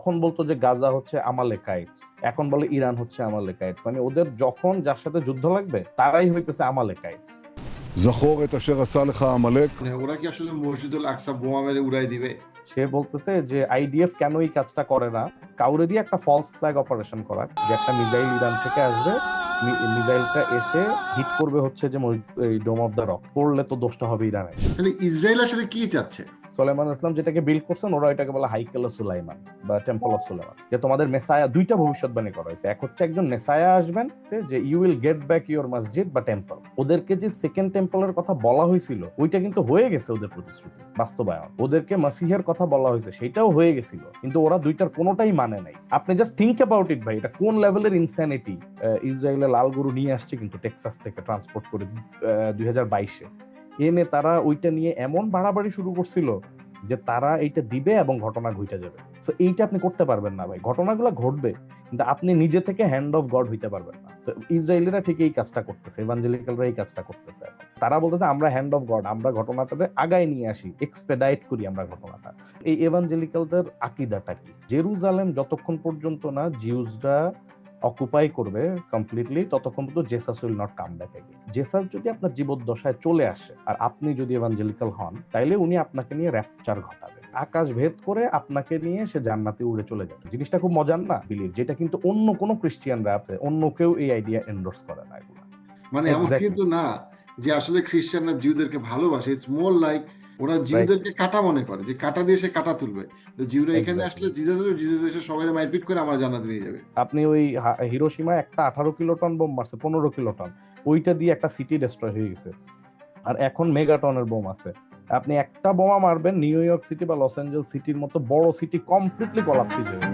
তখন বলতো যে গাজা হচ্ছে আমালেকাইটস, এখন বলে ইরান হচ্ছে আমালেকাইটস। মানে ওদের যখন যার সাথে যুদ্ধ লাগবে তারাই হইতেছে আমালেকাইটস। זכור את אשר עשה לך עמלק। ওরা কি আসলে মসজিদুল আকসা বোমা মেরে উড়াই দিবে? সে বলতেছে যে আইডিএফ কেন এই কাজটা করে না, কাউরে দিয়ে একটা ফলস ফ্ল্যাগ অপারেশন করা, যে একটা মিসাইল ইরান থেকে আসবে, মিসাইলটা এসে হিট করবে হচ্ছে যে ডোম অফ দ্য রক, পড়লে তো দোষটা হবে ইরানের। তাহলে ইসরায়েল আসলে কি চাচ্ছে? সুলাইমান ইসলাম যেটাকে বিল্ড করছেন, ওরা এটাকে বলে হাইকেল সুলাইমান বা টেম্পল অফ সুলাইমান, যে তোমাদের মেসায়া, দুইটা ভবিষ্যৎবাণী করা হয়েছে। এক হচ্ছে একজন মেসায়া আসবেন, যে you will get back your মসজিদ বা টেম্পল। ওদেরকে যে সেকেন্ড টেম্পলের কথা বলা হয়েছিল ওইটা কিন্তু হয়ে গেছে, ওদের প্রতিশ্রুতি বাস্তবায়ন। ওদেরকে মাসিহের কথা বলা হয়েছে, সেটাও হয়ে গেছিল, কিন্তু ওরা দুইটার কোনোটাই মানে নাই। আপনি জাস্ট থিঙ্ক অ্যাবাউট ইট ভাই, এটা কোন লেভেলের ইনস্যানিটি। ইসরায়েলের লাল গরু নিয়ে আসছে কিন্তু টেক্সাস থেকে ট্রান্সপোর্ট করে 2022-এ এনে তারা ওইটা নিয়ে এমন বাড়াবাড়ি শুরু করছিল যে তারা এইটা দিবে এবং ঘটনা ঘটে যাবে। সো এইটা আপনি করতে পারবেন না ভাই, ঘটনাগুলো ঘটবে কিন্তু আপনি নিজে থেকে হ্যান্ড অফ গড হইতে পারবেন না। তো ইসরায়েলিরা ঠিক এই কাজটা করতেছে, এভাঞ্জেলিক্যালরা এই কাজটা করতেছে। তারা বলতেছে আমরা হ্যান্ড অফ গড, আমরা ঘটনাটাকে আগায় নিয়ে আসি, এক্সপেডাইট করি আমরা ঘটনাটা। এই এভাঞ্জেলিক্যালদের আকীদাটা কি? জেরুজালেম যতক্ষণ পর্যন্ত না জিউসরা অকুপাই করবে কমপ্লিটলি, ততক্ষণ পর্যন্ত Jesus will not come back again. Jesus যদি আপনার জীবদ্দশায় চলে আসে আর আপনি যদি এভাঞ্জেলিক্যাল হন, তাইলে উনি আপনাকে নিয়ে র্যাপচার ঘটাবে, আকাশ ভেদ করে আপনাকে নিয়ে সে জান্নাতে উড়ে চলে যাবে। জিনিসটা খুব মজার না বিলিভ, যেটা কিন্তু অন্য কোনো খ্রিস্টিয়ানরা আছে, অন্য কেউ এই আইডিয়া এন্ডোর্স করে না। এগুলো মানে এমন কিন্তু না যে আসলে খ্রিস্টানরা জিউদেরকে ভালোবাসে, ইটস মোর লাইক ওরা জিউদেরকে কাটা মনে করে, যে কাটা দিয়ে সে কাটা তুলবে। তো জিউরা এখানে আসলে জিজাস এসে সবাই মারপিট করে আমার জান্নাতে নিয়ে যাবে। আপনি ওই হিরোশিমায় একটা 18 কিলোটন বোম মারছে, 15 কিলোটন, ওইটা দিয়ে একটা সিটি ডিস্ট্রয় হয়ে গেছে। আর এখন মেগাটনের বোম আছে, আপনি একটা বোমা মারবেন নিউ ইয়র্ক সিটি বা লস অ্যাঞ্জেলস সিটির মতো বড় সিটি কমপ্লিটলি কোলাপস হয়ে যাবে।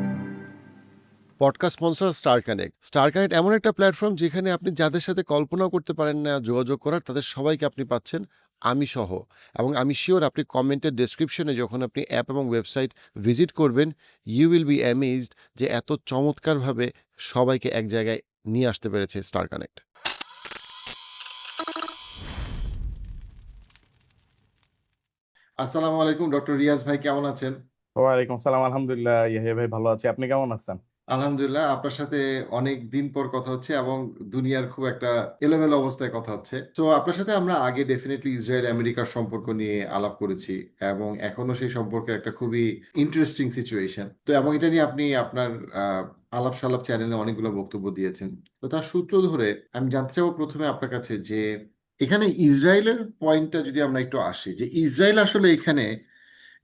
Podcast sponsor star connect. Star connect এমন একটা প্ল্যাটফর্ম যেখানে আপনি যাদের সাথে কল্পনাও করতে পারেন না যোগাযোগ করার, তাদের সবাইকে আপনি পাচ্ছেন, আমি সহ। এবং আমি শিওর আপনি কমেন্টের ডেসক্রিপশনে যখন আপনি অ্যাপ এবং ওয়েবসাইট ভিজিট করবেন, ইউ উইল বি অ্যামেজড যে এত চমৎকারভাবে সবাইকে এক জায়গায় নিয়ে আসতে পেরেছে স্টার কানেক্ট। আসসালামু আলাইকুম ডক্টর রিয়াজ ভাই, কেমন আছেন? ওয়ালাইকুম সালাম, আলহামদুলিল্লাহ ইয়াহিয়া ভাই ভালো আছি, আপনি কেমন আছেন? আলহামদুলিল্লাহ, আপনার সাথে অনেক দিন পর কথা হচ্ছে এবং দুনিয়ার খুব একটা এলোমেলো অবস্থায় কথা হচ্ছে। তো আপনার সাথে আমরা আগে ডেফিনেটলি ইসরায়েল আমেরিকার সম্পর্ক নিয়ে আলাপ করেছি এবং এখনো সেই সম্পর্কে একটা খুবই ইন্টারেস্টিং সিচুয়েশন। তো এবং এটা নিয়ে আপনি আপনার আলাপ সালাপ চ্যানেলে অনেকগুলো বক্তব্য দিয়েছেন। তো তার সূত্র ধরে আমি জানতে চাবো প্রথমে আপনার কাছে যে এখানে ইসরায়েলের পয়েন্টটা যদি আমরা একটু আসি, যে ইসরায়েল আসলে এখানে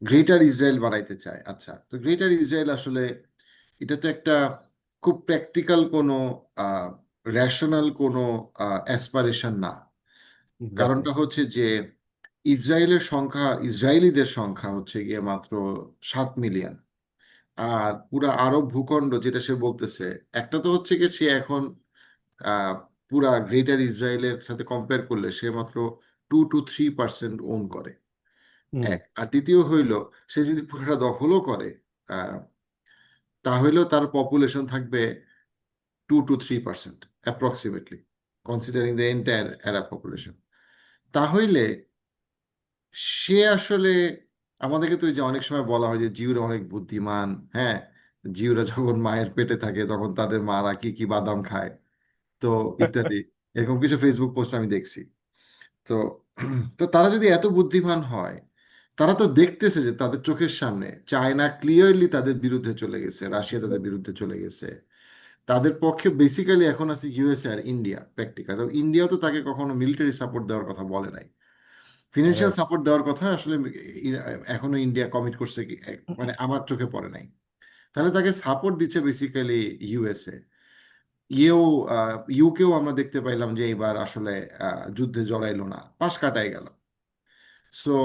গ্রেটার ইসরায়েল বানাইতে চায়। আচ্ছা, তো গ্রেটার ইসরায়েল আসলে এটা তো একটা খুব প্র্যাকটিক্যাল কোনো রেশনাল কোনো অ্যাসপারেশন না। কারণটা হচ্ছে যে ইসরায়েলিদের সংখ্যা হচ্ছে গিয়ে মাত্র 7 মিলিয়ন। আর পুরা আরব ভূখণ্ড যেটা সে বলতেছে, একটা তো হচ্ছে গিয়ে সে এখন পুরা গ্রেটার ইসরায়েলের সাথে কম্পেয়ার করলে সে মাত্র 2 to 3% ওন করে। এক আর দ্বিতীয় হইল, সে যদি পুরোটা দখলও করে তাহলেও তার পপুলেশন থাকবে 2 to 3% approximately, considering the entire Arab population. তাহলে সে আসলে আমাদেরকে তো যে অনেক সময় বলা হয় যে জিউরা অনেক বুদ্ধিমান, হ্যাঁ, জিউরা যখন মায়ের পেটে থাকে তখন তাদের মারা কি কি বাদাম খায়, তো ইত্যাদি এরকম কিছু ফেসবুক পোস্ট আমি দেখছি। তো তো তারা যদি এত বুদ্ধিমান হয়, তারা তো দেখতেছে যে তাদের চোখের সামনে চায়না ক্লিয়ারলি তাদের বিরুদ্ধে চলে গেছে, রাশিয়া তাদের বিরুদ্ধে চলে গেছে। তাদের পক্ষে বেসিক্যালি এখন আছে ইউএসএ আর ইন্ডিয়া প্র্যাকটিক্যাল। ইন্ডিয়াও তো তাকে কখনো মিলিটারি সাপোর্ট দেওয়ার কথা বলে নাই, ফিনান্সিয়াল সাপোর্ট দেওয়ার কথা আসলে এখনো ইন্ডিয়া কমিট করছে কি মানে আমার চোখে পড়ে নাই। তাহলে তাকে সাপোর্ট দিচ্ছে বেসিক্যালি ইউএসএ। ইয়েও ইউকেও আমরা দেখতে পাইলাম যে এবার আসলে যুদ্ধে জড়াইলো না, পাশ কাটাই গেল। সো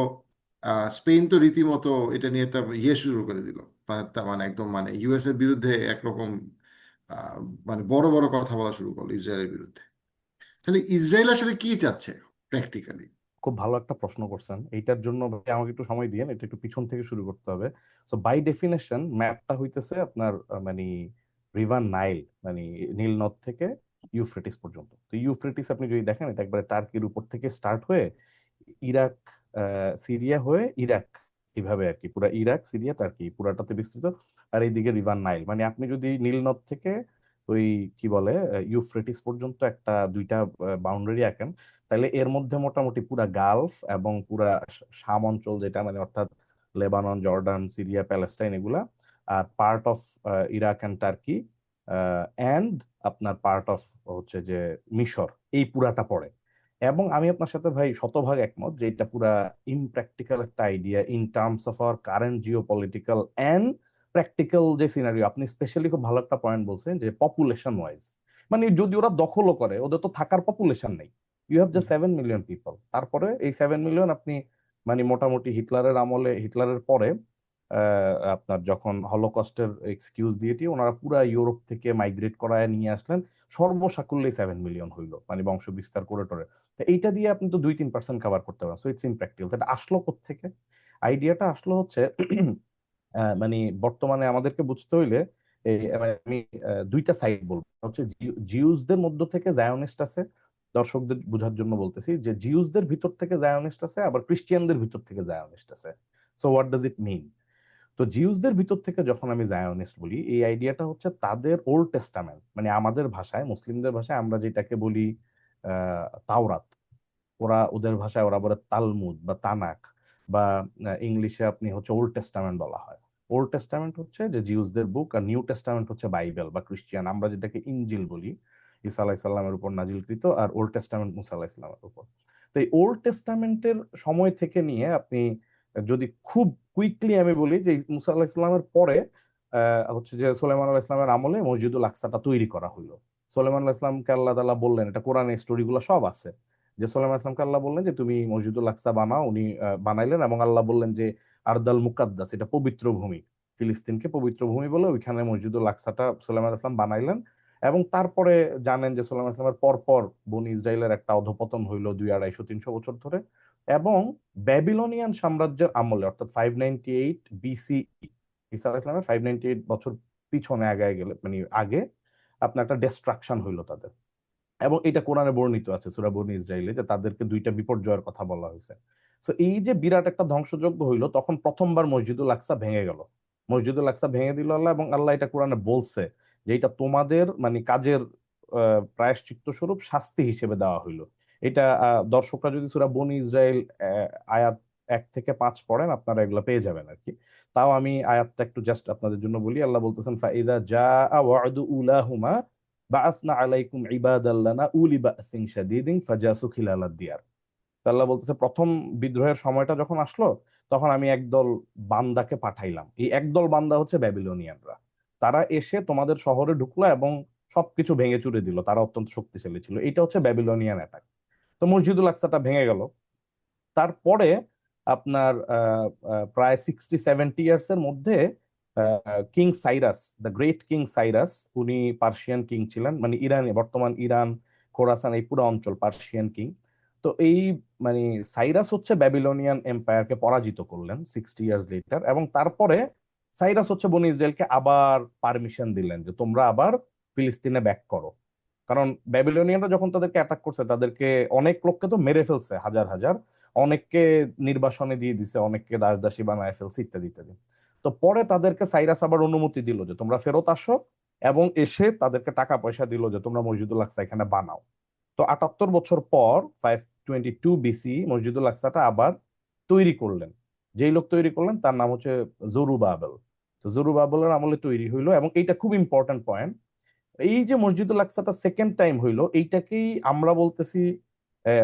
স্পেন তো রীতিমতো এটা নিয়ে তার শুরু করে দিল, তার মানে একদম মানে ইউএস এর বিরুদ্ধে একরকম আহ, মানে বড় বড় কথা বলা শুরু করলো ইসরায়েলের বিরুদ্ধে। তাহলে ইসরায়েল আসলে কি চাচ্ছে প্র্যাকটিক্যালি? খুব ভালো একটা প্রশ্ন করছেন, এইটার জন্য ভাই আমাকে একটু সময় দিয়েন, এটা একটু পিছন থেকে শুরু করতে হবে। সো বাই ডেফিনেশন ম্যাপটা হইতেছে আপনার মানে রিভার নাইল, মানে নীল নদ থেকে ইউফ্রেটিস পর্যন্ত। তো ইউফ্রেটিস আপনি যদি দেখেন, এটা একবারে টার্কির উপর থেকে স্টার্ট হয়ে ইরাক, সিরিয়া হয়ে ইরাক, এইভাবে আর কি পুরা ইরাক সিরিয়া টার্কি পুরাটাতে বিস্তৃত। আর এইদিকে রিভার নাইল, মানে আপনি যদি নীল নদ থেকে ওই কি বলে ইউফ্রেটিস পর্যন্ত একটা দুইটা বাউন্ডারি আঁকেন, তাহলে এর মধ্যে মোটামুটি পুরা গালফ এবং পুরা শাম অঞ্চল, যেটা মানে অর্থাৎ লেবানন, জর্ডান, সিরিয়া, প্যালেস্টাইন এগুলা, আর part of Iraq and Turkey and আপনার পার্ট অফ হচ্ছে যে মিশর, এই পুরাটা পড়ে। এবং আমি আপনার সাথে ভাই শতভাগ একমত যে এটা পুরা ইমপ্র্যাকটিক্যাল একটা idea in terms of our current Jio political and practical যে সিনারিও। আপনি স্পেশালি খুব ভালো একটা পয়েন্ট বলছেন যে পপুলেশন ওয়াইজ, মানে যদি ওরা দখলও করে, ওদের তো থাকার পপুলেশন নেই। You have just 7 million people. তারপরে এই 7 মিলিয়ন আপনি মানে মোটামুটি হিটলারের আমলে, হিটলারের পরে আপনার যখন হলোকস্টের এক্সকিউজ দিয়ে ওনারা পুরা ইউরোপ থেকে মাইগ্রেট করায় নিয়ে আসলেন, সর্বসাকুল্যে 7 মিলিয়ন হইলো, মানে বংশ বিস্তার করে টরে। তো এইটা দিয়ে আপনি তো 2-3% কভার করতে পারেন। So it's impractical. এটা আসলো কোত্থেকে? আইডিয়াটা আসলো হচ্ছে মানে বর্তমানে আমাদেরকে বুঝতে হইলে আমি দুইটা সাইড বলবো। হচ্ছে জিউসদের মধ্য থেকে জায়োনিস্ট আছে, দর্শকদের বোঝার জন্য বলতেছি যে জিউসদের ভিতর থেকে জায়োনিস্ট আছে, আবার ক্রিশ্চিয়ানদের ভিতর থেকে জায়োনিস্ট আছে। সো হোয়াট ডাজ ইট মিন? তো জিউসদের ভিতর থেকে যখন আমি জায়োনিস্ট বলি, এই আইডিয়াটা হচ্ছে তাদের ওল্ড টেস্টামেন্ট, মানে আমাদের ভাষায়, মুসলিমদের ভাষায় আমরা যেটাকে বলি তাওরাত, ওরা ওদের ভাষায় ওরা বলে তালমুদ বা তানাক, বা ইংলিশে আপনি হচ্ছে ওল্ড টেস্টামেন্ট বলা হয়। ওল্ড টেস্টামেন্ট হচ্ছে যে জিউসদের বুক, আর নিউ টেস্টামেন্ট হচ্ছে বাইবেল বা ক্রিশ্চিয়ান, আমরা যেটাকে ইনজিল বলি, ঈসা আলাইসাল্লামের উপর নাজিলকৃত, আর ওল্ড টেস্টামেন্ট মুসা আলাইসাল্লামের উপর। তো এই ওল্ড টেস্টামেন্টের সময় থেকে নিয়ে আপনি যদি খুব কুইকলি আমি বলি যে মুসা আলাহিসাল্লামের পরে হচ্ছে যে সুলাইমান আলাহ ইসলামের আমলে মসজিদুল আকসাটা তৈরি করা হলো। সুলাইমান আলাহ ইসলামকে আল্লাহ তাআলা বললেন, এটা কোরআনের স্টোরিগুলো সব আছে, যে সুলাইমান ইসলামকে আল্লাহ বললেন যে তুমি মসজিদুল আকসা বানাও। উনি বানাইলেন, এবং আল্লাহ বললেন যে আরদাল মুকাদ্দাস, এটা পবিত্র ভূমি, ফিলিস্তিনকে পবিত্র ভূমি বলে ওইখানে মসজিদুল আকসাটা সুলাইমান ইসলাম বানাইলেন। এবং তারপরে জানেন যে সুলাইমান ইসলামের পর পর বনি ইসরায়েলের একটা অধপতন হইলো 200-250-300 বছর ধরে। এবং ব্যাবিলনিয়ান সাম্রাজ্যের আমলে অর্থাৎ 598 বিসি, ঈসা আলাইহিস সালামের 598 বছর পিছনে আগায় গেলে, মানে আগে আপনার একটা ডিস্ট্রাকশন হইলো তাদের। এবং এটা কোরআনে বর্ণিত আছে সূরা বনী ইসরাইলে, যে তাদেরকে দুইটা বিপর্যয়ের কথা বলা হয়েছে। সো এই যে বিরাট একটা ধ্বংসযজ্ঞ হইলো, তখন প্রথমবার মসজিদুল আকসা ভেঙে গেল। মসজিদুল আকসা ভেঙে দিল আল্লাহ, এবং আল্লাহ এটা কোরআনে বলছে যে এটা তোমাদের মানে কাজের প্রায়শ্চিত্ত স্বরূপ শাস্তি হিসেবে দেওয়া হইলো। এটা দর্শকরা যদি সূরা বনী ইসরাইল আয়াত 1 থেকে 5 পড়েন, আপনারা এগুলো পেয়ে যাবেন আর কি। তাও আমি আয়াতটা একটু জাস্ট আপনাদের জন্য বলি। আল্লাহ বলতেছেন ফাইদা জাআ ওয়াদু উলাহুমা বাআসনা আলাইকুম ইবাদাল লানা উলি বাসিন শাদীদিন ফাজাসু খিলালাদ দিয়ার। তো আল্লাহ বলতেছে প্রথম বিদ্রোহের সময়টা যখন আসলো, তখন আমি একদল বান্দাকে পাঠাইলাম। এই একদল বান্দা হচ্ছে ব্যাবিলনিয়ানরা। তারা এসে তোমাদের শহরে ঢুকলো এবং সবকিছু ভেঙে চুরে দিল। তারা অত্যন্ত শক্তিশালী ছিল। এটা হচ্ছে ব্যাবিলনিয়ান অ্যাটাক। তো মসজিদুল আকসাটা ভেঙে গেল। তারপরে আপনার প্রায় 60-70 ইয়ার্স এর মধ্যে king Cyrus, the great king Cyrus, উনি পার্সিয়ান কিং ছিলেন, মানে ইরানে, বর্তমান ইরান, খোরাসান, এই পুরো অঞ্চল পার্সিয়ান কিং। তো এই মানে সাইরাস হচ্ছে ব্যাবিলনিয়ান এম্পায়ারকে পরাজিত করলেন 60 ইয়ার্স লেটার। এবং তারপরে সাইরাস হচ্ছে বনি ইসরায়েলকে আবার পারমিশন দিলেন যে তোমরা আবার ফিলিস্তিনে ব্যাক করো। কারণ ব্যাবিলনিয়ানরা যখন তাদেরকে অ্যাটাক করছে, তাদেরকে অনেক লোককে তো মেরে ফেলছে, হাজার হাজার, অনেককে নির্বাসনে দিয়ে দিছে, অনেককে দাস দাসী বানায় ফেলছে, ইত্যাদি ইত্যাদি। তো পরে তাদেরকে সাইরাস আবার অনুমতি দিল যে তোমরা ফেরত আসো, এবং এসে তাদেরকে টাকা পয়সা দিল যে তোমরা মসজিদুল আকসা এখানে বানাও। তো 78 বছর পর 522 বিসি মসজিদুল আকসাটা আবার তৈরি করলেন। যেই লোক তৈরি করলেন তার নাম হচ্ছে জরুবাবেল। তো জরুবাবেলের আমলে তৈরি হইলো, এবং এইটা খুব ইম্পর্টেন্ট পয়েন্ট। এই যে মসজিদুল আকসাটা সেকেন্ড টাইম হইলো, এইটাকেই আমরা বলতেছি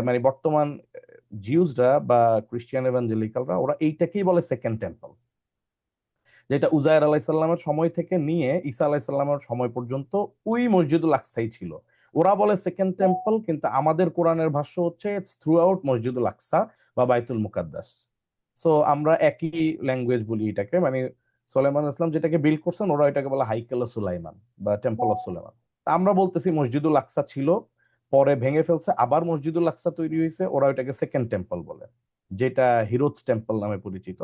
মানে বর্তমান জিউসরা বা ক্রিশ্চিয়ান এভাঞ্জেলিক্যালরা ওরা এইটাকেই বলে সেকেন্ড টেম্পল, যেটা উজায়ের আলাইসাল্লামের সময় থেকে নিয়ে ঈসা আলাইসাল্লামের সময় পর্যন্ত ওই মসজিদুল আকসাই ছিল। ওরা বলে সেকেন্ড টেম্পল, কিন্তু আমাদের কোরআনের ভাষ্য হচ্ছে থ্রু আউট মসজিদুল আকসা বা বাইতুল মুকাদ্দাস। সো আমরা একই ল্যাঙ্গুয়েজ বলি এটাকে, মানে সুলাইমান ইসলাম যেটাকে বিল্ড করছেন, ওরা এটাকে বলে হাইকেল সুলাইমান বা টেম্পল অফ সুলাইমান। তা আমরা বলতেছি মসজিদুল আকসা ছিল, পরে ভেঙে ফেলছে, আবার মসজিদুল আকসা তৈরি হয়েছে, ওরা এটাকে সেকেন্ড টেম্পল বলে, যেটা হিরোজ টেম্পল নামে পরিচিত।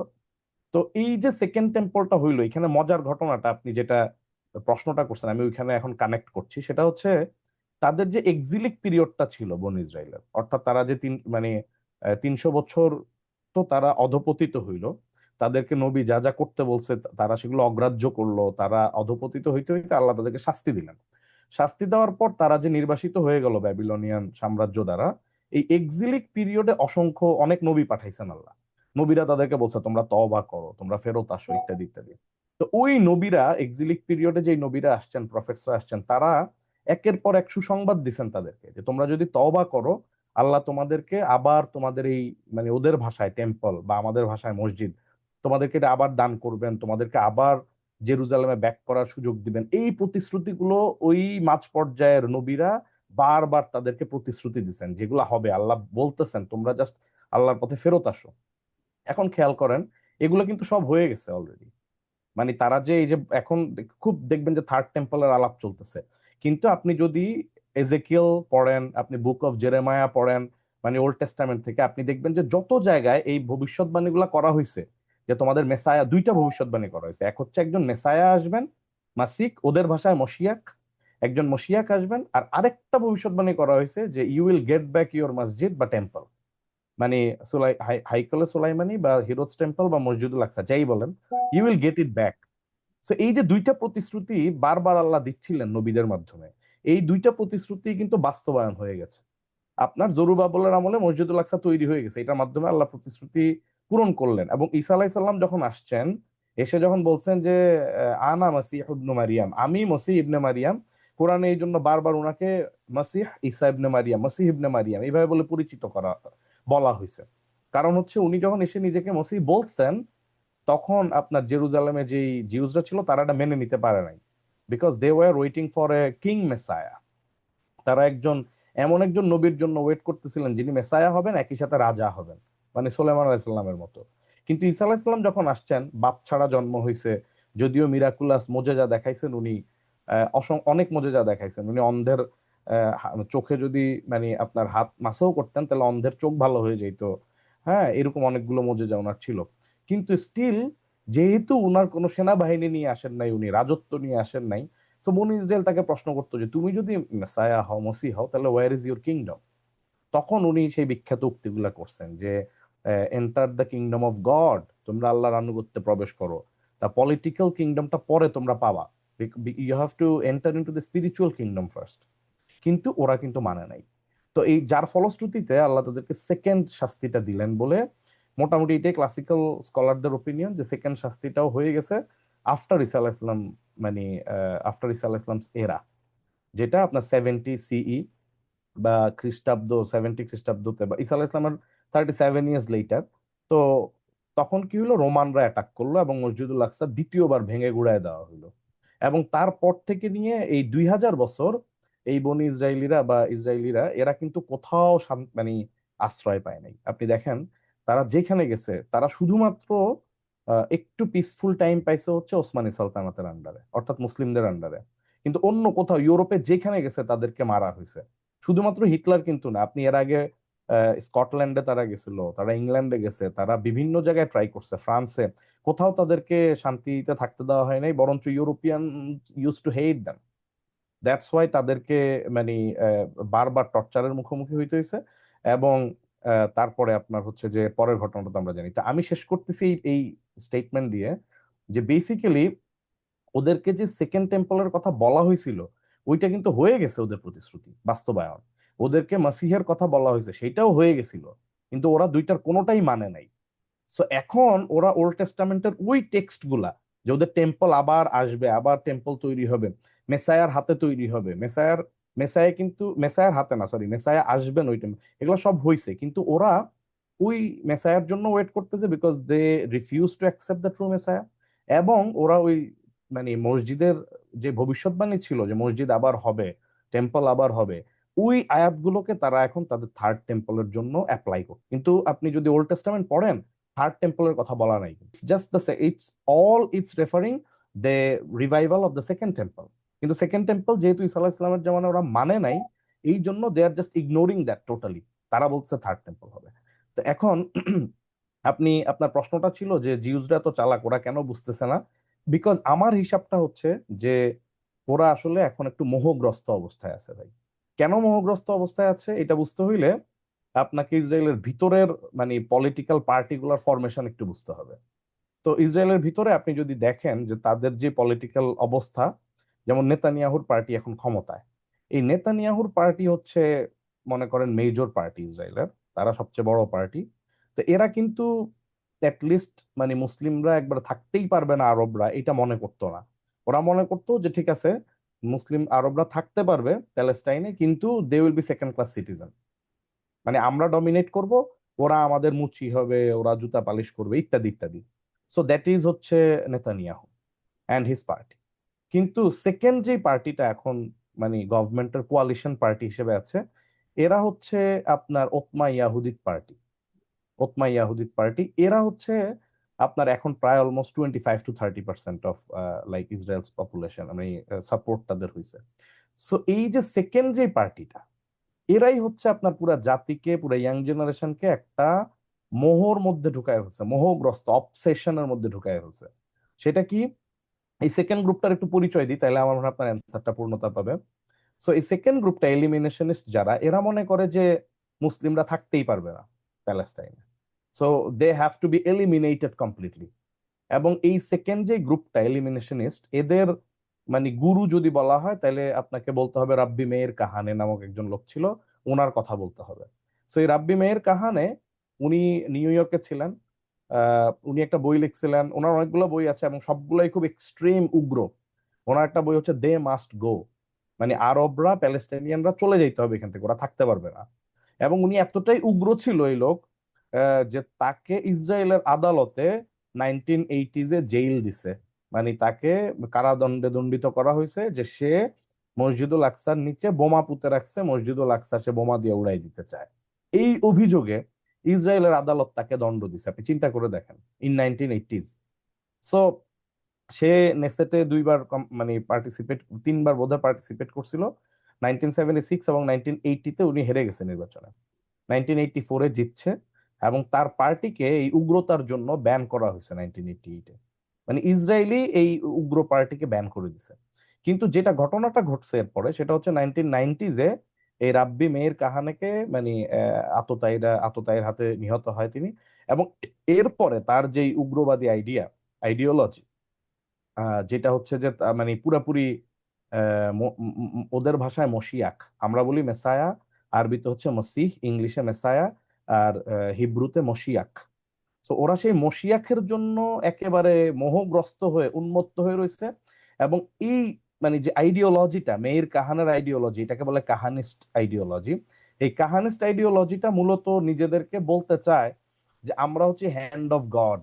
তো এই যে সেকেন্ড টেম্পলটা হইলো, এখানে মজার ঘটনাটা আপনি যেটা প্রশ্নটা করছেন আমি ওইখানে এখন কানেক্ট করছি, সেটা হচ্ছে তাদের যে এক্সিলিক পিরিয়ডটা ছিল বন ইসরায়েলের, অর্থাৎ তারা যে মানে 300 বছর তো তারা অধপতিত হইলো। তাদেরকে নবী যা যা করতে বলছে তারা সেগুলো অগ্রাহ্য করলো, তারা অধপতিত হইতে হইতে আল্লাহ তাদেরকে শাস্তি দিলেন। শাস্তি দেওয়ার পর তারা যে নির্বাসিত হয়ে গেল ব্যাবিলনিয়ান সাম্রাজ্য দ্বারা, এই এক্সিলিক পিরিয়ডে অসংখ্য অনেক নবী পাঠাইছেন আল্লাহ। নবীরা তাদেরকে বলছে তোমরা তওবা করো, তোমরা ফেরত আসো, ইত্যাদি ইত্যাদি। তো ওই নবীরা এক্সিলিক পিরিয়ডে যে নবীরা আসছেন, প্রফেটসরা আসছেন, তারা একের পর এক সুসংবাদ দিচ্ছেন তাদেরকে যে তোমরা যদি তওবা করো, আল্লাহ তোমাদেরকে আবার তোমাদের এই মানে ওদের ভাষায় টেম্পল বা আমাদের ভাষায় মসজিদ, তোমাদেরকে এটা আবার দান করবেন, তোমাদেরকে আবার জেরুজালেমে ব্যাক করার সুযোগ দিবেন। এই প্রতিশ্রুতিগুলো ওই মাঝ পর্যায়ের নবীরা বারবার তাদেরকে প্রতিশ্রুতি দিচ্ছেন, যেগুলো হবে। আল্লাহ বলতেছেন তোমরা জাস্ট আল্লাহর পথে ফেরত আসো। এখন খেয়াল করেন, এগুলো কিন্তু সব হয়ে গেছে অলরেডি। মানে তারা যে এই যে এখন খুব দেখবেন যে থার্ড টেম্পলের আলাপ চলতেছে, কিন্তু আপনি যদি এজেকিয়েল পড়েন, আপনি বুক অফ জেরেমায়া পড়েন, মানে ওল্ড টেস্টামেন্ট থেকে, আপনি দেখবেন যে যত জায়গায় এই ভবিষ্যৎবাণীগুলো করা হয়েছে যে তোমাদের মেসায়া, দুইটা ভবিষ্যৎবাণী করা হয়েছে। এক হচ্ছে একজন মেসায়া আসবেন, মাসিক, ওদের ভাষায় মশিয়াক, একজন মশিয়াক আসবেন। আর আরেকটা ভবিষ্যৎবাণী করা হয়েছে যে you will get back your মসজিদ বা টেম্পল, মানে হাইকলে সুলাইমানি বা হিরোজ টেম্পল বা মসজিদুল আকসা যাই বলেন, you will get it back. So এই যে দুইটা প্রতিশ্রুতি বারবার আল্লাহ দিচ্ছিলেন নবীদের মাধ্যমে, এই দুইটা প্রতিশ্রুতি কিন্তু বাস্তবায়ন হয়ে গেছে। আপনার জরুবাবলের আমলে মসজিদুল আকসা তৈরি হয়ে গেছে, এটার মাধ্যমে আল্লাহ প্রতিশ্রুতি পূরণ করলেন। এবং ঈসা আলাইহিস সালাম যখন আসছেন, এসে যখন বলছেন যে আনা মাসিহ ইবনে মারিয়াম, আমি মসিহ ইবনে মারিয়াম, কোরআনে এই জন্য বারবার ওনাকে মাসিহ ঈসা ইবনে মারিয়াম, মসিহ ইবনে মারিয়াম এইভাবে বলে পরিচিত করা বলা হয়েছে। কারণ হচ্ছে উনি যখন এসে নিজেকে মসিহ বলছেন, তখন আপনার জেরুজালেমে যেই জিউসরা ছিল তারা এটা মেনে নিতে পারে নাই, because they were waiting for a king messiah. তারা এমন একজন নবীর জন্য ওয়েট করতেছিলেন যিনি মেসায়া হবেন, একই সাথে রাজা হবেন, মানে সুলাইমান আলাইহিসসালামের মতো। কিন্তু ঈসা আলাইহিসসালাম যখন আসছেন, বাপ ছাড়া জন্ম হয়েছে, যদিও মিরাকুলাস মোজেজা দেখাইছেন উনি, অনেক মোজেজা দেখাইছেন উনি। অন্ধের চোখে যদি মানে আপনার হাত মাসেও করতেন তাহলে অন্ধের চোখ ভালো হয়ে যেত, হ্যাঁ, এরকম অনেকগুলো মোজেজা ওনার ছিল। কিন্তু স্টিল, যেহেতু উনার কোনো সেনাবাহিনী নিয়ে আসেন নাই, উনি রাজত্ব নিয়ে আসেন নাই, সো বনি ইসরায়েল তাকে প্রশ্ন করতো যে তুমি যদি মেসায়া হও, মসিহ হও, তাহলে ওয়ার ইজ ইউর কিংডম। তখন উনি সেই বিখ্যাত উক্তিগুলা করছেন যে enter the kingdom of god, তোমরা আল্লাহর আনুগত্যে প্রবেশ করো, তা পলিটিক্যাল কিংডমটা পরে তোমরা পাবা, you have to enter into the spiritual kingdom first. কিন্তু ওরা কিন্তু মানে নাই। তো এই যার ফলশ্রুতিতে আল্লাহ তাদেরকে সেকেন্ড শাস্তিটা দিলেন বলে মোটামুটি এটাই ক্লাসিক্যাল স্কলারদের ওপিনিয়ন, যে সেকেন্ড শাস্তিটাও হয়ে গেছে আফটার ঈসা আলাইহিস সালাম, মানে আফটার ঈসা আলাইহিস সালামস এরা, যেটা আপনার 70 সিই বা খ্রিস্টাব্দ 70 খ্রিস্টাব্দতে, বা ঈসা আলাইহিস সালামের 37 ইয়ার্স লেটার। তো তখন কি হলো, রোমানরা অ্যাটাক করলো এবং মসজিদুল আকসা দ্বিতীয়বার ভেঙে গুড়ায় দেওয়া হলো। এবং তারপর থেকে নিয়ে এই 2000 বছর এই বনি ইসরায়েলিরা এরা কিন্তু কোথাও মানে আশ্রয় পায় নাই। আপনি দেখেন, তারা যেখানে গেছে তারা শুধুমাত্র একটু পিসফুল টাইম পাইছে হচ্ছে ওসমানী সালতানাতের আন্ডারে, অর্থাৎ মুসলিমদের আন্ডারে। কিন্তু অন্য কোথাও ইউরোপে যেখানে গেছে তাদেরকে মারা হয়েছে। শুধুমাত্র হিটলার কিন্তু না, আপনি এর আগে স্কটল্যান্ডে তারা গেছিল, তারা ইংল্যান্ডে গেছে, তারা বিভিন্ন জায়গায় ট্রাই করছে, ফ্রান্সে, কোথাও তাদেরকে শান্তিতে থাকতে দেওয়া হয় নাই, বরঞ্চ European use to hate them. That's why তাদেরকে মানে বারবার টর্চারের মুখোমুখি হইতে হয়েছে। এবং তারপরে আপনার হচ্ছে যে পরের ঘটনাটা তো আমরা জানি। তা আমি শেষ করতেছি এই স্টেটমেন্ট দিয়ে, যে বেসিক্যালি ওদেরকে যে সেকেন্ড টেম্পলের কথা বলা হয়েছিল, ওইটা কিন্তু হয়ে গেছে, ওদের প্রতিশ্রুতি বাস্তবায়ন। ওদেরকে মাসিহের কথা বলা হয়েছে, সেটাও হয়ে গেছিল, কিন্তু ওরা দুইটার কোনোটাই মানে নাই। সো এখন ওরা ওল্ড টেস্টামেন্টের ওই টেক্সট গুলা, যে ওদের টেম্পল আবার আসবে, আবার টেম্পল তৈরি হবে, মেসায়ার হাতে তৈরি হবে, মেসায়া কিন্তু মেসায়ার হাতে না, সরি, মেসায়া আসবেন ওই টেম্পল, এগুলো সব হয়েছে, কিন্তু ওরা ওই মেসায়ার জন্য ওয়েট করতেছে, because they refuse to accept the true messiah. এবং ওরা ওই মানে মসজিদের যে ভবিষ্যৎবাণী ছিল যে মসজিদ আবার হবে, টেম্পল আবার হবে, ওই আয়াতগুলোকে তারা এখন তাদের থার্ড টেম্পলের জন্য অ্যাপ্লাই করে। কিন্তু আপনি যদি ওল্ড টেস্টামেন্ট পড়েন, থার্ড টেম্পলের কথা বলা নাই, just the it's referring the revival of the second temple. কিন্তু সেকেন্ড টেম্পল যেহেতু ঈসা আলাইহিস সালামের জামানায় ওরা মানে নাই, এই জন্য দে আর জাস্ট ইগনোরিং দ্যাট টোটালি, তারা বলছে থার্ড টেম্পল হবে। তো এখন আপনার প্রশ্নটা ছিল যে জিউসরা তো চালাক, ওরা কেন বুঝতেছে না? বিকজ আমার হিসাবটা হচ্ছে যে ওরা আসলে এখন একটু মোহগ্রস্ত অবস্থায় আছে ভাই। কেন মোহগ্রস্ত অবস্থায় আছে এটা বুঝতে হইলে আপনাকে ইসরায়েলের ভিতরের মানে পলিটিক্যাল পার্টিকুলার ফরমেশন একটু বুঝতে হবে। তো ইসরায়েলের ভিতরে আপনি যদি দেখেন যে তাদের যে পলিটিক্যাল অবস্থা, যেমন নেতানিয়াহুর পার্টি এখন ক্ষমতায়, এই নেতানিয়াহুর পার্টি হচ্ছে মনে করেন মেজর পার্টি ইসরায়েলের, তারা সবচেয়ে বড় পার্টি। তো এরা কিন্তু লিস্ট মানে মুসলিমরা একবার থাকতেই পারবে না আরবরা এটা মনে করতো না। ওরা মনে করতো যে ঠিক আছে মুসলিম আরবরা থাকতে পারবে প্যালেস্টাইনে, কিন্তু they will be second class citizen, মানে আমরা ডমিনেট করব, ওরা আমাদের মুচি হবে, ওরা জুতা পালিশ করবে ইত্যাদি ইত্যাদি। সো দ্যাট ইজ হচ্ছে নেতানিয়াহু অ্যান্ড হিজ পার্টি। কিন্তু সেকেন্ড যে পার্টিটা এখন মানে গভর্নমেন্টের কোয়ালিশন পার্টি হিসেবে আছে, এরা হচ্ছে আপনার ওতমা ইয়াহুদিত পার্টি। ওতমা ইয়াহুদিত পার্টি এরা হচ্ছে আপনার এখন প্রায় almost 25 to 30% of like Israel's population, মানে সাপোর্ট তাদের হয়েছে। সো এই যে সেকেন্ড যে পার্টিটা, এরাই হচ্ছে আপনার পুরা জাতিকে, পুরা ইয়াং জেনারেশনকে একটা মোহর মধ্যে ঢুকায় ফেলছে, মোহগ্রস্ত অবসেশনের মধ্যে ঢুকায় ফেলছে। সেটা কি? এই সেকেন্ড গ্রুপটার একটু পরিচয় দিই, তাহলে আমার মনে হয় আপনার অ্যান্সারটা পূর্ণতা পাবে। সো এই সেকেন্ড গ্রুপটা এলিমিনেশনিস্ট যারা, এরা মনে করে যে মুসলিমরা থাকতেই পারবে না প্যালেস্টাইনে, so they have to be eliminated completely. এবং এই সেকেন্ড যে গ্রুপটা এলিমিনেশনিস্ট, এদের মানে গুরু যদি বলা হয় তাহলে আপনাকে বলতে হবে রাব্বি মেয়ের কাহানে নামক একজন লোক ছিল, ওনার কথা বলতে হবে। সো এই রাব্বি মেয়ের কাহানে, উনি নিউ ইয়র্কে ছিলেন। উনি একটা বই লিখছিলেন, ওনার অনেকগুলো বই আছে এবং সবগুলোই খুব এক্সট্রিম উগ্র। ওনার একটা বই হচ্ছে দে মাস্ট গো, মানে আরবরা প্যালেস্টাইনিয়ানরা চলে যেতে হবে এখান থেকে, ওরা থাকতে পারবে না। এবং উনি এতটাই উগ্র ছিল এই লোক, যে তাকে ইসরায়েলের আদালতে 1980s জেইল দিছে, মানে তাকে কারাদণ্ডে দণ্ডিত করা হয়েছে যে সে মসজিদুল আকসার নিচে বোমা পুঁতে রাখছে, মসজিদুল আকসা সে বোমা দিয়ে উড়াই দিতে চায়। এই অভিযোগে ইসরায়েলের আদালত তাকে দণ্ড দিছে, আপনি চিন্তা করে দেখেন, ইন 1980s। সো সে নেসেটে দুইবার মানে পার্টিসিপেট, তিনবার বোধহয় পার্টিসিপেট করছিল। 1976 এবং 1980-তে উনি হেরে গেছে নির্বাচনে, 1984-এ জিতছে। এবং তার পার্টিকে এই উগ্রতার জন্য ব্যান করা হয়েছে 1988-এ, মানে ইসরায়েলি এই উগ্র পার্টিকে ব্যান করে দিছে। কিন্তু যেটা ঘটনাটা ঘটছে এরপরে সেটা হচ্ছে 1990s-এ এই রাব্বি মেয়ের কাহানেকে মানে আততায়ীর হাতে নিহত হয় তিনি। এবং এরপরে তার যেই উগ্রবাদী আইডিওলজি, যেটা হচ্ছে যে মানে পুরাপুরি ওদের ভাষায় মশিয়াক, আমরা বলি মেসায়া, আরবিতে হচ্ছে মসিহ, ইংলিশে মেসায়া, আর হিব্রুতে মশিয়াক। তো ওরা সেই মশিয়াকের জন্য একেবারে মোহগ্রস্ত হয়ে উন্মত্ত হয়ে রয়েছে। এবং এই মানে যে আইডিওলজিটা, মেয়ের কাহানের আইডিওলজি, এটাকে বলে কাহানিস্ট আইডিওলজি। এই কাহানিস্ট আইডিওলজিটা মূলত নিজেদেরকে বলতে চায় যে আমরা হচ্ছে হ্যান্ড অফ গড,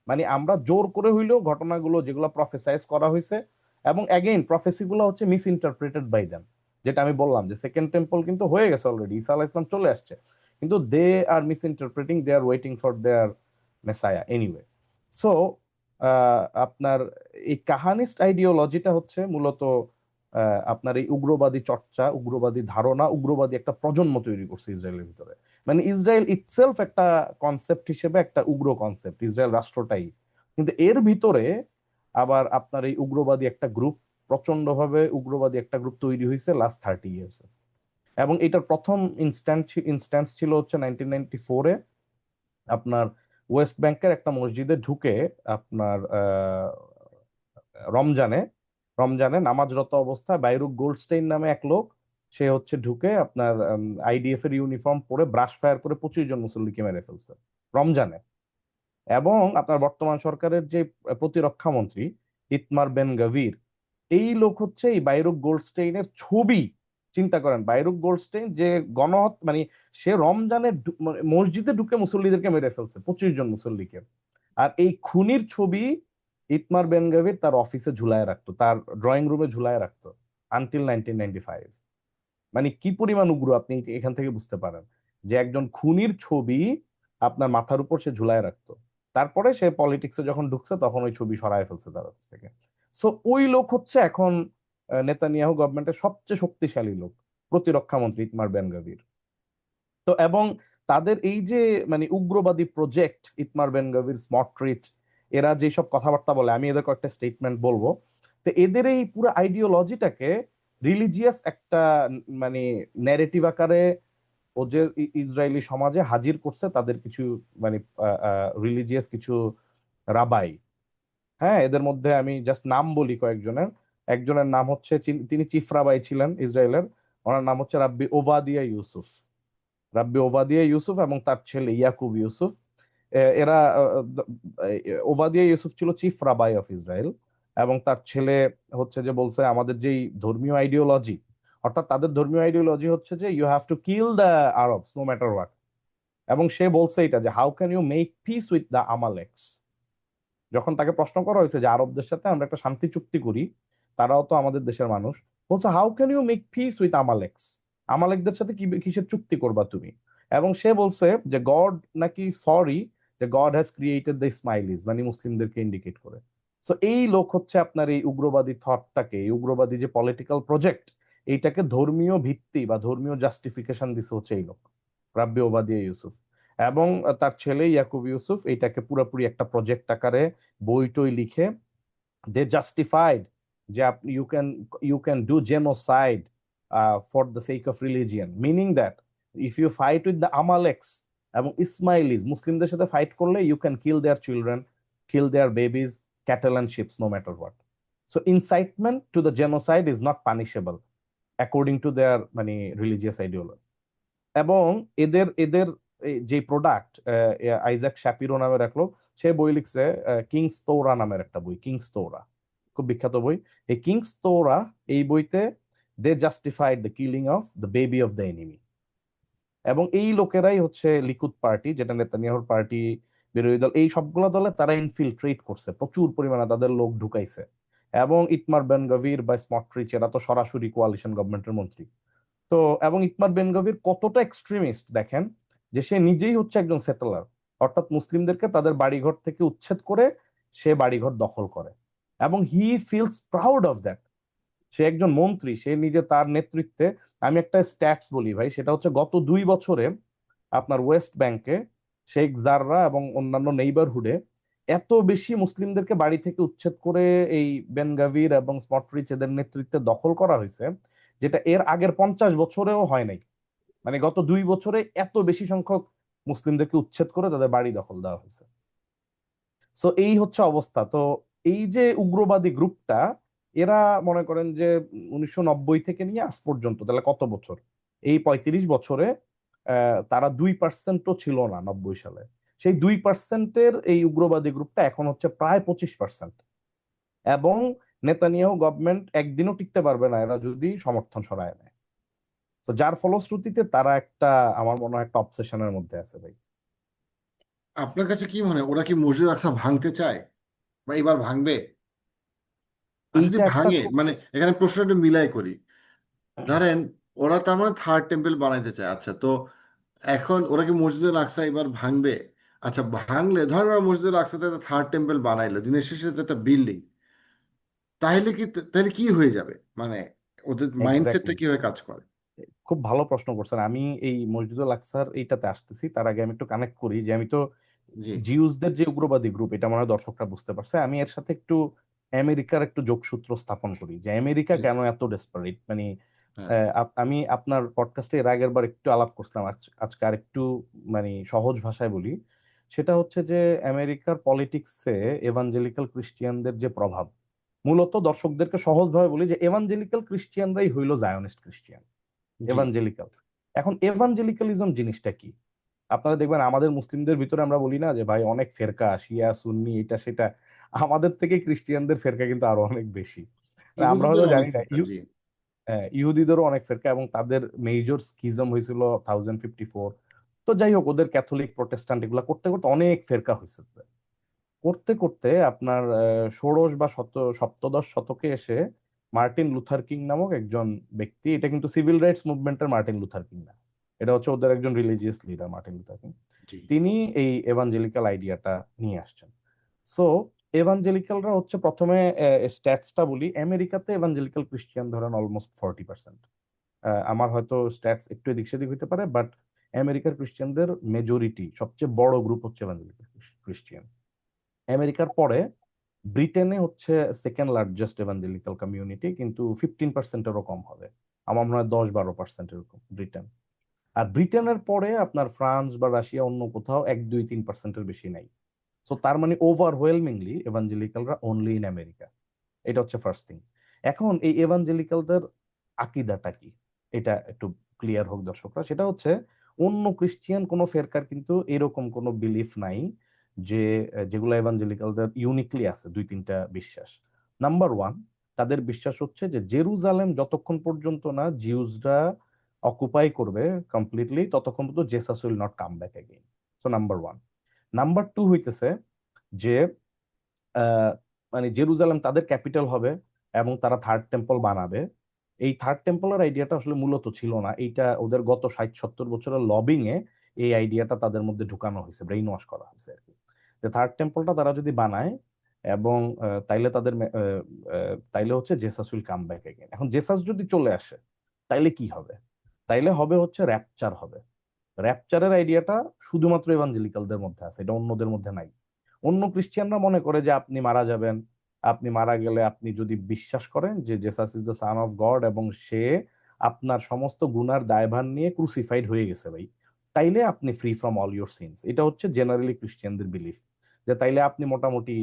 মানে আমরা জোর করে হইলেও ঘটনাগুলো যেগুলো প্রফেসাইজ করা হয়েছে, এবং অ্যাগেইন প্রফেসি গুলো হচ্ছে মিস ইন্টারপ্রিটেড বাই দেম। যেটা আমি বললাম যে সেকেন্ড টেম্পল কিন্তু হয়ে গেছে অলরেডি, ঈসা আলাইহিস সালাম চলে আসছে, কিন্তু they are misinterpreting, they are waiting for their messiah anyway. So আপনার এই কাহানিস্ট আইডিওলজিটা হচ্ছে মূলত আপনার এই উগ্রবাদী চর্চা, উগ্রবাদী ধারণা, উগ্রবাদী একটা প্রজন্ম তৈরি করছে ইসরায়েলের ভিতরে। মানে ইসরায়েল ইটসেলফ একটা কনসেপ্ট হিসেবে একটা উগ্র কনসেপ্ট, ইসরায়েল রাষ্ট্রটাই। কিন্তু এর ভিতরে আবার আপনার এই উগ্রবাদী একটা গ্রুপ, প্রচন্ডভাবে উগ্রবাদী একটা গ্রুপ তৈরি হয়েছে লাস্ট 30 years। এবং এটার প্রথম ইনস্ট্যান্স ছিল হচ্ছে 1994-এ আপনার ওয়েস্ট ব্যাংকের একটা মসজিদে ঢুকে আপনার রমজানে রমজানে নামাজরত অবস্থায় বাইরুক গোল্ডস্টেইন নামে এক লোক, সে হচ্ছে ঢুকে আপনার আইডিএফ এর ইউনিফর্ম পরে ব্রাশ ফায়ার করে 25 জন মুসল্লিকে মেরে ফেলছে রমজানে। এবং আপনার বর্তমান সরকারের যে প্রতিরক্ষা মন্ত্রী ইতমার বেন গভীর, এই লোক হচ্ছে এই বাইরুক গোল্ডস্টেইনের ছবি, চিন্তা করেন বাইরুক গোল্ডস্টেইন যে মানে সে রমজানের মসজিদে ঢুকে মুসল্লিদেরকে মেরে ফেলছে 25 জন মুসল্লিকে। আর এই খুনির ছবি ইতমার বেন গভীর তার অফিসে ঝুলায় রাখতো, তার ড্রয়িং রুমে ঝুলায় রাখতো আনটিল 1995। মানে কি পরিমাণ উগ্র আপনি এখান থেকে বুঝতে পারেন যে একজন খুনির ছবি আপনার মাথার উপর সে ঝুলায় রাখতো। তারপরে সে পলিটিক্সে যখন ঢুকছে তখন ওই ছবি সরায় ফেলছে তার অফিস থেকে। সো ওই লোক হচ্ছে এখন নেতানিয়াহু গভর্নমেন্টের সবচেয়ে শক্তিশালী লোক, প্রতিরক্ষা মন্ত্রী ইতমার বেন গভীর। তো এবং তাদের এই যে মানে উগ্রবাদী প্রজেক্ট ইতমার বেন গভীর, স্মটরিচ, এরা যেসব কথাবার্তা বলে, আমি এদের কয়েকটা স্টেটমেন্ট বলবো। তো এদের এই পুরো আইডিওলজিটাকে রিলিজিয়াস একটা মানে ন্যারেটিভ আকারে ওদের ইসরায়েলি সমাজে হাজির করছে, তাদের কিছু মানে রিলিজিয়াস কিছু রাবাই। হ্যাঁ, এদের মধ্যে আমি জাস্ট নাম বলি কয়েকজনের। একজনের নাম হচ্ছে, তিনি চিফ রাবাই ছিলেন ইসরায়েলের, ওনার নাম হচ্ছে রাব্বি ওভাদিয়া ইউসুফ। রাব্বি ওভাদিয়া ইউসুফ এবং তার ছেলে ইয়াকুব ইউসুফ। এরা ওভাদিয়া ইউসুফ ছিল চিফ রাবাই অফ ইসরায়েল, এবং তার ছেলে হচ্ছে যে বলছে আমাদের যেই ধর্মীয় আইডিওলজি, অর্থাৎ তাদের ধর্মীয় আইডিওলজি হচ্ছে যে you have to kill the Arabs no matter what. এবং সে বলছে এটা যে how can you make peace with the Amaleks. যখন তাকে প্রশ্ন করা হয়েছে যে আরবদের সাথে আমরা একটা শান্তি চুক্তি করি, তারাও তো আমাদের দেশের মানুষ, বলছে how can you make peace with Amaleks, আমালেকদের সাথে কি কিসের চুক্তি করবা তুমি। এবং সে বলছে যে গড নাকি সরি, যে গড হ্যাজ ক্রিয়েটেড দ্য ইসমাইলিজ, মানে মুসলিমদেরকে ইন্ডিকেট করে। সো এই লোক হচ্ছে আপনার এই উগ্রবাদী থটটাকে, এই উগ্রবাদী যে পলিটিক্যাল প্রজেক্ট, এইটাকে ধর্মীয় ভিত্তি বা ধর্মীয় জাস্টিফিকেশন দিছে হচ্ছে এই লোক, রাব্বি ওবাদিয়া ইউসুফ। এবং তার ছেলে ইয়াকুব ইউসুফ এইটাকে পুরোপুরি একটা প্রজেক্ট আকারে বই টই লিখে দে জাস্টিফাইড যে আপনি you can do genocide for the sake of religion, meaning that if you fight with the Amaleks এবং ইসমাইলিজ, মুসলিমদের সাথে ফাইট করলে you can kill their children, kill their babies, cattle and sheeps, no matter what. So incitement to the genocide is not punishable according to their মানে religious ideology. এবং এদের এদের যে product, Isaac Shapiro নামের এক লোক, সে বই লিখছে কিংস তোরা নামের একটা বই, কিংস তোরা, খুব বিখ্যাত বই। এই কিংস তোরা, এই বইতে they justified the killing of the baby of the enemy. এবং এই লোকেরাই হচ্ছে লিকুদ পার্টি, যেটা নেতানিয়াহুর পার্টি, বিরোধী দল, এই সবগুলো দলে তারা ইনফিলট্রেট করছে, প্রচুর পরিমাণে তাদের লোক ঢুকাইছে। এবং ইতমার বেন গভির বা স্মট্রিচ, এরা তো সরাসরি কোয়ালিশন গভর্নমেন্টের মন্ত্রী। তো এবং ইকমার বেন গভির কতটা এক্সট্রিমিস্ট দেখেন, যে সে নিজেই হচ্ছে একজন সেটেলার, অর্থাৎ মুসলিমদেরকে তাদের বাড়িঘর থেকে উচ্ছেদ করে সে বাড়িঘর দখল করে, এবং he feels proud of that. সে একজন মন্ত্রী, সে নিজে তার নেতৃত্বে, আমি একটা স্ট্যাটস বলি ভাই, সেটা হচ্ছে গত 2 বছরে আপনার ওয়েস্ট ব্যাংকে, শেখ জাররা এবং অন্যান্য নেইবারহুডে এত বেশি মুসলিমদেরকে বাড়ি থেকে উচ্ছেদ করে এই বেন গাভির এবং স্মটরিচ এদের নেতৃত্বে দখল করা হয়েছে, যেটা এর আগের 50 বছরেও হয় নাই। মানে গত 2 বছরে এত বেশি সংখ্যক মুসলিমদেরকে উচ্ছেদ করে তাদের বাড়ি দখল দেওয়া হয়েছে। সো এই হচ্ছে অবস্থা। তো এই যে উগ্রবাদী গ্রুপটা, এরা মনে করেন যে 1990 থেকে নিয়ে আজ পর্যন্ত, তাহলে কত বছর, এই 35 বছরে তারা 2%ও ছিল না 90 সালে। সেই 2%-এর এই উগ্রবাদী গ্রুপটা এখন হচ্ছে প্রায় 25%। এবং নেতানিয়াহু গভর্নমেন্ট একদিনও টিকতে পারবে না এরা যদি সমর্থন সরায় নেয়। তো যার ফলশ্রুতিতে তারা একটা, আমার মনে হয় একটা অবসেশনের মধ্যে আছে ভাই। আপনার কাছে কি মনে হয়, ওরা কি মসজিদ আকসা ভাঙতে চায় বা এবার ভাঙবে? আর যদি এইটা একটা ভাঙে, খুব মানে এখানে প্রশ্নটা মিলাই করি, ধরেন ওরা তার মানে থার্ড টেম্পল বানাইতে চায়, আচ্ছা তো এখন ওরা কি মসজিদুল আকসা এবার ভাঙবে? আচ্ছা ভাঙলে, ধরেন ওরা মসজিদুল আকসাতে থার্ড টেম্পল বানাইলো, দিনের শেষে তো একটা বিল্ডিং, তাহলে কি হয়ে যাবে? মানে ওদের মাইন্ডসেটটা এক্স্যাক্টলি, কিভাবে কাজ করে? খুব ভালো প্রশ্ন করছেন। আমি এই মসজিদুল আকসার এইটাতে আসতেছি, তার আগে আমি একটু কানেক্ট করি যে আমি তো জি, জিউসদের যে উগ্রবাদী গ্রুপ, এটা মনে হয় দর্শকরা বুঝতে পারছে, আমি এর সাথে একটু আমেরিকার একটু যোগসূত্র স্থাপন করি যে আমেরিকা প্লিজ। কেন এত ডেসপারেট। মানে হ্যাঁ, আমি আপনার পডকাস্টে এর আগের বার একটু আলাপ করছিলাম, আজকে আর একটু মানে সহজ ভাষায় বলি। সেটা হচ্ছে যে আমেরিকার পলিটিক্সে এভাঞ্জেলিক্যাল ক্রিশ্চিয়ানদের যে প্রভাব, মূলত দর্শকদেরকে সহজভাবে বলি যে এভাঞ্জেলিক্যাল ক্রিশ্চিয়ানরাই হইলো জায়নিস্ট ক্রিশ্চিয়ান, জি, এভাঞ্জেলিক্যাল। এখন এভাঞ্জেলিক্যালিজম জিনিসটা কি? আপনারা দেখবেন আমাদের মুসলিমদের ভিতরে আমরা বলি না যে ভাই অনেক ফেরকা, শিয়া সুন্নি এটা সেটা, আমাদের থেকে ক্রিশ্চিয়ানদের ফেরকা কিন্তু আরো অনেক বেশি। আমরা ইহুদিদের হয়তো অনেক জানি না, ফেরকা, জি। ইহুদিদেরও অনেক ফেরকা, এবং তাদের মেজর স্কিজম হয়েছিল 1054। তো যাই হোক, ওদের ক্যাথলিক প্রোটেস্ট্যান্ট এগুলা করতে করতে অনেক ফেরকা হয়েছে। করতে করতে আপনার ষোড়শ বা সপ্তদশ শতকে এসে মার্টিন লুথার কিং নামক একজন ব্যক্তি, এটা কিন্তু সিভিল রাইটস মুভমেন্টের মার্টিন লুথার কিং না, এটা হচ্ছে ওদের একজন religious leader Martin Luther King, জি, তিনি এই এভাঞ্জেলিক্যাল আইডিয়াটা নিয়ে আসছেন। সো এভাঞ্জেলিক্যালরা হচ্ছে প্রথমে, স্ট্যাটসটা বলি, আমেরিকাতে এভাঞ্জেলিক্যাল ক্রিশ্চিয়ান ধরেন অলমোস্ট 40%। আমার হয়তো স্ট্যাটস একটু এদিক সেদিক হতে পারে, বাট আমেরিকার ক্রিশ্চিয়ানদের মেজরিটি, সবচেয়ে বড় গ্রুপ হচ্ছে এভাঞ্জেলিক্যাল ক্রিশ্চিয়ান। আমেরিকার পরে ব্রিটেনে হচ্ছে সেকেন্ড লার্জেস্ট এভাঞ্জেলিক্যাল কমিউনিটি, কিন্তু 15%-এরও কম হবে, আমার মনে হয় 10-12% এরকম ব্রিটেন। আর ব্রিটেনের পরে আপনার ফ্রান্স বা রাশিয়া, অন্য কোথাও 1-2-3%-এর বেশি নাই। সো তার মানে ওভারওয়েলমিংলি এভাঞ্জেলিক্যালরা অনলি ইন আমেরিকা। এটা হচ্ছে ফার্স্ট থিং। এখন এই এভাঞ্জেলিক্যালদের আকিদাটা কি, এটা একটু ক্লিয়ার হোক দর্শকরা। সেটা হচ্ছে অন্য ক্রিশ্চিয়ান কোনো ফেরকার কিন্তু এরকম কোনো বিলিফ নাই যে যেগুলো এভাঞ্জেলিক্যালদের ইউনিকলি আছে, দুই তিনটা বিশ্বাস। নাম্বার ওয়ান, তাদের বিশ্বাস হচ্ছে যে জেরুজালেম যতক্ষণ পর্যন্ত না জিউসরা অকুপাই করবে কমপ্লিটলি, ততক্ষণ পর্যন্ত Jesus will not come back again. So number one. Number two হইতেছে যে আহ, মানে জেরুজালেম তাদের ক্যাপিটাল হবে এবং তারা থার্ড টেম্পল বানাবে। এই থার্ড টেম্পলের আইডিয়াটা আসলে মূলত ছিল না, এইটা ওদের গত 60-70 বছরের লবিং এ এই আইডিয়াটা তাদের মধ্যে ঢুকানো হয়েছে, ব্রেইন ওয়াশ করা হয়েছে আর কি। যে থার্ড টেম্পলটা তারা যদি বানায় এবং তাইলে তাদের তাইলে হচ্ছে Jesus will come back again. এখন জেসাস যদি চলে আসে তাইলে কি হবে? তাইলে হবে হচ্ছে র্যাপচার হবে। র্যাপচারের আইডিয়াটা শুধুমাত্র এভাঞ্জেলিক্যালদের মধ্যে আছে, এটা অন্যদের মধ্যে নাই। অন্য ক্রিশ্চিয়ানরা মনে করে যে আপনি মারা যাবেন, আপনি মারা গেলে আপনি যদি বিশ্বাস করেন যে Jesus is the son of god এবং সে আপনার সমস্ত গুনার দায়ভার নিয়ে ক্রুসিফাইড হয়ে গেছে ভাই, তাইলে আপনি free from all your scenes. এটা হচ্ছে জেনারেলি ক্রিশ্চিয়ানদের বিলিফ, যে তাইলে আপনি মোটামুটি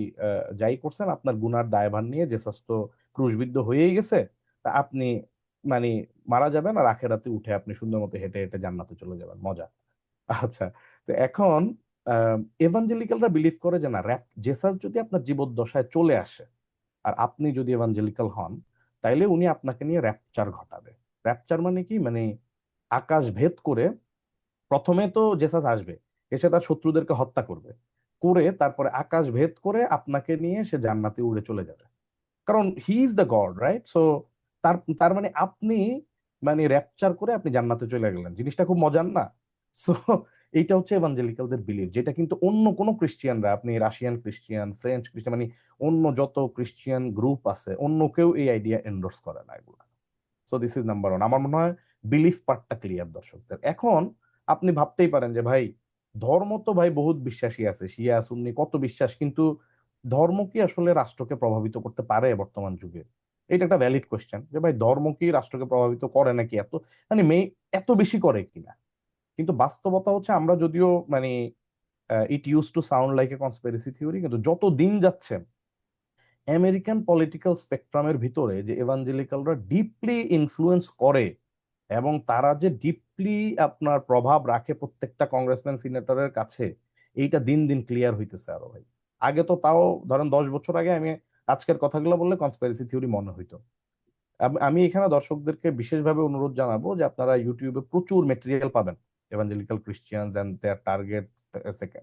যাই করছেন আপনার গুনার দায়ভার নিয়ে জেসাস তো ক্রুশবিদ্ধ হয়েই গেছে, তা আপনি মানে মারা যাবেন আর আখেরাতে উঠে আপনি সুন্দর মতো হেঁটে হেঁটে জান্নাতে চলে যাবেন, মজা। আচ্ছা, তো এখন এভাঞ্জেলিক্যালরা বিলিভ করে যে না, জেসাস যদি আপনার জীবদ্দশায় চলে আসে আর আপনি যদি এভাঞ্জেলিক্যাল হন, তাইলে উনি আপনাকে নিয়ে র্যাপচার ঘটাবে। র্যাপচার মানে কি, মানে আকাশ ভেদ করে প্রথমে তো জেসাস আসবে, এসে তার শত্রুদেরকে হত্যা করবে, করে তারপরে আকাশ ভেদ করে আপনাকে নিয়ে সে জান্নাতে উড়ে চলে যাবে, কারণ he is the god, right? So তার তার মানে আপনি মানে র্যাপচার করে আপনি জান্নাতে চলে গেলেন, জিনিসটা খুব মজার না? সো এইটা হচ্ছে এভাঞ্জেলিক্যালদের বিলিভ, যেটা কিন্তু অন্য কোনো ক্রিশ্চিয়ানরা, আপনি রাশিয়ান ক্রিশ্চিয়ান, ফ্রেঞ্চ ক্রিশ্চিয়ান, মানে অন্য যত ক্রিশ্চিয়ান গ্রুপ আছে অন্য কেউ এই আইডিয়া এন্ডোর্স করে না এগুলো। So this is number one. আমার মনে হয় বিলিফ পার্টটা ক্লিয়ার দর্শকদের। এখন আপনি ভাবতেই পারেন যে ভাই ধর্ম তো ভাই বহুত বিশ্বাসী আছে, শিয়া সুন্নি কত বিশ্বাস, কিন্তু ধর্ম কি আসলে রাষ্ট্রকে প্রভাবিত করতে পারে বর্তমান যুগে? এটা একটা ভ্যালিড কোয়েশ্চেন, যে ভাই ধর্ম কি রাষ্ট্রকে প্রভাবিত করে নাকি, এত মানে এত বেশি করে কিনা। কিন্তু বাস্তবতা হচ্ছে, আমরা যদিও মানে it use to sound like a conspiracy theory, কিন্তু যত দিন যাচ্ছে আমেরিকান পলিটিক্যাল স্পেকট্রামের ভিতরে যে এভাঞ্জেলিক্যালরা ডিপলি ইনফ্লুয়েন্স করে এবং তারা যে ডিপলি আপনার প্রভাব রাখে প্রত্যেকটা কংগ্রেসম্যান সিনেটরের কাছে, এইটা দিন দিন ক্লিয়ার হইতেছে আরো ভাই। আগে তো তাও ধরেন 10 বছর আগে আমি আজকের কথাগুলো বললে কনস্পিরেসি থিওরি মনে হইতো। আমি এখানে দর্শকদেরকে বিশেষভাবে অনুরোধ জানাবো যে আপনারা ইউটিউবে প্রচুর মেটেরিয়াল পাবেন evangelical Christians and their target,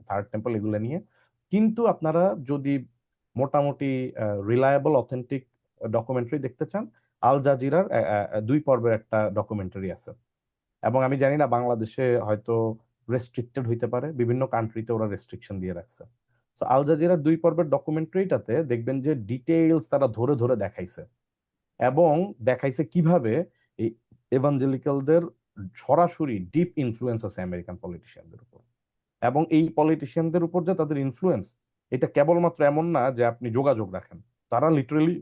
third temple, এগুলো নিয়ে। কিন্তু আপনারা যদি মোটামুটি রিলায়েবল অথেন্টিক ডকুমেন্টারি দেখতে চান, আল জাজিরার 2 পর্বের একটা ডকুমেন্টারি আছে। এবং আমি জানি না বাংলাদেশে হয়তো রেস্ট্রিক্টেড হইতে পারে, বিভিন্ন কান্ট্রিতে ওরা রেস্ট্রিকশন দিয়ে রাখছে। তো আল জাজিরার 2 পর্বের ডকুমেন্টারিটাতে দেখবেন যে ডিটেইলস তারা ধরে ধরে দেখাইছে, এবং দেখাইছে কিভাবে এই এভাঞ্জেলিক্যালদের সরাসরি ডিপ ইনফ্লুয়েন্স আছে আমেরিকান পলিটিশিয়ানদের উপর। এবং এই পলিটিশিয়ানদের উপর যে তাদের ইনফ্লুয়েন্স, এটা কেবলমাত্র এমন না যে আপনি যোগাযোগ রাখেন, তারা লিটারেলি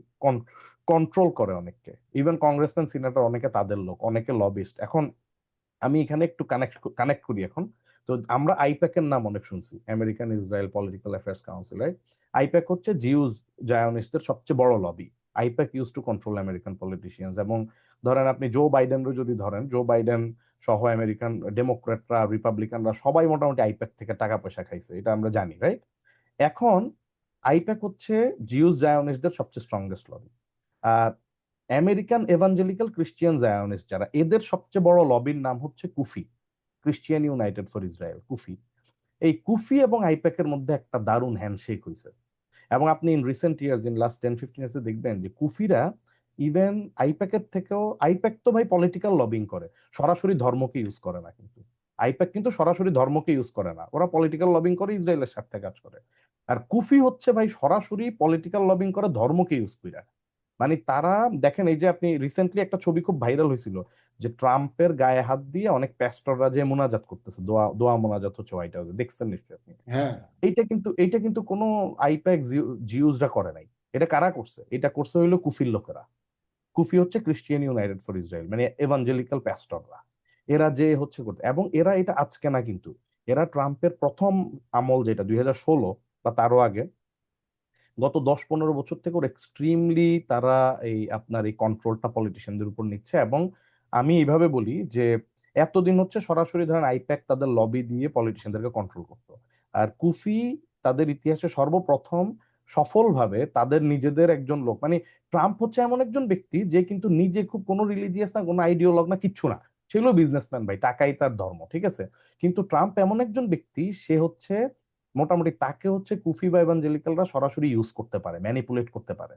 কন্ট্রোল করে অনেককে। ইভেন কংগ্রেসম্যান সিনেটর অনেকে তাদের লোক, অনেকে লবিস্ট। এখন আমি এখানে একটু কানেক্ট করি এখন। তো আমরা আইপ্যাক এর নাম অনেক শুনছি, American Israel political affairs council, right? I-PAC হচ্ছে জিউস জায়নিস্টদের সবচেয়ে বড় lobby. I-PAC use to control American politicians. এবং ধরেন আপনি জো বাইডেনও যদি ধরেন, জো বাইডেন সহ আমেরিকান ডেমোক্রেটরা রিপাবলিকানরা সবাই মোটামুটি আইপ্যাক থেকে টাকা পয়সা খাইছে, এটা আমরা জানি, রাইট? এখন আইপ্যাক হচ্ছে জিউস জায়নিস্টদের সবচেয়ে স্ট্রংগেস্ট লবি। আর আমেরিকান এভাঞ্জেলিক্যাল ক্রিশ্চিয়ান জায়নিস্ট যারা, এদের সবচেয়ে বড় লবির নাম হচ্ছে কুফি, ক্রিশ্চিয়ান ইউনাইটেড ফর ইসরায়েল, কুফি। এই কুফি এবং আইপ্যাকের মধ্যে একটা দারুণ হ্যান্ডশেক হয়েছে। এবং আপনি in recent years, in last 10-15 ইয়ার্সে দেখবেন যে কুফিরা ইভেন আইপ্যাকের থেকেও, আইপ্যাক তো ভাই পলিটিক্যাল লবিং করে, সরাসরি ধর্মকে ইউজ করে না। কিন্তু আইপ্যাক কিন্তু সরাসরি ধর্মকে ইউজ করে না, ওরা পলিটিক্যাল লবিং করে, ইসরায়েলের স্বার্থে কাজ করে। আর কুফি হচ্ছে ভাই সরাসরি পলিটিক্যাল লবিং করে, ধর্মকে ইউজ করে। মানে তারা দেখেন, এই যে আপনি রিসেন্টলি একটা ছবি খুব ভাইরাল হয়েছিল, যে ট্রাম্পের গায়ে হাত দিয়ে অনেক প্যাস্টররা যে মোনাজাত করতেছে, দোয়া দোয়া মোনাজাত হচ্ছে হোয়াইট হাউসে, দেখছেন নিশ্চয়ই আপনি। হ্যাঁ, এইটা কিন্তু কোনো আইপ্যাক জিউসরা করে নাই। এটা কারা করছে? এটা করছে হইলো কুফির লোকেরা। কুফি হচ্ছে ক্রিশ্চিয়ান ইউনাইটেড ফর ইসরায়েল, মানে এভাঞ্জেলিক্যাল প্যাস্টররা। এরা যে হচ্ছে করতে, এবং এরা এটা আজকে না, কিন্তু এরা ট্রাম্পের প্রথম আমল যেটা 2016 বা তারও আগে, গত 10-15 বছর থেকে ওর এক্সট্রিমলি তারা এই আপনার এই কন্ট্রোলটা পলিটিশিয়ানদের উপর নিচ্ছে। এবং আমি এইভাবে বলি যে এতদিন হচ্ছে সরাসরি ধরেন আইপ্যাক তাদের লবি দিয়ে পলিটিশিয়ানদেরকে কন্ট্রোল করতো, আর কুফি তাদের ইতিহাসে সর্বপ্রথম সফলভাবে তাদের নিজেদের একজন লোক, মানে ট্রাম্প হচ্ছে এমন একজন ব্যক্তি যে কিন্তু নিজে খুব কোনো রিলিজিয়াস না, কোনো আইডিওলগ না, কিচ্ছু না, সেগুলো বিজনেসম্যান ভাই, টাকাই তার ধর্ম, ঠিক আছে। কিন্তু ট্রাম্প এমন একজন ব্যক্তি, সে হচ্ছে মোটামুটি তাকে হচ্ছে কুফি বা ইভাঞ্জেলিক্যালরা সরাসরি ইউজ করতে পারে, ম্যানিপুলেট করতে পারে।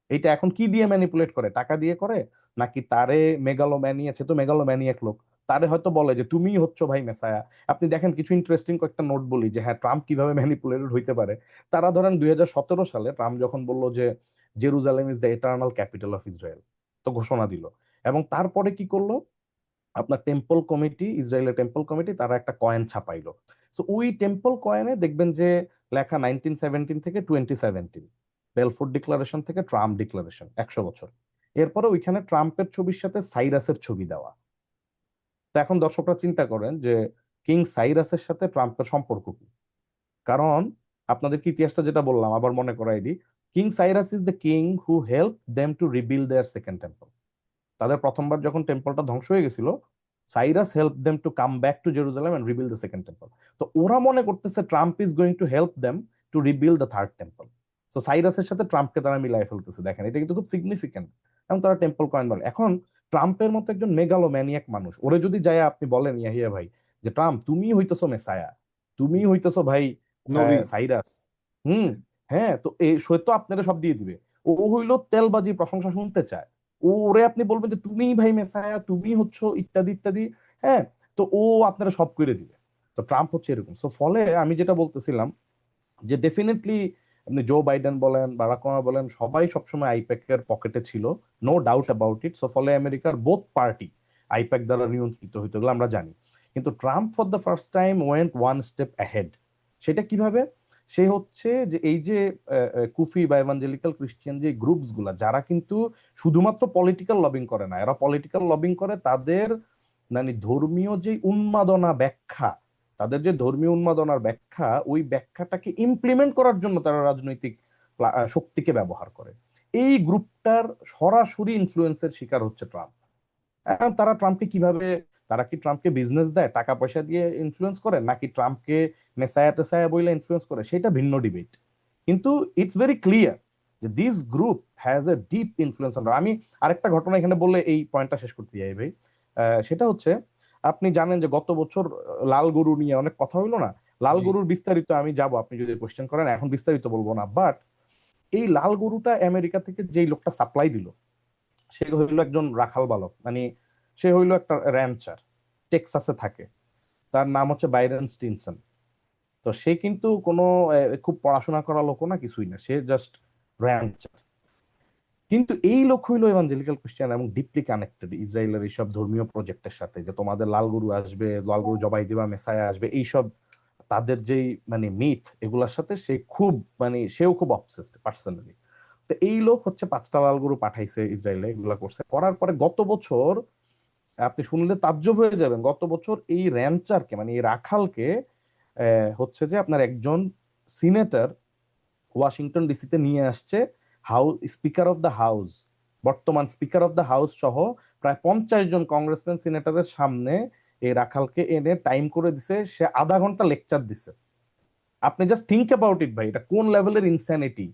এটা এখন কি দিয়ে ম্যানিপুলেট করে? টাকা দিয়ে করে, নাকি তারে মেগালোম্যানিয়া, সে তো মেগালোম্যানিয়াক লোক, তারে হয়তো বলে যে তুমিই হচ্ছ ভাই মেসায়া। আপনি দেখেন কিছু ইন্টারেস্টিং কয়েকটা নোট বলি যে হ্যাঁ ট্রাম্প কিভাবে ম্যানিপুলেটেড হইতে পারে। তারা ধরেন 2017 সালে ট্রাম্প যখন বলল যে Jerusalem is the eternal capital of Israel, তো ঘোষণা দিল, এবং তারপরে কি করলো, আপনার টেম্পল কমিটি, ইসরায়েলের টেম্পল কমিটি, তারা একটা কয়েন ছাপাইলো। সো ওই টেম্পল কয়েনে দেখবেন যে লেখা 1917 থেকে 2017, বেলফোর্ড ডিক্লারেশন থেকে ট্রাম্প ডিক্লারেশন, 100 বছর। এরপরে ওইখানে ট্রাম্পের ছবির সাথে সাইরাসের ছবি দেওয়া। তো এখন দর্শকরা চিন্তা করেন যে কিং সাইরাসের সাথে ট্রাম্পের সম্পর্ক কি? কারণ আপনাদেরকে ইতিহাসটা যেটা বললাম আবার মনে করাই দিই, king Cyrus is the king who help them to rebuild their second temple. তাদের প্রথমবার যখন টেম্পলটা ধ্বংস হয়ে গেছিল, Cyrus help them to come back to Jerusalem and rebuild the second temple. তো ওরা মনে করতেছে Trump is going to help them to rebuild the third temple. So সাইরাসের সাথে ট্রাম্পকে তারা মিলাই ফেলতেছে, দেখেন এটা কিন্তু খুব সিগনিফিকেন্ট। এবং তারা টেম্পল কয়েন বলে। এখন ট্রাম্পের মতো একজন মেগালোম্যানিয়াক মানুষ, ওরে যদি যায় আপনি বলেন ইয়াহিয়া ভাই যে ট্রাম্প তুমি হইতেছো মেসায়া, তুমি হইতেছো ভাই নবী। সাইরাস, হুম, হ্যাঁ, তো এই সে তো আপনারা সব দিয়ে দিবে। ও হইলো তেলবাজি, প্রশংসা শুনতে চায়। ওরে আপনি বলবেন যে তুমি ভাই মেসায়া, তুমি হচ্ছে ইত্যাদি ইত্যাদি, হ্যাঁ, তো ও আপনারা সব করে দিবে। তো ট্রাম্প হচ্ছে এরকম। সো ফলে আমি যেটা বলতেছিলাম যে ডেফিনেটলি আপনি জো বাইডেন বলেন, বারাক ওবামা বলেন, সবাই সবসময় আইপ্যাক এর পকেটে ছিল, no doubt about it. So ফলে আমেরিকার বোথ পার্টি আইপ্যাক দ্বারা নিয়ন্ত্রিত হইতো, এগুলো আমরা জানি। কিন্তু Trump for the first time went one step ahead. সেটা কিভাবে? সে হচ্ছে যে এই যে কুফি বা এভাঞ্জেলিক্যাল খ্রিস্টিয়ান যে গ্রুপস গুলা, যারা কিন্তু শুধুমাত্র পলিটিক্যাল লবিং করে না, এরা পলিটিক্যাল লবিং করে তাদের মানে ধর্মীয় যে উন্মাদনা ব্যাখ্যা, তাদের যে ধর্মীয় উন্মাদনার ব্যাখ্যা, ওই ব্যাখ্যাটাকে ইমপ্লিমেন্ট করার জন্য তারা রাজনৈতিক শক্তিকে ব্যবহার করে। এই গ্রুপটার সরাসরি ইনফ্লুয়েন্সের শিকার হচ্ছে ট্রাম্প। এখন তারা ট্রাম্পকে কিভাবে, তারা কি ট্রাম্পকে বিজনেস দেয়, টাকা পয়সা দিয়ে ইনফ্লুয়েন্স করে, নাকি ট্রাম্পকে মেসায়া টেসায়া বইলে ইনফ্লুয়েন্স করে, সেটা ভিন্ন ডিবেট। কিন্তু ইটস ভেরি ক্লিয়ার যে this group has a deep influence. আমি আরেকটা ঘটনা এখানে বললে এই পয়েন্টটা শেষ করতে যাই ভাই। সেটা হচ্ছে, আপনি জানেন যে গত বছর লাল গরু নিয়ে অনেক কথা হইলো না? লাল জি। গরুর বিস্তারিত আমি যাব, আপনি যদি কোয়েশ্চেন করেন এখন বিস্তারিত বলবো না, বাট এই লাল গরুটা আমেরিকা থেকে যেই লোকটা সাপ্লাই দিল, সে হইলো একজন রাখাল বালক, মানে সে হইলো একটা র্যাঞ্চার, টেক্সাসে থাকে। তার নাম হচ্ছে বাইরন স্টিনসন। তো সে কিন্তু কোনো খুব পড়াশোনা করা লোকও না, কিছুই না, সে জাস্ট র্যাঞ্চার। কিন্তু এই লোক হইলো এভাঞ্জেলিক্যাল খ্রিস্টান এবং ডিপলি কানেক্টেড ইসরায়েলের এইসব ধর্মীয় প্রজেক্টের সাথে, যে তোমাদের লাল গরু আসবে, লাল গরু জবাই দিবা, মেসায়া আসবে, এইসব তাদের যেই মানে মিথ, এগুলার সাথে সে খুব মানে সেও খুব অবসেসড পার্সোনালি। তো এই লোক হচ্ছে 5টা লাল গরু পাঠাইছে ইসরায়েলে, এগুলা করছে, করার পরে গত বছর আপনি শুনলে তাজ্জব হয়ে যাবেন, গত বছর এই র্যাঞ্চারকে মানে এই রাখালকে হচ্ছে যে আপনার একজন সিনেটর ওয়াশিংটন ডিসিতে নিয়ে আসছে, স্পিকার অফ দ্য হাউস, বর্তমান স্পিকার অফ দ্য হাউস সহ প্রায় 50 জন কংগ্রেসম্যান সিনেটরের সামনে এই রাখালকে এনে টাইম করে দিছে, সে আধা ঘন্টা লেকচার দিছে। আপনি জাস্ট থিঙ্ক অ্যাবাউট ইট ভাই, এটা কোন লেভেলের ইনস্যানিটি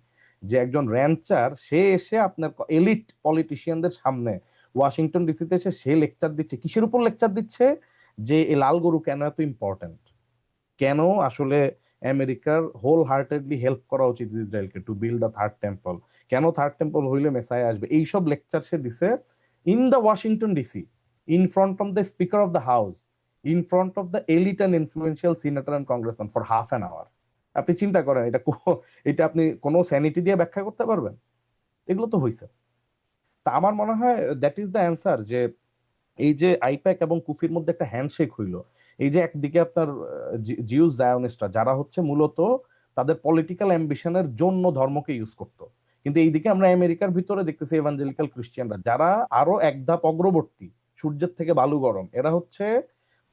যে একজন র্যাঞ্চার সে এসে আপনার এলিট পলিটিশিয়ানদের সামনে ওয়াশিংটন ডিসিতে এসে সে লেকচার দিচ্ছে। কিসের উপর লেকচার দিচ্ছে? যে এই লাল গরু কেন এত ইম্পর্টেন্ট, কেন আসলে আমেরিকার হোল হার্টেডলি হেল্প করা উচিত ইসরায়েলকে to build the third temple, কেন থার্ড টেম্পল হইলে মেসায় আসবে, এইসব লেকচার সে দিছে in the Washington DC, in front of the speaker of the house, in front of the elite and influential senator and congressman for half an hour. আপনি চিন্তা করেন এটা এটা আপনি কোনো স্যানিটি দিয়ে ব্যাখ্যা করতে পারবেন? এগুলো তো হইছে। তা আমার মনে হয় দ্যাট ইজ দ্য অ্যান্সার, যে এই যে আইপ্যাক এবং কুফির মধ্যে একটা হ্যান্ডশেক হইলো। এই যে একদিকে আপনার জিউস জায়োনিস্টরা, যারা হচ্ছে মূলত তাদের পলিটিক্যাল অ্যাম্বিশনের জন্য ধর্মকে ইউজ করতো, কিন্তু এইদিকে আমরা আমেরিকার ভিতরে দেখতেছি এভাঞ্জেলিক্যাল খ্রিস্টিয়ানরা, যারা আরো এক ধাপ অগ্রবর্তী, সূর্যের থেকে বালু গরম। এরা হচ্ছে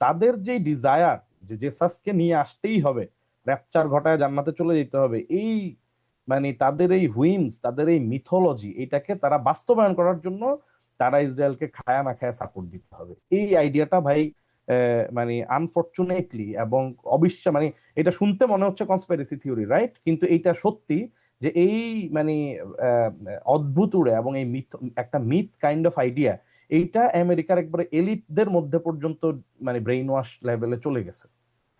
তাদের যে ডিজায়ার যে জেসাসকে নিয়ে আসতেই হবে, র্যাপচার ঘটায় জান্নাতে চলে যেতে হবে, এই মানে তাদের এই হুইমস, তাদের এই মিথোলজি, এটাকে তারা বাস্তবায়ন করার জন্য তারা ইসরায়েলকে খায়া না খায়া সাপোর্ট দিতে হবে। এই আইডিয়াটা ভাই মানে আনফরচুনেটলি এবং মানে এটা শুনতে মনে হচ্ছে কনস্পিরেসি থিওরি, রাইট, কিন্তু এটা সত্যি যে এই মানে অদ্ভুত উড়ে এবং এই মিথ, একটা মিথ কাইন্ড অফ আইডিয়া, এইটা আমেরিকার একবারে এলিটদের মধ্যে পর্যন্ত মানে ব্রেইন ওয়াশ লেভেলে চলে গেছে।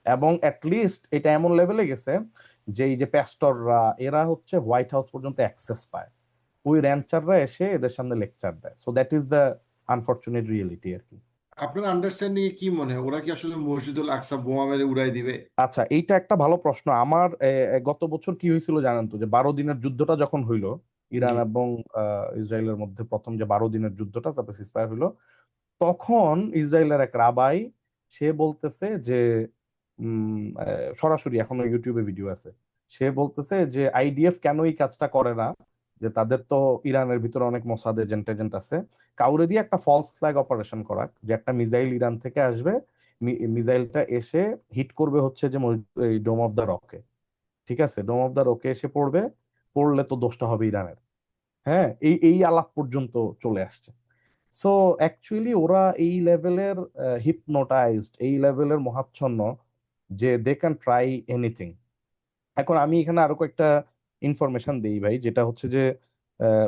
এবং লিস্ট এটা এমন লেভেলে গেছে যে এই যে প্যাস্টররা এরা হচ্ছে হোয়াইট হাউস পর্যন্ত অ্যাক্সেস পায়, ওই র্যাঞ্চাররা এসে এদের সামনে লেকচার দেয়। So that is the unfortunate reality আর কি। আপনার আন্ডারস্ট্যান্ডিং কি মনে হয় ওরা কি আসলে মসজিদুল আকসা বোমা মেরে উড়াই দিবে? আচ্ছা, এইটা একটা ভালো প্রশ্ন। আমার গত বছর কি হয়েছিল জানেন তো, যে 12 দিনের যুদ্ধটা যখন হইলো জি। ইরান এবং ইসরায়েলের মধ্যে, প্রথম যে 12 দিনের যুদ্ধটা, তারপরে সিজফায়ার হইলো, তখন ইসরায়েলের এক রাবাই সে বলতেছে যে সরাসরি এখনো ইউটিউবে ভিডিও আছে, সে বলতেছে যে আইডিএফ কেন এই কাজটা করে না, যে তাদের তো ইরানের ভিতরে অনেক মোসাদ এজেন্ট এজেন্ট আছে, কাউরে দিয়ে একটা ফলস ফ্ল্যাগ অপারেশন করা, যে একটা মিসাইল ইরান থেকে আসবে, মিসাইলটা এসে হিট করবে হচ্ছে যে এই ডোম অফ দ্য রকে, ঠিক আছে, ডোম অফ দ্য রকে এসে পড়বে, পড়লে তো দোষটা হবে ইরানের। হ্যাঁ, এই এই আলাপ পর্যন্ত চলে আসছে। সো অ্যাকচুয়ালি ওরা এই লেভেলের হিপনোটাইজড, এই লেভেলের মহাচ্ছন্ন যে দে ক্যান ট্রাই এনিথিং। এখন আমি এখানে আরো কয়েকটা ইনফরমেশন দেই ভাই, যেটা হচ্ছে যে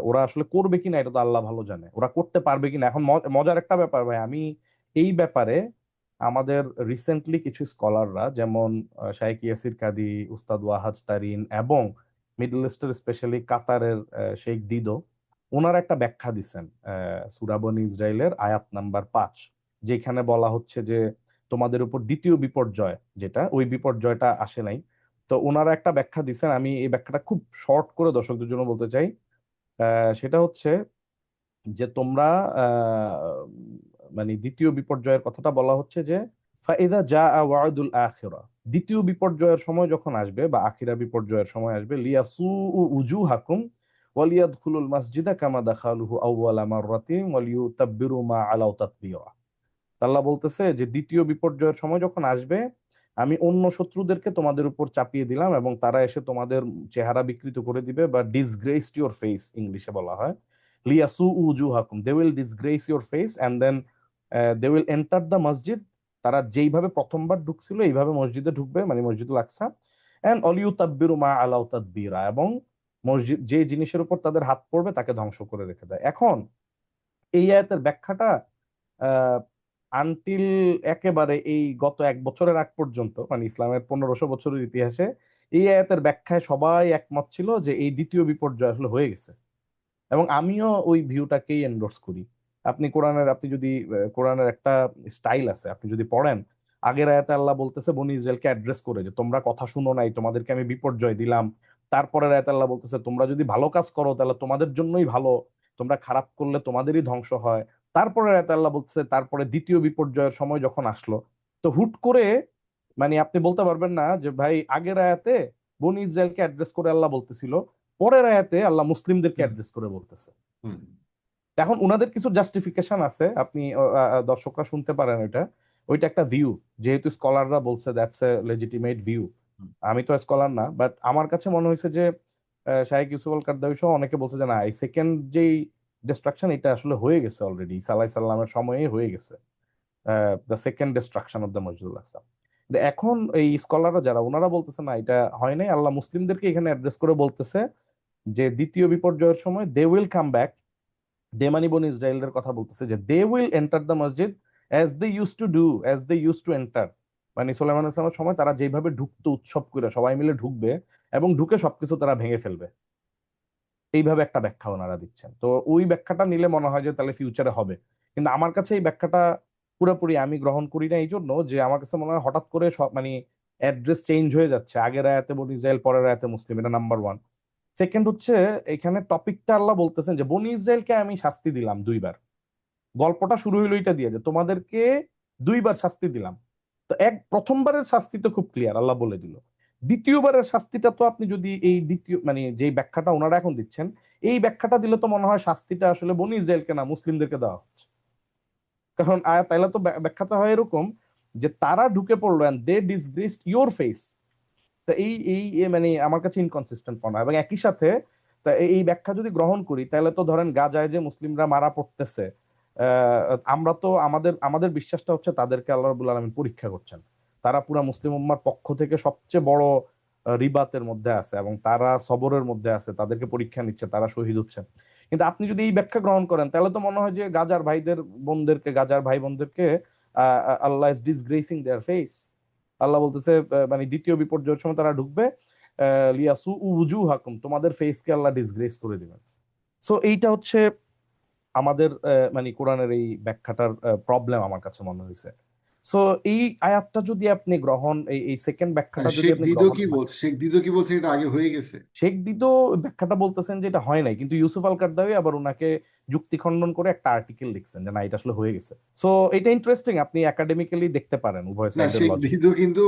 ওরা আসলে করবে কিনা এটা তো আল্লাহ ভালো জানে, ওরা করতে পারবে কিনা। এখন মজার একটা ব্যাপার ভাই, আমি এই ব্যাপারে আমাদের রিসেন্টলি কিছু স্কলাররা, যেমন শাইখ ইয়াসির কাদি, উস্তাদ ওয়াহাজ তারিন এবং মিডল ইস্টের স্পেশালি কাতারের শেখ দিদো, ওনারা একটা ব্যাখ্যা দিচ্ছেন সূরা বনী ইসরাইলের আয়াত নাম্বার 5, যেখানে বলা হচ্ছে যে তোমাদের উপর দ্বিতীয় বিপর্যয়, যেটা ওই বিপর্যয়টা আসে নাই। তো ওনারা একটা ব্যাখ্যা দিচ্ছেন, আমি এই ব্যাখ্যাটা খুব শর্ট করে দর্শকদের জন্য বলতে চাই। সেটা হচ্ছে যে তোমরা মানে দ্বিতীয় বিপর্যয়ের কথাটা বলা হচ্ছে যে ফাইদা জা ওয়াদুল আখিরা, দ্বিতীয় বিপর্যয়ের সময় যখন আসবে বা আখিরা বিপর্যয়ের সময় আসবে, লিয়াসু উজুহাকুম ওয়ালিয়াদখুলুল মাসজিদা কামা দাখালুহু আউওয়ালা মাররাতিন ওয়ালিয়ুতাব্বিরু মা আলাউ তাতবীরা। আল্লাহ বলতেছে যে দ্বিতীয় বিপর্যয়ের সময় যখন আসবে, আমি অন্য শত্রুদেরকে তোমাদের উপর চাপিয়ে দিলাম এবং তারা এসে তোমাদের চেহারা বিকৃত করে দিবে, বা ডিসগ্রেসড ইউর ফেস ইংলিশে বলা হয়, লিয়াসু উজুহাকুম, they will disgrace your face and then they will enter the মসজিদ, তারা যেইভাবে প্রথমবার ঢুকছিল এইভাবে মসজিদে ঢুকবে, মানে মসজিদুল আকসা, এন্ড অলিউতাব্বিরু মা আলাউ তাদবীরা, এবং মসজিদ যে জিনিসের উপর তাদের হাত পড়বে তাকে ধ্বংস করে রেখে দেয়। এখন এই আয়াতের ব্যাখ্যাটা আনটিল একেবারে এই গত 1 বছরের আগ পর্যন্ত, মানে ইসলামের 1500 বছরের ইতিহাসে এই আয়াতের ব্যাখ্যায় সবাই একমত ছিল যে এই দ্বিতীয় বিপর্যয় আসলে হয়ে গেছে, এবং আমিও ওই ভিউটাকেই এন্ডোর্স করি। আপনি যদি কোরআনের একটা স্টাইল আছে, আপনি যদি পড়েন, আগের আয়াতে আল্লাহ বলতেছে বনি ইসরায়েলকে অ্যাড্রেস করে যে তোমরা কথা শুনো নাই, তোমাদেরকে আমি বিপর্যয় দিলাম। তারপরের আয়াতে আল্লাহ বলতেছে তোমরা যদি ভালো কাজ করো তাহলে তোমাদের জন্যই ভালো, তোমরা খারাপ করলে তোমাদেরই ধ্বংস হয়। তারপরে আয়াতে আল্লাহ বলতেছে তারপরে দ্বিতীয় বিপর্যয়ের সময় যখন আসলো, তো হুট করে মানে আপনি বলতে পারবেন না যে ভাই আগের আয়াতে বনি ইসরায়েলকে অ্যাড্রেস করে আল্লাহ বলতেছিল, পরের আয়াতে আল্লাহ মুসলিমদেরকে হুম। অ্যাড্রেস করে বলতেছে। হুম। এখন উনাদের কিছু জাস্টিফিকেশন আছে, আপনি দর্শকরা শুনতে পারেন, ওইটা একটা ভিউ, যেহেতু স্কলাররা বলছে দ্যাটস এ লেজিটিমেট ভিউ। হুম। আমি তো স্কলার না, বাট আমার কাছে মনে হয়েছে যে শাইখ ইউসুফ আল কারদাবী সহ অনেকে বলছে যে না, এই সেকেন্ড যেই ডিস্ট্রাকশন এটা আসলে হয়ে গেছে অলরেডি, ঈসা আলাইহিস সালামের সময়ে হয়ে গেছে the second destruction of the মসজিদুল আকসা। এখন এই স্কলাররা যারা, ওনারা বলতেছে না এটা হয় নাই, আল্লাহ মুসলিমদেরকে এখানে অ্যাড্রেস করে বলতেছে যে দ্বিতীয় বিপর্যয়ের সময় দে উইল কাম ব্যাক, দে মানে বনি ইসরায়েলদের কথা বলতেছে, যে দে উইল এন্টার দ্য মসজিদ as they use to do, as they use to enter, মানে সুলাইমান ইসলামের সময় তারা যেভাবে ঢুকতো উৎসব করে সবাই মিলে ঢুকবে এবং ঢুকে সবকিছু তারা ভেঙে ফেলবে, এইভাবে একটা ব্যাখ্যা ওনারা দিচ্ছেন। তো ওই ব্যাখ্যাটা নিলে মনে হয় যে তাহলে ফিউচারে হবে, কিন্তু আমার কাছে এই ব্যাখ্যাটা পুরোপুরি আমি গ্রহণ করি না, এই জন্য যে আমার কাছে মনে হয় হঠাৎ করে সব মানে অ্যাড্রেস চেঞ্জ হয়ে যাচ্ছে, আগের আয়াতে বনি ইসরায়েল পরের আয়াতে মুসলিম, এটা নাম্বার ওয়ান। সেকেন্ড হচ্ছে এখানে টপিকটা আল্লাহ বলতেছেন যে বনি ইসরায়েলকে আমি শাস্তি দিলাম 2বার, গল্পটা শুরু হইলো এটা দিয়ে যে তোমাদেরকে 2বার শাস্তি দিলাম। তো প্রথমবারের শাস্তি তো খুব ক্লিয়ার, আল্লাহ বলে দিল। দ্বিতীয়বারের শাস্তিটা তো আপনি যদি এই দ্বিতীয় মানে যে ব্যাখ্যাটা ওনারা এখন দিচ্ছেন, এই ব্যাখ্যাটা দিলে তো মনে হয় শাস্তিটা আসলে বনি ইসরায়েলকে না মুসলিমদেরকে দেওয়া হচ্ছে। কারণ তাইলে তো ব্যাখ্যাটা হয় এরকম যে তারা ঢুকে পড়লো এন্ড দে ডিসগ্রেসড ইওর ফেস, তা এই মানে আমার কাছে ইনকনসিস্টেন্ট মনে হয়। এবং একই সাথে তা এই ব্যাখ্যা যদি গ্রহণ করি, তাহলে তো ধরেন গাজায় যে মুসলিমরা মারা পড়তেছে, আমরা তো আমাদের আমাদের বিশ্বাসটা হচ্ছে তাদেরকে আল্লাহ রাব্বুল আলামিন পরীক্ষা করছেন। তারা পুরা মুসলিম উম্মার পক্ষ থেকে সবচেয়ে বড় রিবাতের মধ্যে আছে এবং তারা সবরের মধ্যে আছে, তাদেরকে পরীক্ষা নিচ্ছে, তারা শহীদ হচ্ছে। কিন্তু আপনি যদি এই ব্যাখ্যা গ্রহণ করেন, তাহলে তো মনে হয় যে গাজার ভাই বোনদেরকে আল্লাহ ইজ ডিসগ্রেসিং দেয়ার ফেস। আল্লাহ বলতেছে মানে দ্বিতীয় বিপর্যয়ের সময় তারা ঢুকবে, লিয়াসু উজুহাকুম, তোমাদের ফেসকে আল্লাহ ডিসগ্রেস করে দিবেন। সো এইটা হচ্ছে আমাদের মানে কোরআনের এই ব্যাখ্যাটার প্রবলেম আমার কাছে মনে হয়েছে। সো এই আয়াতটা যদি আপনি এই সেকেন্ড ব্যাখ্যাটা যদি আপনি গ্রহণ না, শেখ দিদো কি বলছে এটা আগে হয়ে গেছে? শেখ দিদো ব্যাখ্যাটা বলতেছেন যে এটা হয় নাই, কিন্তু ইউসুফ আল কারদাওয়ি আবার ওনাকে যুক্তি খণ্ডন করে একটা আর্টিকেল লিখছেন যে না, এটা আসলে হয়ে গেছে। সো এটা ইন্টারেস্টিং, আপনি একাডেমিক্যালি দেখতে পারেন উভয় না, সাইডের শেখ লজিক। দিদো কিন্তু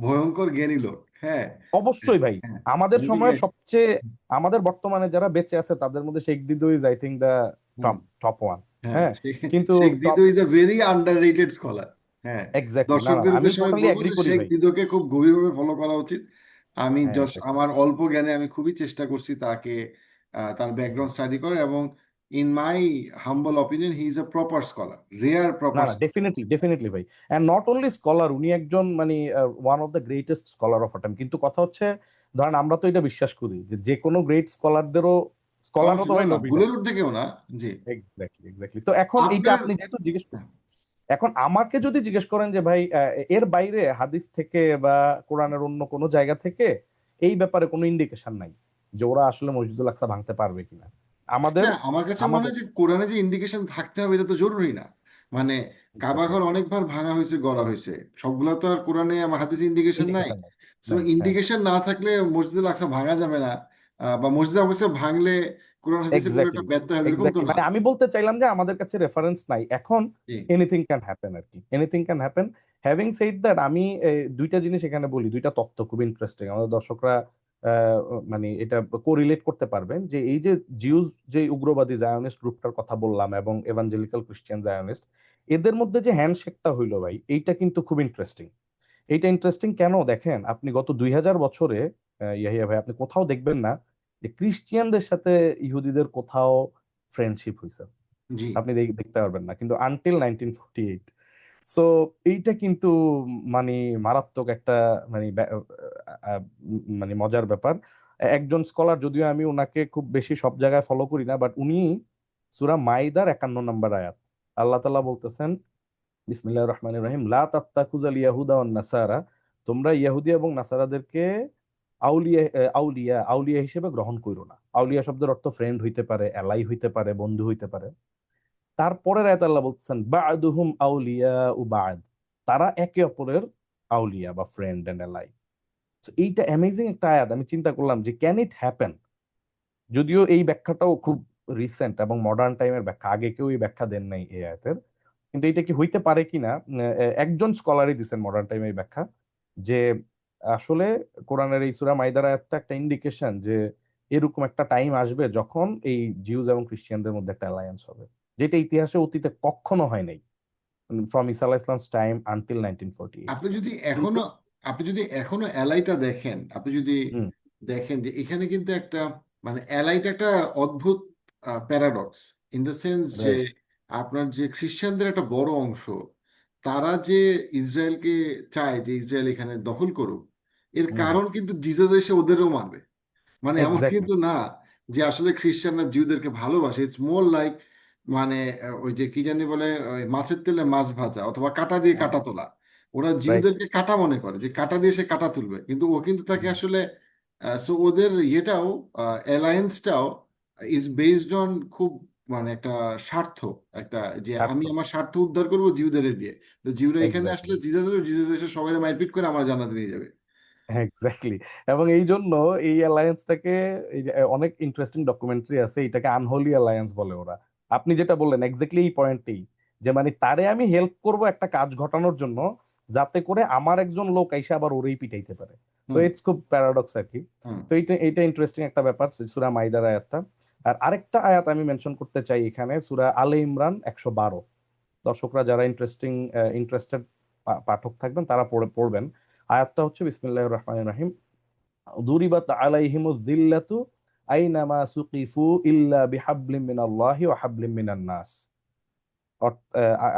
ভয়ঙ্কর জ্ঞানী লোক। হ্যাঁ, অবশ্যই ভাই, হ্যাঁ, আমাদের আমি সময়ের সবচেয়ে, আমাদের বর্তমানে যারা বেঁচে আছে তাদের মধ্যে শেখ দিদো is I think the hmm, top top one. হ্যাঁ, হ্যাঁ, কিন্তু শেখ টপ, দিদো is a very underrated scholar. হ্যাঁ, এক্স্যাক্টলি, না না দর্শকদের আমি উদ্দেশ্যে আমি টোটালি বলবো এগ্রি যে করি শেখ ভাই। দিদোকে খুব গভীরভাবে ফলো করা উচিত। আমি হ্যাঁ exactly। আমার অল্প জ্ঞানে আমি খুবই চেষ্টা করছি তাকে তার ব্যাকগ্রাউন্ড স্টাডি করে, এবং in my humble opinion he is a proper scholar, rare না প্রপার। না, ডেফিনেটলি ডেফিনেটলি ভাই, এন্ড নট অনলি স্কলার, উনি একজন মানে one of the greatest scholar of time. কিন্তু কথা হচ্ছে, ধরেন আমরা তো এটা বিশ্বাস করি যে যে কোনো গ্রেট স্কলারদেরও, স্কলারও তো না ভাই না, নবী না। ভুলের ঊর্ধ্বে কেউ না। জি, এক্স্যাক্টলি এক্স্যাক্টলি। তো এখন এইটা আপনার আপনি যেহেতু জিজ্ঞেস করেন, এখন আমাকে যদি জিজ্ঞেস করেন যে ভাই এর বাইরে হাদিস থেকে বা কোরআনের অন্য কোনো জায়গা থেকে এই ব্যাপারে কোনো ইন্ডিকেশন নাই যে ওরা আসলে মসজিদুল আকসা ভাঙতে পারবে কিনা। আমাদের না, আমার কাছে মনে আমাদের হয় যে কোরআনে যে ইন্ডিকেশন থাকতে হবে এটা তো জরুরি না। মানে কাবা ঘর অনেকবার ভাঙা হয়েছে, গড়া হয়েছে, সবগুলো তো আর কোরআনে আমার হাদিসে ইন্ডিকেশন নাই। ইন্ডিকেশন নাই। সো নাই, হ্যাঁ ইন্ডিকেশন না থাকলে মসজিদুল আকসা ভাঙা যাবে না, বা মসজিদ আকসা ভাংলে কোরআন হাদিসে কোনো একটা এক্স্যাক্টলি ব্যর্থ হবে এরকম তো এক্স্যাক্টলি, না। মানে আমি বলতে চাইলাম যে আমাদের কাছে রেফারেন্স নাই এখন। জি, এনিথিং ক্যান হ্যাপেন আর কি, anything can happen. Having said that, আমি দুইটা জিনিস এখানে বলি, দুইটা তথ্য খুব ইন্টারেস্টিং, আমাদের দর্শকরা আহ, মানে এটা কোরিলেট করতে পারবেন যে এই যে জিউস, যে উগ্রবাদী জায়নিস্ট গ্রুপটার কথা বললাম এবং এভাঞ্জেলিক্যাল ক্রিশ্চিয়ান জায়নিস্ট, এদের মধ্যে যে হ্যান্ডশেকটা হইলো ভাই, এইটা কিন্তু খুব ইন্টারেস্টিং। এইটা ইন্টারেস্টিং কেন দেখেন, আপনি গত 2000 বছরে ইয়াহিয়া ভাই আপনি কোথাও দেখবেন না যে ক্রিশ্চিয়ানদের সাথে ইহুদিদের কোথাও ফ্রেন্ডশিপ হয়েছে, জি, আপনি দেখতে পারবেন না, কিন্তু আনটিল 1948। সো এইটা কিন্তু মানে মারাত্মক একটা মানে মানে মজার ব্যাপার। একজন স্কলার, যদিও আমি ওনাকে খুব বেশি সব জায়গায় ফলো করি না, বাট উনি সূরা মাইদার 51 নম্বর আয়াত, আল্লাহ তাআলা বলতেছেন বিসমিল্লাহির রহমানির রহিম, লা তাত্তাকুজাল ইয়াহুদা ওয়ান নাসারা, তোমরা ইহুদি এবং নাসারাদেরকে আউলিয়া হিসেবে গ্রহণ করো না। আউলিয়া শব্দের অর্থ ফ্রেন্ড হইতে পারে, এলাই হইতে পারে, বন্ধু হইতে পারে। তারপরের আয়াত আল্লাহ বলতেছেন বা'দুহুম আউলিয়া উ বা'দ, তারা একে অপরের আউলিয়া বা ফ্রেন্ড এন্ড এলাই। এইটা অ্যামেজিং একটা আয়াত। আমি চিন্তা করলাম যে ক্যান ইট হ্যাপেন, যদিও এই ব্যাখ্যাটাও খুব রিসেন্ট এবং মডার্ন টাইমের ব্যাখ্যা, আগে কেউ এই ব্যাখ্যা দেন নাই এই আয়াতের। কিন্তু এটা কি হইতে পারে কিনা, একজন স্কলারই দিচ্ছেন মডার্ন টাইমে এই ব্যাখ্যা, যে আসলে কোরআনের এই সূরা মাইদার আয়াতটা একটা ইন্ডিকেশন যে এরকম একটা টাইম আসবে যখন এই জিউস এবং খ্রিস্টিয়ানদের মধ্যে একটা অ্যালায়েন্স হবে, যেটা ইতিহাসে অতীতে কখনো হয় নাই, ফ্রম ইসা আলাইহিস সালাম's টাইম আনটিল 1948। আপনি যদি কিন্তু এখনো আপনি যদি এখনো এলআইটা দেখেন, আপনি যদি হুম, দেখেন যে এখানে কিন্তু একটা, মানে এলআইটা একটা অদ্ভুত প্যারাডক্স, ইন দ্য সেন্স যে রাইট, আপনার যে খ্রিস্টানদের একটা বড় অংশ, তারা যে ইসরায়েলকে চায় যে ইসরায়েল এখানে দখল করুক, এর হুম হুম, কারণ কিন্তু জিসাস এসে ওদেরও মারবে। মানে এমন এক্স্যাক্টলি, কিন্তু না যে আসলে খ্রিস্টানরা জিউদেরকে ভালোবাসে। ইটস মোর লাইক, মানে ওই যে কি জানি বলে, ওই মাছের তেলে মাছ ভাজা অথবা কাঁটা দিয়ে হ্যাঁ, কাঁটা তোলা। ওরা রাইট, জিউদেরকে কাঁটা মনে করে, যে কাঁটা দিয়ে সে কাঁটা তুলবে, কিন্তু ও কিন্তু তাকে আসলে, সো ওদের ইয়েটাও, অ্যালায়েন্সটাও ইজ বেসড অন খুব, মানে একটা স্বার্থ, একটা, যে স্বার্থ, আমি আমার স্বার্থ উদ্ধার করবো জিউদের দিয়ে। তো জিউরা এখানে আসলে এক্স্যাক্টলি জিজাস জিজাস এসে সবাই মারপিট করে আমার জান্নাতে নিয়ে যাবে। এক্স্যাক্টলি। এবং এই জন্য এই অ্যালায়েন্সটাকে, এই যে অনেক ইন্টারেস্টিং ডকুমেন্টারি আছে, এটাকে আনহোলি অ্যালায়েন্স বলে ওরা। আপনি যেটা বললেন এক্স্যাক্টলি এই পয়েন্টেই, যে মানে তারে আমি হেল্প করব একটা কাজ ঘটানোর জন্য, যাতে করে আমার একজন লোক এসে আবার ওরেই পিটাইতে পারে। সো হুম, ইটস খুব প্যারাডক্স আর কি। হুম, তো এইটা ইন্টারেস্টিং একটা ব্যাপার সূরা মাইদার আয়াতটা। আর আরেকটা আয়াত আমি মেনশন করতে চাই এখানে, সূরা আলে ইমরান 112। দর্শকরা যারা ইন্টারেস্টেড পাঠক থাকবেন তারা পড়বেন। আয়াতটা হচ্ছে বিসমিল্লাহির রহমানির রহিম, দুরিবাত আলাইহিমুজ যিল্লাতু আইনামা সুকিফু ইল্লা বিহাবলিম মিনাল্লাহি ওয়া হাবলিম মিনান নাস।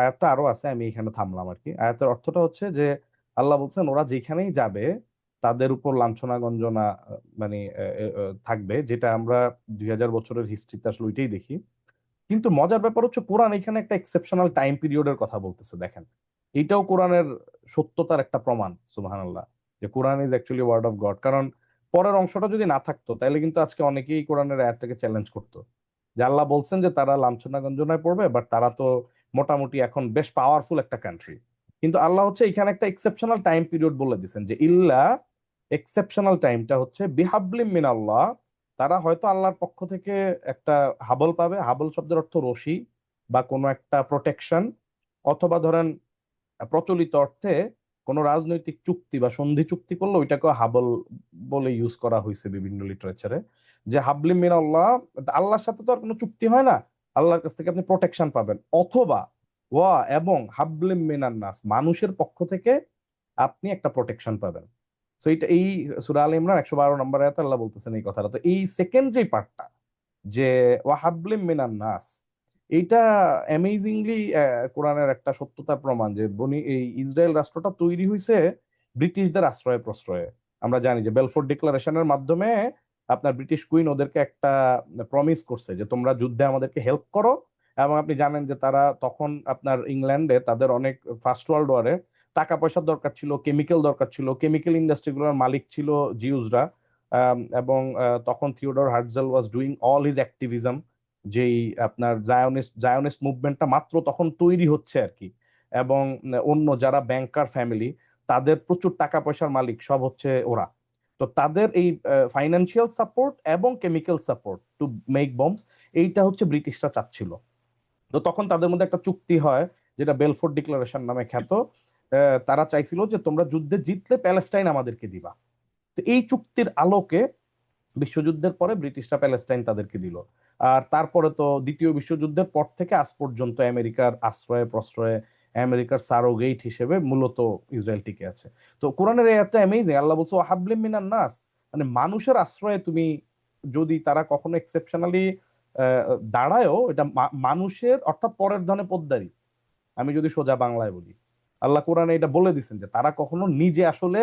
আয়াতটা আরো আছে, আমি এখানে থামলাম আর কি। আয়াতের অর্থটা হচ্ছে যে আল্লাহ বলছেন ওরা যেখানেই যাবে তাদের উপর লাঞ্ছনা গঞ্জনা মানে থাকবে, যেটা আমরা 2000 বছরের হিস্ট্রিতে আসলে ওইটাই দেখি। কিন্তু মজার ব্যাপার হচ্ছে কোরআন এখানে একটা এক্সেপশনাল টাইম পিরিয়ডের কথা বলতেছে। দেখেন, এটাও কোরআনের সত্যতার একটা প্রমাণ, সুবহানাল্লাহ, যে কোরআন is actually word of God. কারণ পরের অংশটা যদি না থাকতো তাহলে কিন্তু আজকে অনেকেই কোরআনের আয়াতটাকে চ্যালেঞ্জ করতো, যে আল্লাহ বলছেন যে তারা লাঞ্ছনা গঞ্জনায় পড়বে, বাট তারা তো মোটামুটি এখন বেশ পাওয়ারফুল একটা কান্ট্রি। কিন্তু আল্লাহ হচ্ছে এখানে একটা এক্সেপশনাল টাইম পিরিয়ড বলে দিচ্ছেন, যে ইল্লা, এক্সেপশনাল টাইমটা হচ্ছে বিহাবলিম মিনাল্লাহ, তারা হয়তো আল্লাহর পক্ষ থেকে একটা হাবল পাবে। হাবল শব্দের অর্থ রশি বা কোনো একটা প্রোটেকশন, অথবা ধরেন প্রচলিত অর্থে কোনো রাজনৈতিক চুক্তি বা সন্ধি চুক্তি করলে ওইটাকে হাবল বলে ইউজ করা হয়েছে বিভিন্ন লিটারেচারে, যে হাবলিম মিনাল্লাহ, আল্লাহর সাথে তো আর কোনো চুক্তি হয় না, আল্লাহর কাছ থেকে আপনি প্রোটেকশন পাবেন। অথবা ওয়া, এবং হাবলিম মিনান নাস, মানুষের পক্ষ থেকে আপনি একটা প্রোটেকশন পাবেন। সো এটা এই সূরা আল ইমরান 112 নম্বর আয়াতে আল্লাহ বলতেছেন এই কথাটা। তো এই সেকেন্ড যে পার্টটা, যে ওয়াহাবলিম মিনান নাস, এইটা অ্যামেজিংলি কোরআনের একটা সত্যতার প্রমাণ, যে বনি এই ইসরায়েল রাষ্ট্রটা তৈরি হয়েছে ব্রিটিশদের আশ্রয় প্রশ্রয়ে। আমরা জানি যে বেলফোর্ট ডিক্লারেশনের মাধ্যমে আপনার ব্রিটিশ কুইন ওদেরকে একটা প্রমিস করছে যে তোমরা যুদ্ধে আমাদেরকে হেল্প করো। এবং আপনি জানেন যে তারা তখন আপনার ইংল্যান্ডে তাদের অনেক, ফার্স্ট ওয়ার্ল্ড ওয়ারে টাকা পয়সার দরকার ছিল, কেমিক্যাল দরকার ছিল, কেমিক্যাল ইন্ডাস্ট্রিগুলোর মালিক ছিল জিউসরা। এবং তখন Theodor Herzl was doing all his activism, যেই আপনার জায়োনিস্ট মুভমেন্টটা মাত্র তখন তৈরি হচ্ছে আর কি। এবং অন্য যারা ব্যাংকার ফ্যামিলি, তাদের প্রচুর টাকা পয়সার মালিক সব হচ্ছে ওরা। তো তাদের এই ফাইন্যান্সিয়াল সাপোর্ট এবং chemical support to make bombs, এইটা হচ্ছে ব্রিটিশরা চাচ্ছিল। তো তখন তাদের মধ্যে একটা চুক্তি হয়, যেটা বেলফোর্ট ডিক্লারেশন নামে খ্যাত। তারা চাইছিল যে তোমরা যুদ্ধে জিতলে প্যালেস্টাইন আমাদেরকে দিবা। তো এই চুক্তির আলোকে বিশ্বযুদ্ধের পরে ব্রিটিশরা প্যালেস্টাইন তাদেরকে দিল। আর তারপরে তো দ্বিতীয় বিশ্বযুদ্ধের পর থেকে আজ পর্যন্ত আমেরিকার আশ্রয়ে প্রশ্রয়ে, আমেরিকার সারোগেট হিসেবে মূলত ইসরায়েল টিকে আছে। তো কোরআনের এই একটা অ্যামেজিং, আল্লাহ বলছে ওয়াহাবলিম মিনান নাস, মানে মানুষের আশ্রয়ে তুমি, যদি তারা কখনো এক্সেপশনালি দাঁড়ায়ও, এটা মানুষের অর্থাৎ পরের ধনে পোদ্দারি। আমি যদি সোজা বাংলায় বলি, আল্লাহ কোরআনে এটা বলে দিচ্ছেন যে তারা কখনো নিজে আসলে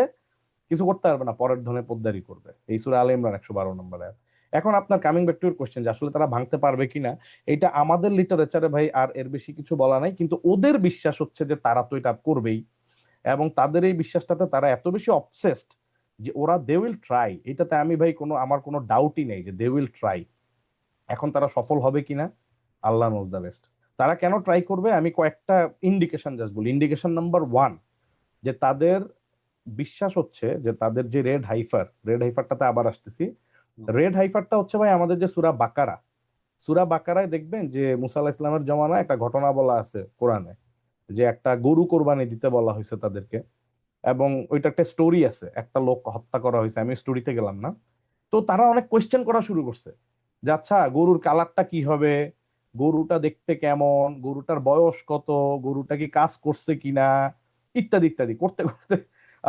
কিছু করতে পারবে না, পরের ধনে পোদ্দারি করবে। এই সূরা আলে ইমরান 112 নম্বর আয়াত। এখন আপনার coming back to your question, যে আসলে তারা ভাঙতে পারবে কিনা, এটা আমাদের লিটারেচারে ভাই আর এর বেশি কিছু বলা নাই। কিন্তু ওদের বিশ্বাস হচ্ছে যে তারা তো এটা করবেই, এবং তাদের এই বিশ্বাসটাতে তারা এত বেশি অবসেসড যে ওরা দে উইল ট্রাই। এটাতে আমি ভাই আমার কোনো ডাউটই নেই যে দে উইল ট্রাই। এখন তারা সফল হবে কিনা, আল্লাহ নোজ দ্য বেস্ট। তারা কেন ট্রাই করবে, আমি কয়েকটা ইন্ডিকেশন জাস্ট বলি। ইন্ডিকেশন নাম্বার 1, যে তাদের বিশ্বাস হচ্ছে যে তাদের যে রেড হাইফারটাতে আবার আসতেছি। রেড হাইফারটা হচ্ছে ভাই আমাদের যে সূরা বাকারা, সূরা বাকারায় দেখবেন যে মুসা আলাইহিস সালামের জমানায় একটা ঘটনা বলা আছে কোরআনে, যে একটা গরু কোরবানি দিতে বলা হয়েছে তাদেরকে। এবং ওইটা একটা স্টোরি আছে, একটা লোক হত্যা করা হয়েছে, আমি স্টোরিতে গেলাম না। তো তারা অনেক কোয়েশ্চেন করা শুরু করছে, যে আচ্ছা গরুর কালারটা কি হবে, গরুটা দেখতে কেমন, গরুটার বয়স কত, গরুটা কি কাজ করছে কিনা, ইত্যাদি ইত্যাদি করতে করতে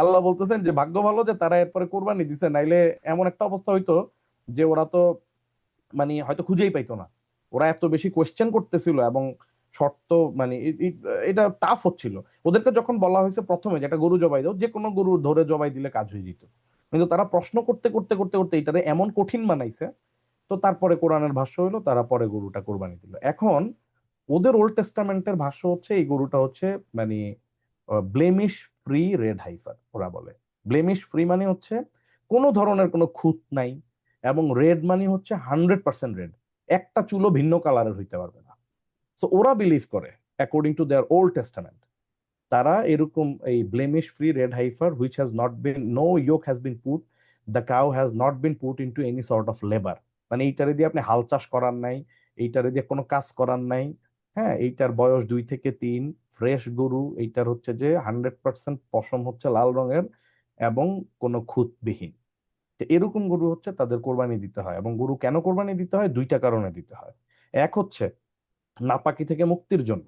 আল্লাহ বলতেছেন যে ভাগ্য ভালো যে তারা এরপরে কোরবানি দিছে, নাইলে এমন একটা অবস্থা হইতো যে ওরা তো মানে হয়তো খুঁজেই পাইতো না। ওরা এত বেশি কোয়েশ্চেন করতেছিল, এবং শর্ত মানে এটা টাফ হচ্ছিল। ওদেরকে যখন বলা হয়েছে প্রথমে যে একটা গরু জবাই দাও, যে কোনো গরু ধরে জবাই দিলে কাজ হয়ে যেত, কিন্তু তারা প্রশ্ন করতে করতে করতে করতে এটারে এমন কঠিন বানাইছে। তো তারপরে কোরআনের ভাষ্য হলো, তারা পরে গরুটা কোরবানি দিল। এখন ওদের ওল্ড টেস্টামেন্টের ভাষ্য হচ্ছে এই গরুটা হচ্ছে মানে ব্লেমিশ ফ্রি রেড হাইফার ওরা বলে। ব্লেমিশ ফ্রি মানে হচ্ছে কোনো ধরনের কোনো খুঁত নাই, এবং রেড মানে হচ্ছে 100% রেড, একটা চুলো ভিন্ন কালারের হইতে পারবে না। সো ওরা বিলিভ করে according to their old testament, তারা এরকম এই blemish free red heifer which has not been, no yoke has been put, the cow has not been put into any sort of labour, মানে এইটারে দিয়ে আপনি হাল চাষ করার নাই, এইটারে দিয়ে কোনো কাজ করার নাই। হ্যাঁ, এইটার বয়স 2 থেকে 3, ফ্রেশ গরু, এইটার হচ্ছে যে 100% পশম হচ্ছে লাল রঙের, এবং কোনো খুঁতবিহীন। তো এরকম গরু হচ্ছে তাদের কোরবানি দিতে হয়। এবং গরু কেন কোরবানি দিতে হয়, দুইটা কারণে দিতে হয়। এক হচ্ছে নাপাকি থেকে মুক্তির জন্য,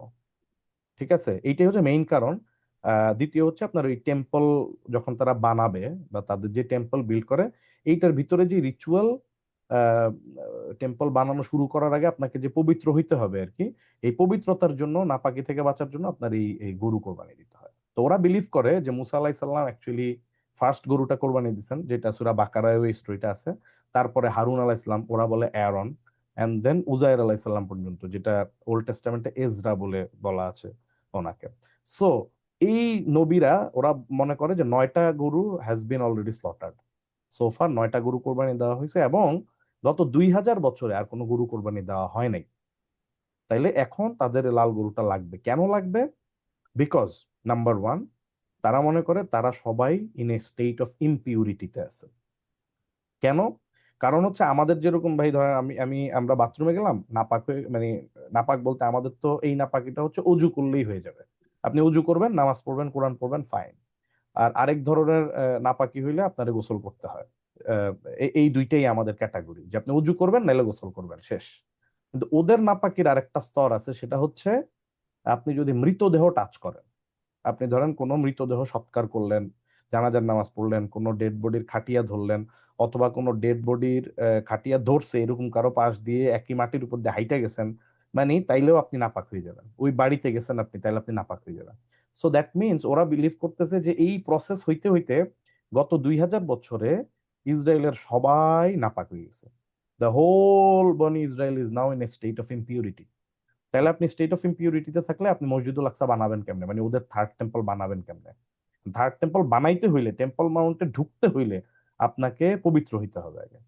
ঠিক আছে, এইটাই হচ্ছে মেইন কারণ। দ্বিতীয় হচ্ছে আপনার ওই টেম্পল যখন তারা বানাবে বা তাদের যে টেম্পল বিল্ড করে, এইটার ভিতরে যে রিচুয়াল, টেম্পল বানানো শুরু করার আগে আপনাকে যে পবিত্র হইতে হবে আর কি, এই পবিত্রতার জন্য, নাপাকি থেকে বাঁচার জন্য আপনার এই গরু কোরবানি দিতে হয়। তো ওরা বিলিভ করে যে মুসা আলাইহিস সালাম অ্যাকচুয়ালি ফার্স্ট গরুটা কোরবানি দিচ্ছেন, যেটা সূরা বাকারায় ওই স্টোরিটা আছে। তারপরে হারুন আলাইহিস সালাম, ওরা বলে অ্যারন, এন্ড দেন উজাইর আলাইহিস সালাম পর্যন্ত, যেটা ওল্ড টেস্টামেন্টে এজরা বলে বলা আছে ওনাকে। সো এই নবীরা, ওরা মনে করে যে 9টা গরু হ্যাজ বিন অলরেডি স্লটার্ড, সোফার 9টা গরু কোরবানি দেওয়া হয়েছে, এবং গত 2000 বছরে আর কোনো গরু কোরবানি দেওয়া হয় নাই। তাইলে এখন তাদের লাল গরুটা লাগবে। কেন লাগবে? বিকজ নাম্বার ওয়ান, তারা মনে করে তারা সবাই ইন এ স্টেট অফ ইমপিউরিটিতে আছে। কেন? কারণ হচ্ছে আমাদের যেরকম ভাই ধরেন আমরা বাথরুমে গেলাম, নাপাক হয়ে, মানে নাপাক বলতে আমাদের তো এই নাপাকিটা হচ্ছে অজু করলেই হয়ে যাবে। আপনি অজু করবেন, নামাজ পড়বেন, কোরআন পড়বেন, ফাইন। আর আরেক ধরনের নাপাকি হইলে আপনার গোসল করতে হয়। আহ, এই দুইটাই আমাদের ক্যাটাগরি, যে আপনি উজু করবেন নাহলে গোসল করবেন, শেষ। কিন্তু ওদের নাপাকির আরেকটা স্তর আছে, সেটা হচ্ছে আপনি যদি মৃতদেহ টাচ করেন। আপনি ধরেন কোনো মৃতদেহ সৎকার করলেন, জানাজার নামাজ পড়লেন, কোনো ডেড বডির খাটিয়া ধরলেন, অথবা কোনো ডেড বডির খাটিয়া ধরছে এরকম কারো পাশ দিয়ে একই মাটির উপর দিয়ে হাইটা গেছেন, মানে তাইলেও আপনি নাপাক হয়ে যাবেন। ওই বাড়িতে গেছেন আপনি, তাইলে আপনি নাপাক হয়ে যাবেন। সো দ্যাট মিনস ওরা বিলিভ করতেছে যে এই প্রসেস হইতে হইতে গত 2000 বছরে ইসরায়েলের সবাই নাপাক হয়ে গেছে। The whole Bani Israel is now in a state of impurity. তাহলে আপনি স্টেট অফ ইমপিউরিটিতে থাকলে আপনি মসজিদুল আকসা বানাবেন কেমনে, মানে ওদের থার্ড টেম্পল বানাবেন কেমনে? থার্ড টেম্পল বানাইতে হইলে, টেম্পল মাউন্টে ঢুকতে হইলে আপনাকে পবিত্র হইতে হবে আগে।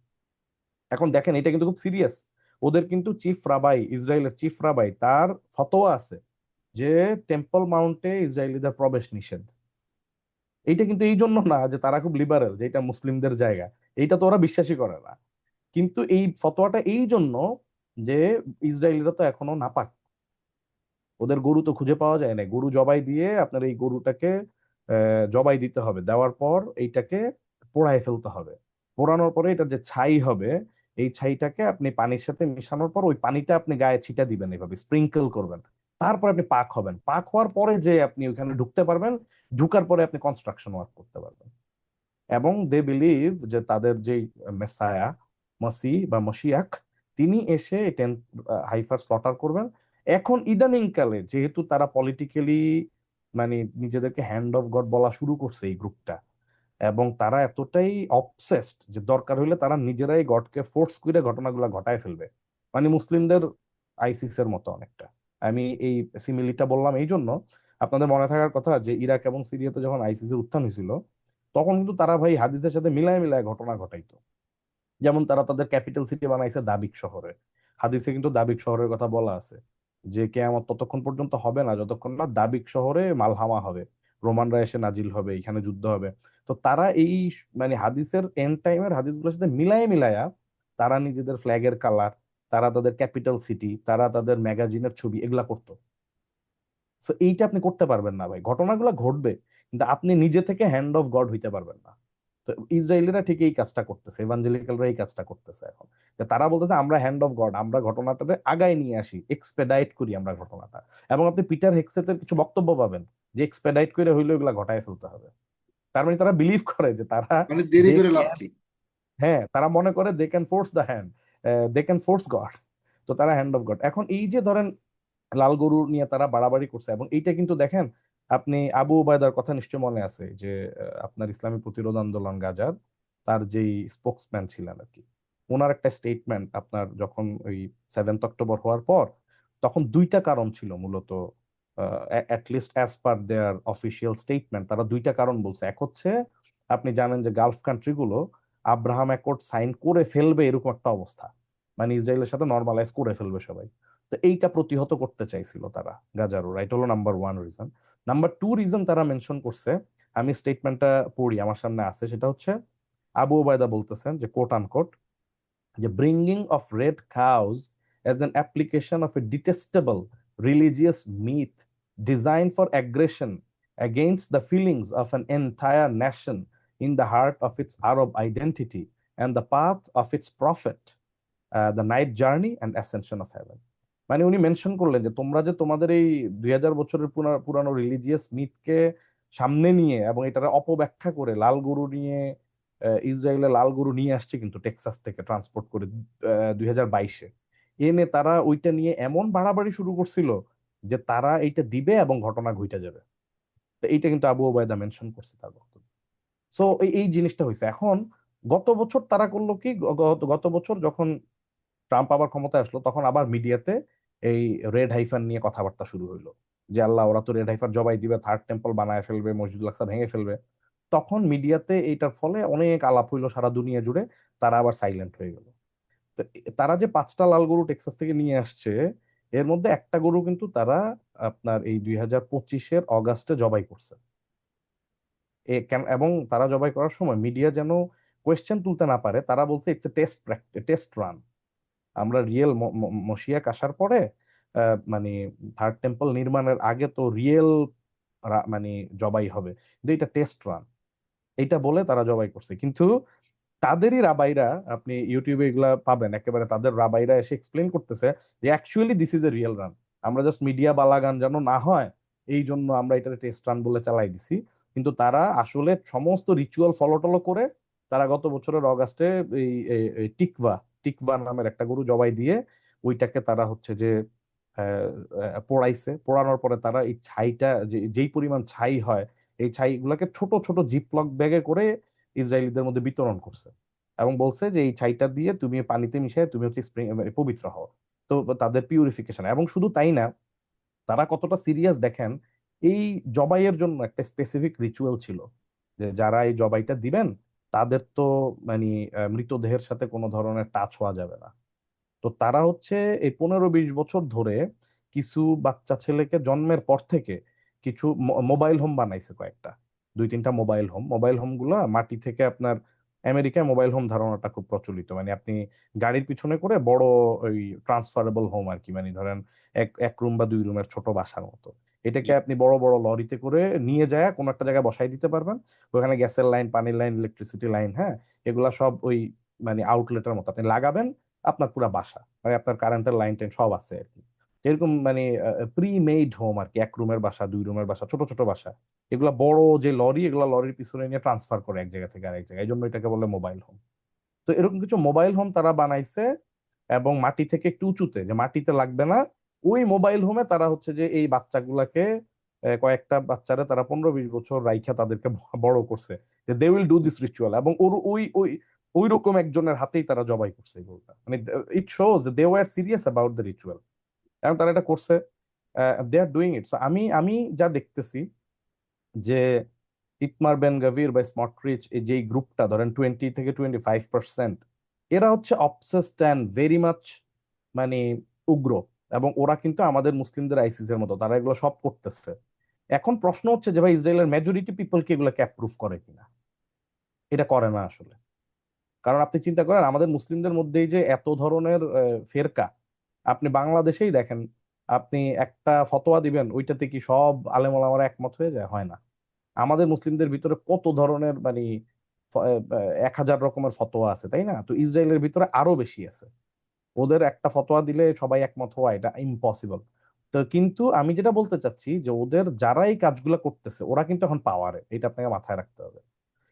এখন দেখেন, এটা কিন্তু খুব সিরিয়াস। ওদের কিন্তু চিফ রাবাই, ইসরায়েলের চিফ রাবাই, তার ফতোয়া আছে যে টেম্পল মাউন্টে ইসরায়েলিদের প্রবেশ নিষেধ। এইটা কিন্তু এই জন্য না যে তারা খুব লিবারেল, যে এটা মুসলিমদের জায়গা, এইটা তো ওরা বিশ্বাসই করে না। কিন্তু এই ফতোয়াটা এই জন্য যে ইসরায়েলিরা তো এখনো নাপাক, ওদের গরু তো খুঁজে পাওয়া যায় না। গরু জবাই দিয়ে আপনার এই গরুটাকে জবাই দিতে হবে, দেওয়ার পর এইটাকে পোড়ায় ফেলতে হবে। পোড়ানোর পরে এটার যে ছাই হবে, এই ছাইটাকে আপনি পানির সাথে মিশানোর পর ওই পানিটা আপনি গায়ে ছিটা দিবেন, এভাবে স্প্রিঙ্কেল করবেন। তারপর আপনি পাক হবেন, পাক হওয়ার পরে যে আপনি ওইখানে ঢুকতে পারবেন, ঢুকার পরে আপনি কনস্ট্রাকশন ওয়ার্ক করতে পারবেন। এবং দে বিলিভ যে তাদের যেই মেসায়া, মসি বা মশিয়াক, তিনি এসে হাইফার স্লটার করবেন। এখন ইদানিং কালে যেহেতু তারা পলিটিক্যালি, মানে নিজেদেরকে হ্যান্ড অফ গড বলা শুরু করছে এই গ্রুপটা, এবং তারা এতটাই অবসেসড যে দরকার হইলে তারা নিজেরাই গডকে ফোর্স করে ঘটনাগুলো ঘটায় ফেলবে। মানে মুসলিমদের আইসিস এর মতো অনেকটা। আমি এই সিমিলিটা বললাম এই জন্য, আপনাদের মনে থাকার কথা যে ইরাক এবং সিরিয়াতে যখন আইসিস এর উত্থান হয়েছিল, তখন কিন্তু তারা ভাই হাদিসের সাথে মিলায় মিলায় ঘটনা ঘটাইতো। যেমন তারা তাদের ক্যাপিটাল সিটি বানাইছে দাবিক শহরে। হাদিসে কিন্তু দাবিক শহরের কথা বলা আছে যে কেয়ামত ততক্ষণ পর্যন্ত হবে না যতক্ষণ না দাবিক শহরে মালহামা হবে, রোমানরা এসে নাজিল হবে, এখানে যুদ্ধ হবে। তো তারা এই মানে হাদিসের এন্ড টাইমের হাদিসগুলোর সাথে মিলায় মিলায়া তারা নিজেদের ফ্ল্যাগের কালার, তারা তাদের ক্যাপিটাল সিটি, তারা তাদের ম্যাগাজিনের ছবি, এগুলা করতো। তো এইটা আপনি করতে পারবেন না ভাই, ঘটনাগুলো ঘটবে কিন্তু আপনি নিজে থেকে হ্যান্ড অফ গড হইতে পারবেন না। তো ইসরায়েলিরা ঠিক এই কাজটা করতেছে, এভাঞ্জেলিক্যালরা এই কাজটা করতেছে এখন। যে তারা বলতেছে আমরা হ্যান্ড অফ গড, আমরা ঘটনাটাকে আগায় নিয়ে আসি, এক্সপেডাইট করি আমরা ঘটনাটা। এবং আপনি পিটার হেক্সেতের কিছু বক্তব্য পাবেন যে এক্সপেডাইট করে হইলে এগুলা ঘটায় ফেলতে হবে। তার মানে তারা বিলিভ করে যে তারা, মানে দেরি দে করে লাভ ক্যান, কি? হ্যাঁ তারা মনে করে they can force the hand, they can force God. তো তারা হ্যান্ড অফ গড। এখন এই যে ধরেন লাল গরু নিয়ে তারা বাড়াবাড়ি করছে, এবং এইটা কিন্তু দেখেন, আপনি আবু উবায়দার কথা নিশ্চয় মনে আছে যে আপনার ইসলামী প্রতিরোধ আন্দোলন গাজার তার যেই স্পোক্সম্যান ছিলেন আর কি, ওনার একটা স্টেটমেন্ট আপনার যখন ওই 7th অক্টোবর হওয়ার পর, তখন দুইটা কারণ ছিল মূলত, অ্যাটলিস্ট অ্যাজ পার দেয়ার অফিসিয়াল স্টেটমেন্ট তারা দুইটা কারণ বলছে। এক হচ্ছে, আপনি জানেন যে গালফ কান্ট্রিগুলো আব্রাহাম অ্যাকর্ড সাইন করে ফেলবে এরকম একটা অবস্থা, মানে ইসরায়েলের সাথে নর্মালাইজ করে ফেলবে সবাই। তো এইটা প্রতিহত করতে চাইছিল তারা, গাজারোরা। এটা হলো number one reason. Number two reason তারা মেনশন করছে, আমি স্টেটমেন্টটা পড়ি, আমার সামনে আছে, সেটা হচ্ছে আবু ওবায়দা বলতেছেন যে কোট আনকোট, যে bringing of red cows as an application of a detestable religious myth designed for aggression against the feelings of an entire nation in the heart of its Arab identity and the path of its prophet, the night journey and ascension of heaven. মানে উনি mention করলেন যে তোমরা যে তোমাদের এই 2000 বছরের পুরানো রিলিজিয়াস মিথকে সামনে নিয়ে এবং এটার অপব্যাখ্যা করে লাল গরু নিয়ে ইসরায়েলে লাল গরু নিয়ে আসছে কিন্তু টেক্সাস থেকে ট্রান্সপোর্ট করে 2022-এ এনে তারা ওইটা নিয়ে এমন বাড়াবাড়ি শুরু করছিল যে তারা এইটা দিবে এবং ঘটনা ঘটে যাবে। তো এইটা কিন্তু আবু ওবায়দা মেনশন করছে তার বক্তব্যে। সো এই জিনিসটা হয়েছে। এখন গত বছর তারা করলো কি, গত বছর যখন ট্রাম্প আবার ক্ষমতায় আসলো তখন আবার মিডিয়াতে এই রেড হাইফান নিয়ে কথাবার্তা শুরু হইলো যে আল্লাহ ওরা তো রেড হাইফার জবাই দিবে, থার্ড টেম্পল বানায় ফেলবে, মসজিদুল আকসা ভেঙে ফেলবে। তখন মিডিয়াতে এইটার ফলে অনেক আলাপ হইলো সারা দুনিয়া জুড়ে, তারা আবার সাইলেন্ট হয়ে গেল। তো তারা যে 5টা লাল গরু টেক্সাস থেকে নিয়ে আসছে এর মধ্যে একটা গরু কিন্তু তারা আপনার এই 2025-এর অগাস্টে জবাই করছে। এবং তারা জবাই করার সময় মিডিয়া যেন কোয়েশ্চেন তুলতে না পারে, তারা বলছে ইটস এ টেস্ট রান। আমরা রিয়েল মশিয়া আসার পরে মানে থার্ড টেম্পল নির্মাণের আগে তো রিয়েল মানে জবাই হবে, কিন্তু এটা টেস্ট রান, এইটা বলে তারা জবাই করছে। কিন্তু তাদেরই রাবাইরা, আপনি ইউটিউবে এগুলা পাবেন, একেবারে তাদের রাবাইরা এসে এক্সপ্লেন করতেছে যে actually this is a real run, আমরা জাস্ট মিডিয়া বালাগান যেন না হয় এই জন্য আমরা এটা টেস্ট রান বলে চালাই দিছি। কিন্তু তারা আসলে সমস্ত রিচুয়াল ফলো টলো করে তারা গত বছরের অগাস্টে এই টিকভা টিকভা নামের একটা গরু জবাই দিয়ে ওইটাকে তারা হচ্ছে যে পোড়াইছে। পোড়ানোর পরে তারা এই ছাইটা, যেই পরিমাণ ছাই হয় এই ছাইগুলোকে ছোট ছোট জিপলক ব্যাগে করে ইসরায়েলিদের মধ্যে বিতরণ করছে এবং বলছে যে এই ছাইটা দিয়ে তুমি পানিতে মিশিয়ে তুমি হচ্ছে পবিত্র হও। তো তাদের পিউরিফিকেশন। এবং শুধু তাই না, তারা কতটা সিরিয়াস দেখেন, এই জবাইয়ের জন্য একটা স্পেসিফিক রিচুয়াল ছিল যে যারা এই জবাইটা দিবেন তাদের তো মানে মৃতদেহের সাথে কোনো ধরনের টাচ হওয়া যাবে না। তো তারা হচ্ছে এই 15-20 বছর ধরে কিছু বাচ্চা ছেলেকে জন্মের পর থেকে কিছু মোবাইল হোম বানাইছে কয়েকটা, 2-3টা মোবাইল হোম গুলা মাটি থেকে আপনার, আমেরিকায় মোবাইল হোম ধারণাটা খুব প্রচলিত, মানে আপনি গাড়ির পিছনে করে বড় ওই ট্রান্সফারেবল হোম আর কি, মানে ধরেন এক এক রুম বা 2 রুমের ছোট বাসার মতো। এটাকে জি। আপনি বড় বড় লরিতে করে নিয়ে যায় কোনো একটা জায়গায় বসাই দিতে পারবেন। ওখানে গ্যাসের লাইন, পানির লাইন, ইলেকট্রিসিটি লাইন, হ্যাঁ, এগুলা সব ওই মানে আউটলেটের মতো আপনি লাগাবেন, আপনার পুরো বাসা, মানে আপনার কারেন্টের লাইন টাইন সব আছে আর কি। এরকম মানে প্রি মেড হোম আর কি, 1 রুমের বাসা, 2 রুমের বাসা, ছোট ছোট বাসা। এগুলা বড় যে লরি, এগুলা লরির পিছনে নিয়ে ট্রান্সফার করে এক জায়গা থেকে আরেক জায়গায়, এই জন্য এটাকে বলে মোবাইল হোম। তো এরকম কিছু মোবাইল হোম তারা বানাইছে এবং মাটি থেকে একটু উঁচুতে, যে মাটিতে লাগবে না, ওই মোবাইল হোমে তারা হচ্ছে যে এই বাচ্চাগুলাকে কয়েকটা বাচ্চারা তারা 15-20 বছর রাইখা তাদেরকে বড় করছে যে they will do this ritual, এবং ওর ওই ওই ওই রকম একজনের হাতেই তারা জবাই করছে এগুলোটা। মানে it shows they were serious about the ritual এবং তারা এটা করছে, দে আর ডুইং ইট। আমি আমি যা দেখতেছি যে ইতমার বেন গাভির বা স্মটরিচ, এই যে গ্রুপটা ধরেন 20 থেকে 25%, এরা হচ্ছে অবসেসড অ্যান্ড ভেরি মাচ মানে উগ্র, এবং ওরা কিন্তু আমাদের মুসলিমদের আইসিস এর মতো, তারা এগুলো সব করতেছে। এখন প্রশ্ন হচ্ছে যে ভাই ইসরায়েলের মেজরিটি পিপল কি এগুলোকে অ্যাপ্রুভ করে কিনা? এটা করে না আসলে। কারণ আপনি চিন্তা করেন আমাদের মুসলিমদের মধ্যেই যে এত ধরনের ফেরকা, আপনি বাংলাদেশেই দেখেন, আপনি একটা ফতোয়া দিবেন ওইটাতে কি সব আলেম ওলামারা একমত হয়ে যায়? হয় না। আমাদের মুসলিমদের ভিতরে কত ধরনের মানে 1000 রকমের ফতোয়া আছে, তাই না? তো ইসরায়েলের ভিতরে আরো বেশি আছে। ওদের একটা ফতোয়া দিলে সবাই একমত হওয়া এটা ইম্পসিবল। তো কিন্তু আমি যেটা বলতে চাচ্ছি যে ওদের যারা এই কাজগুলো করতেছে ওরা কিন্তু এখন পাওয়ারে, এটা আপনাকে মাথায় রাখতে হবে।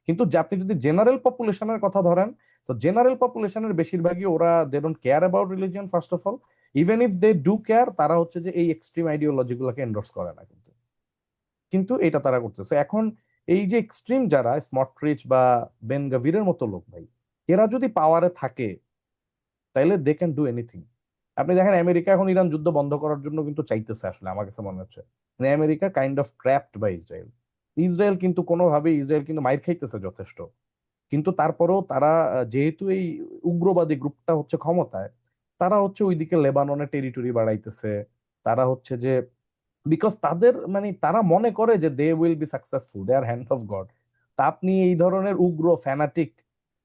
কিন্তু যে আপনি যদি জেনারেল পপুলেশনের কথা ধরেন, তো জেনারেল পপুলেশনের বেশিরভাগই ওরা they don't care about religion first of all. Even if they do care, তারা হচ্ছে যে এই এক্সট্রিম আইডিওলজি গুলোকে এন্ডোর্স করে না কিন্তু। কিন্তু এটা তারা করতেছে এখন। এই যে এক্সট্রিম যারা স্মটরিচ বা বেন গাভিরের মতো লোক ভাই, এরা যদি পাওয়ারে থাকে তাইলে দে ক্যান ডু এনিথিং। আপনি দেখেন আমেরিকা এখন ইরান যুদ্ধ বন্ধ করার জন্য কিন্তু চাইতেছে, আসলে আমার কাছে মনে হচ্ছে মানে America kind of trapped by Israel. Israel কিন্তু কোনোভাবে, ইসরায়েল কিন্তু মাইর খাইতেছে যথেষ্ট, কিন্তু তারপরেও তারা যেহেতু এই উগ্রবাদী গ্রুপটা হচ্ছে ক্ষমতায়, তারা হচ্ছে ওইদিকে লেবাননে টেরিটরি বাড়াইতেছে। তারা হচ্ছে যে বিকজ তাদের মানে তারা মনে করে যে they will be successful, they are hand of God. তা আপনি এই ধরনের উগ্র ফ্যানাটিক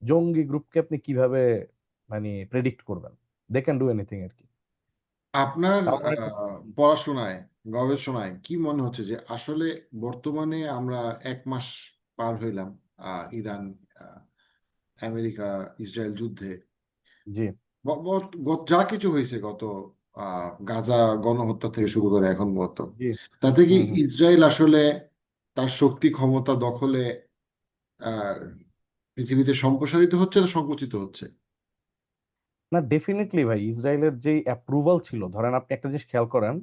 জঙ্গি গ্রুপকে আপনি কিভাবে মানে প্রেডিক্ট করবেন? দে ক্যান ডু এনিথিং আর কি। আপনার তার মানে পড়াশোনায়, গবেষণায় কি মনে হচ্ছে যে আসলে বর্তমানে আমরা 1 মাস পার হইলাম ইরান, আহ, আমেরিকা, ইসরায়েল যুদ্ধে, জি যা কিছু হয়েছে গত গাজা গণহত্যা থেকে শুরু করে এখন পর্যন্ত, জি তাতে কি হুম হুম ইসরায়েল আসলে তার শক্তি ক্ষমতা দখলে আহ পৃথিবীতে সম্প্রসারিত হচ্ছে না সংকুচিত হচ্ছে? না, ডেফিনেটলি ভাই, ইসরায়েলের যে অ্যাপ্রুভাল ছিল, ধরেন আপনি একটা জিনিস খেয়াল করেন,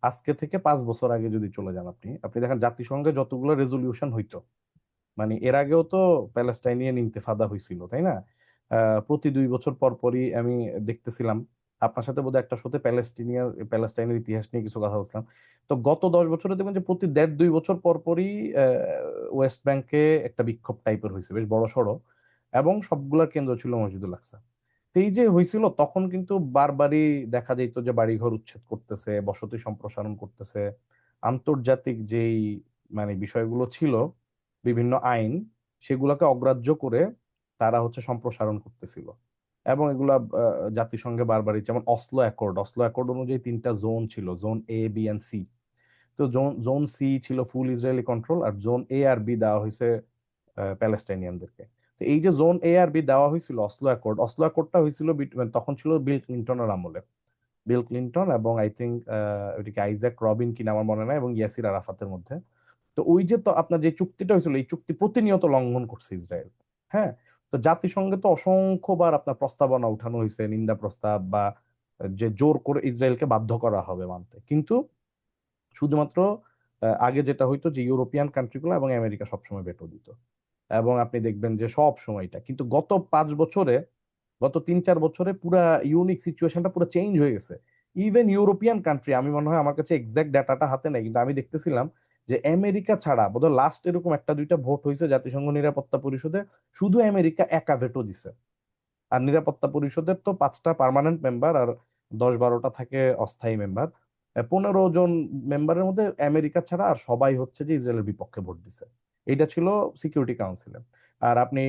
আজকে থেকে 5 বছর আগে যদি চলে যান, আপনি আপনি দেখেন জাতিসংঘে যতগুলো রেজলিউশন হইতো, মানে এর আগেও তো প্যালেস্টাইনিয়ান ইন্তেফাদা হয়েছিল, তাই না? প্রতি 2 বছর পর পরই আমি দেখতেছিলাম, আপনার সাথে বোধহয় একটা সাথে প্যালেস্টাইনের ইতিহাস নিয়ে কিছু কথা বলছিলাম। তো গত 10 বছরে দেখবেন যে প্রতি 1.5-2 বছর পর পরই ওয়েস্ট ব্যাংকে একটা বিক্ষোভ টাইপের হয়েছে, বেশ বড় সড়ো, এবং সবগুলোর কেন্দ্র ছিল মসজিদুল আকসা। তো এই যে হয়েছিল, তখন কিন্তু বারবারই দেখা যেত যে বাড়িঘর উচ্ছেদ করতেছে, বসতি সম্প্রসারণ করতেছে, আন্তর্জাতিক যেই মানে বিষয়গুলো ছিল, বিভিন্ন আইন, সেগুলোকে অগ্রাহ্য করে তারা হচ্ছে সম্প্রসারণ করতেছিল। এবং এগুলা জাতিসংঘে বারবারই, যেমন অসলো অ্যাকর্ড অনুযায়ী 3টা জোন ছিল, zone A, B and C. তো জোন জোন সি ছিল ফুল ইসরায়েলি কন্ট্রোল, আর জোন এ আর বি দেওয়া হয়েছে প্যালেস্টাইনিয়ানদেরকে। তো এই যে জোন এ আর বি দেওয়া হয়েছিল, অসলো অ্যাকর্ডটা হয়েছিল মানে তখন ছিল বিল ক্লিন্টনের আমলে। বিল ক্লিন্টন এবং আই থিঙ্ক ওইদিকে আইজ্যাক রবিন কিনা আমার মনে নাই, এবং ইয়াসির আরাফাতের মধ্যে। তো ওই যে তো আপনার যে চুক্তিটা হয়েছিল, এই চুক্তি প্রতিনিয়ত লঙ্ঘন করছে ইসরায়েল। হ্যাঁ। তো জাতিসংঘে তো অসংখ্যবার আপনার প্রস্তাবনা উঠানো হয়েছে, নিন্দা প্রস্তাব, বা যে জোর করে ইসরায়েলকে বাধ্য করা হবে মানতে, কিন্তু শুধুমাত্র আগে যেটা হইতো যে ইউরোপিয়ান কান্ট্রিগুলো এবং আমেরিকা সবসময় ভেটো দিত। এবং আপনি দেখবেন যে সব সময়টা, কিন্তু গত 5 বছরে, গত 3-4 বছরে পুরা ইউনিক সিচুয়েশনটা পুরো চেঞ্জ হয়ে গেছে। ইভেন ইউরোপিয়ান কান্ট্রি, আমি মনে হয়, আমার কাছে এক্সাক্ট ডাটাটা হাতে নেই, কিন্তু আমি দেখতেছিলাম যে আমেরিকা ছাড়া বোধহয় লাস্ট এরকম 1-2টা ভোট হয়েছে জাতিসংঘ নিরাপত্তা পরিষদে, শুধু আমেরিকা একা ভেটো দিছে। আর নিরাপত্তা পরিষদের তো 5টা পার্মানেন্ট মেম্বার আর 10-12টা থাকে অস্থায়ী মেম্বার। 15 জন মেম্বারের মধ্যে আমেরিকা ছাড়া আর সবাই হচ্ছে যে ইসরায়েলের বিপক্ষে ভোট দিছে। এটা ছিল সিকিউরিটি কাউন্সিলে। আর আপনি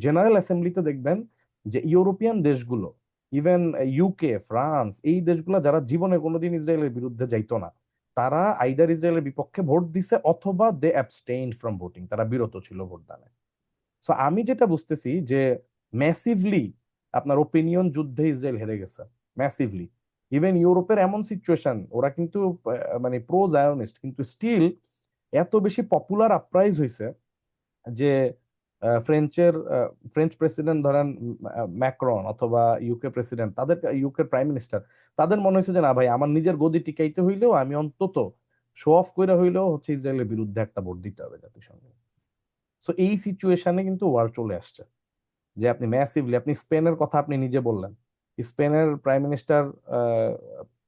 জেনারেল অ্যাসেম্বলিতে দেখবেন যে ইউরোপিয়ান দেশগুলো, ইভেন ইউকে, ফ্রান্স, এই দেশগুলো যারা জীবনে কোনোদিন ইসরায়েলের বিরুদ্ধে যাইতো না, তারা আইদার ইসরায়েলের বিপক্ষে ভোট দিছে অথবা দে অ্যাবস্টেইনড ফ্রম ভোটিং, তারা বিরত ছিল ভোটদানে। সো আমি যেটা বুঝতেছি যে ম্যাসিভলি আপনার ওপিনিয়ন যুদ্ধে ইসরায়েল হেরে গেছে, ম্যাসিভলি। ইভেন ইউরোপের এমন সিচুয়েশন, ওরা কিন্তু মানে প্রো জায়োনিস্ট, কিন্তু স্টিল এত বেশি পপুলার আপরাইজ হয়েছে যে ফ্রেঞ্চ প্রেসিডেন্ট ধরেন ম্যাক্রন, অথবা ইউকে প্রেসিডেন্ট, তাদের ইউকে প্রাইম মিনিস্টার, তাদের মনে হয়েছে যে না ভাই, আমার নিজের গদি টিকাইতে হইলেও আমি অন্তত শো অফ করে হইলেও হচ্ছে ইসরায়েলের বিরুদ্ধে একটা ভোট দিতে হবে জাতিসংঘে। সো এই সিচুয়েশনে কিন্তু ওয়ার্ল্ড চলে আসছে, যে আপনি ম্যাসিভলি, আপনি স্পেনের কথা আপনি নিজে বললেন, স্পেনের প্রাইম মিনিস্টার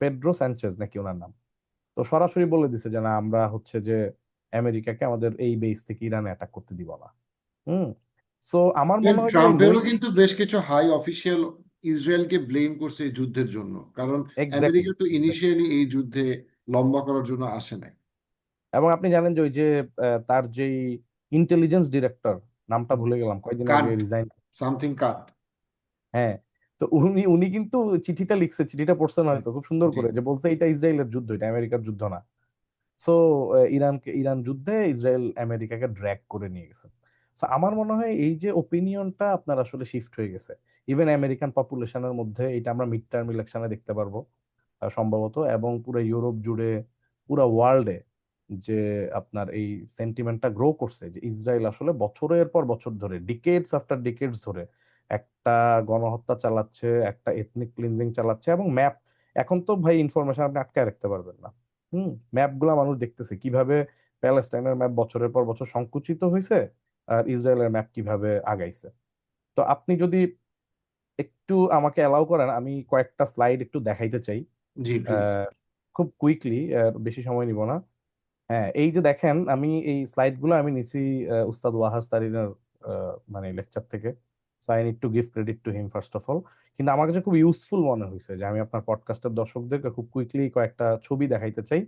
পেড্রো স্যাnchez নাকি ওনার নাম, তো সরাসরি বলে দিছে যে না, আমরা হচ্ছে যে আমেরিকাকে আমাদের এই বেস থেকে ইরানে অ্যাটাক করতে দিব না। হুম। সো আমার মনে হয় যে ভাই ট্রাম্পেরও নৈতিক, কিন্তু বেশ কিছু হাই অফিসিয়াল ইসরায়েলকে ব্লেম করছে এই যুদ্ধের জন্য, কারণ এক্স্যাক্টলি। আমেরিকা তো ইনিশিয়ালি এই যুদ্ধে লম্বা করার জন্য আসে নাই। এবং আপনি জানেন যে ওই যে তার যেই ইন্টেলিজেন্স ডিরেক্টর, নামটা ভুলে গেলাম, কয়েকদিন আগে কাট, রিজাইন। সামথিং কাট। হ্যাঁ। তো উনি উনি কিন্তু চিঠিটা লিখছে, চিঠিটা পড়ছেন হয়তো খুব সুন্দর জি। করে, যে বলছে এটা ইসরায়েলের যুদ্ধ, এটা আমেরিকার যুদ্ধ না। সো ইরান যুদ্ধে ইসরায়েল আমেরিকাকে ড্র্যাগ করে নিয়ে গেছে। সো আমার মনে হয় এই যে ওপিনিয়নটা আপনার আসলে শিফট হয়ে গেছে, ইভেন আমেরিকান পপুলেশনের মধ্যে, এটা আমরা মিড টার্ম ইলেকশনে দেখতে পারবো সম্ভবত, এবং পুরো ইউরোপ জুড়ে, পুরো ওয়ার্ল্ডে, যে আপনার এই সেন্টিমেন্টটা গ্রো করছে যে ইসরায়েল আসলে বছরের পর বছর ধরে, ডিকেডস আফটার ডিকেডস ধরে একটা গণহত্যা চালাচ্ছে, একটা এথনিক ক্লিনজিং চালাচ্ছে, এবং ম্যাপ, এখন তো ভাই ইনফরমেশন আপনি আটকায় রাখতে পারবেন না। ম্যাপ গুলা মানুষ দেখতেছে কিভাবে প্যালেস্টাইনের ম্যাপ বছরের পর বছর সংকুচিত হয়েছে, আর ইসরায়েলের ম্যাপ কিভাবে আগাইছে। তো আপনি যদি একটু আমাকে অ্যালাউ করেন, আমি কয়েকটা স্লাইড একটু দেখাইতে চাই, জি প্লিজ। আহ, খুব কুইকলি, বেশি সময় নিব না। হ্যাঁ, এই যে দেখেন, আমি এই স্লাইড গুলো আমি নিছি উস্তাদ ওয়াহাজ তারিনের মানে লেকচার থেকে। So I need to give credit to him first of all. কিন্তু আমার কাছে খুব ইউজফুল মনে হয়েছে যে আমি আপনার পডকাস্টের দর্শকদেরকে খুব কুইকলি কয়েকটা ছবি দেখাইতে চাই,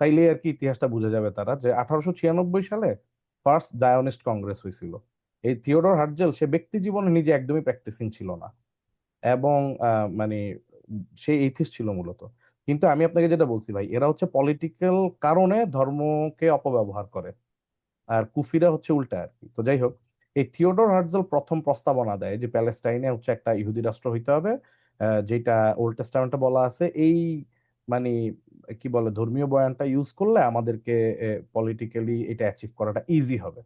তাইলে আর কি ইতিহাসটা বুঝে যাবে তারা, যে 1896 সালে ফার্স্ট জায়নিস্ট কংগ্রেস হয়েছিল। এই থিওডর হার্টজেল, সে ব্যক্তি জীবনে নিজে একদমই প্র্যাকটিসিং ছিল না, এবং মানে সে এইথিস্ট ছিল মূলত। কিন্তু আমি আপনাকে যেটা বলছি ভাই, এরা হচ্ছে পলিটিক্যাল কারণে ধর্মকে অপব্যবহার করে, আর কুফিরা হচ্ছে উল্টা আর কি। তো যাই হোক, এই থিওডর হার্টজেল প্রথম প্রস্তাবনা দেয় যে প্যালেস্টাইনে হচ্ছে একটা ইহুদি রাষ্ট্র হইতে হবে, যেটা ওল্ড টেস্টামেন্টে বলা আছে, এই মানে কি বলে ধর্মীয় বয়ানটা ইউজ করলে আমাদেরকে পলিটিক্যালি এটা অ্যাচিভ করাটা ইজি হবে।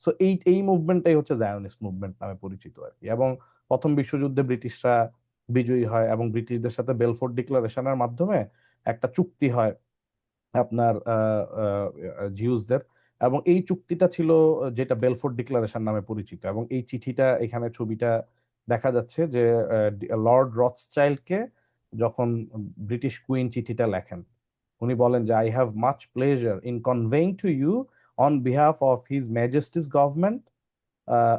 সো এই মুভমেন্টটাই হচ্ছে জায়নিস্ট মুভমেন্ট নামে পরিচিত আর কি। এবং প্রথম বিশ্বযুদ্ধে ব্রিটিশরা বিজয়ী হয় এবং ব্রিটিশদের সাথে বেলফোর্ট ডিক্লারেশনের মাধ্যমে একটা চুক্তি হয় আপনার জিউসদের। এবং এই চুক্তিটা ছিল যেটা বেলফোর্ট ডিক্লারেশন নামে পরিচিত। এবং এই চিঠিটা, এখানে ছবিটা দেখা যাচ্ছে যে লর্ড রথসচাইল্ডকে যখন ব্রিটিশ কুইন চিঠিটা লেখেন, উনি বলেন যে I have much pleasure in conveying to you on behalf of his majesty's government,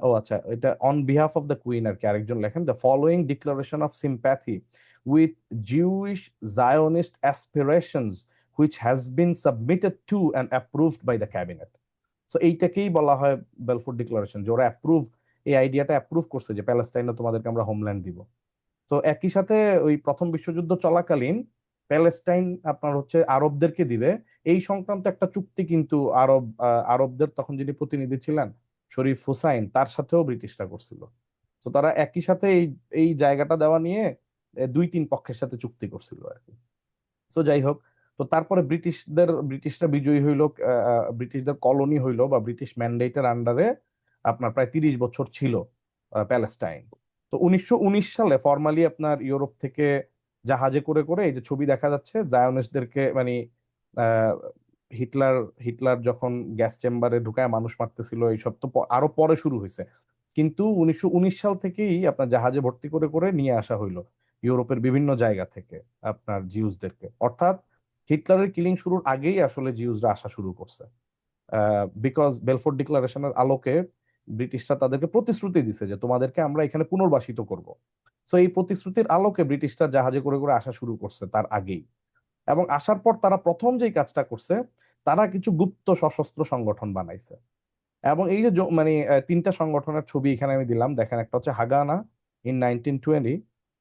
ও আচ্ছা, এটা on behalf of the queen আর কি, আরেকজন লেখেন, the following declaration of sympathy with Jewish Zionist aspirations which has been submitted to and approved by the cabinet. সো এইটাকেই বলা হয় বেলফোর্ট ডিক্লারেশন, যে ওরা অ্যাপ্রুভ, এই আইডিয়াটা অ্যাপ্রুভ করছে যে প্যালেস্টাইনে তোমাদেরকে আমরা হোমল্যান্ড দিব। তো একই সাথে ওই প্রথম বিশ্বযুদ্ধ চলাকালীন প্যালেস্টাইন আপনার হচ্ছে আরবদেরকে দিবে, এই সংক্রান্ত একটা চুক্তি কিন্তু আরবদের তখন যিনি প্রতিনিধি ছিলেন শরীফ হুসাইন, তার সাথেও ব্রিটিশরা করছিল। তো তারা একই সাথে এই জায়গাটা দেওয়া নিয়ে দুই তিন পক্ষের সাথে চুক্তি করছিল আর কি। তো যাই হোক, তো তারপরে ব্রিটিশরা বিজয়ী হইল, ব্রিটিশদের কলোনি হইল বা ব্রিটিশ ম্যান্ডেটের আন্ডারে আপনার প্রায় 30 বছর ছিল প্যালেস্টাইন। তো 1919 সালে ফর্মালি আপনার ইউরোপ থেকে জাহাজে করে করে, এই যে ছবি দেখা যাচ্ছে, জায়োনিস্টদেরকে মানে আহ, হিটলার হিটলার যখন গ্যাস চেম্বারে ঢুকায় মানুষ মারতেছিল, এইসব তো আরো পরে শুরু হয়েছে। কিন্তু 1919 সাল থেকেই আপনার জাহাজে ভর্তি করে করে নিয়ে আসা হইলো ইউরোপের বিভিন্ন জায়গা থেকে আপনার জিউসদেরকে। অর্থাৎ হিটলারের কিলিং শুরুর আগেই আসলে জিউসরা আসা শুরু করছে, বিকজ বেলফোর্ট ডিক্লারেশনের আলোকে ব্রিটিশরা তাদেরকে প্রতিশ্রুতি দিছে যে তোমাদেরকে আমরা এখানে পুনর্বাসিত করব। সো এই প্রতিশ্রুতির আলোকে ব্রিটিশরা জাহাজে করে করে আসা শুরু করছে তার আগেই। এবং আসার পর তারা প্রথম যেই কাজটা করছে, তারা কিছু গুপ্ত সশস্ত্র সংগঠন বানাইছে। এবং এই যে মানে তিনটা সংগঠনের ছবি এখানে আমি দিলাম, দেখেন, একটা হচ্ছে হাগানা ইন 1920,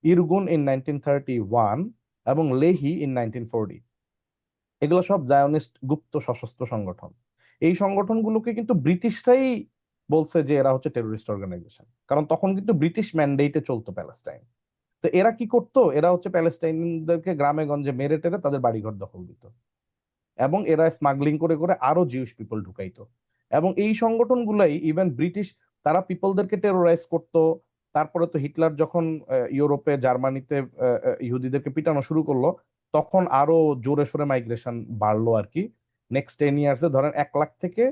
ইরগুন ইন 1931 এবং লেহি ইন 1940। এগুলো সব জায়োনিস্ট গুপ্ত সশস্ত্র সংগঠন। এই সংগঠনগুলোকে কিন্তু ব্রিটিশরাই বলছে যে এরা হচ্ছে টেরোরিস্ট অর্গানাইজেশন, কারণ তখন কিন্তু ব্রিটিশ ম্যান্ডেটে চলতো প্যালেস্টাইন। তো এরা কি করতো, এরা হচ্ছে প্যালেস্টাইনদেরকে গ্রামে গঞ্জে মেরে টেরে তাদের বাড়িঘর দখল দিত, এবং এরা স্মাগলিং করে করে আরো জিউস পিপল ঢুকাইতো। এবং এই সংগঠনগুলাই ইভেন ব্রিটিশ, তারা পিপলদেরকে টেরোরাইজ করতো। তারপরে তো হিটলার যখন ইউরোপে জার্মানিতে ইহুদিদেরকে পিটানো শুরু করলো, তখন আরো জোরে সোরে মাইগ্রেশন বাড়লো আর কি। নেক্সট 10 ইয়ার্সে ধরেন 1 লাখ থেকে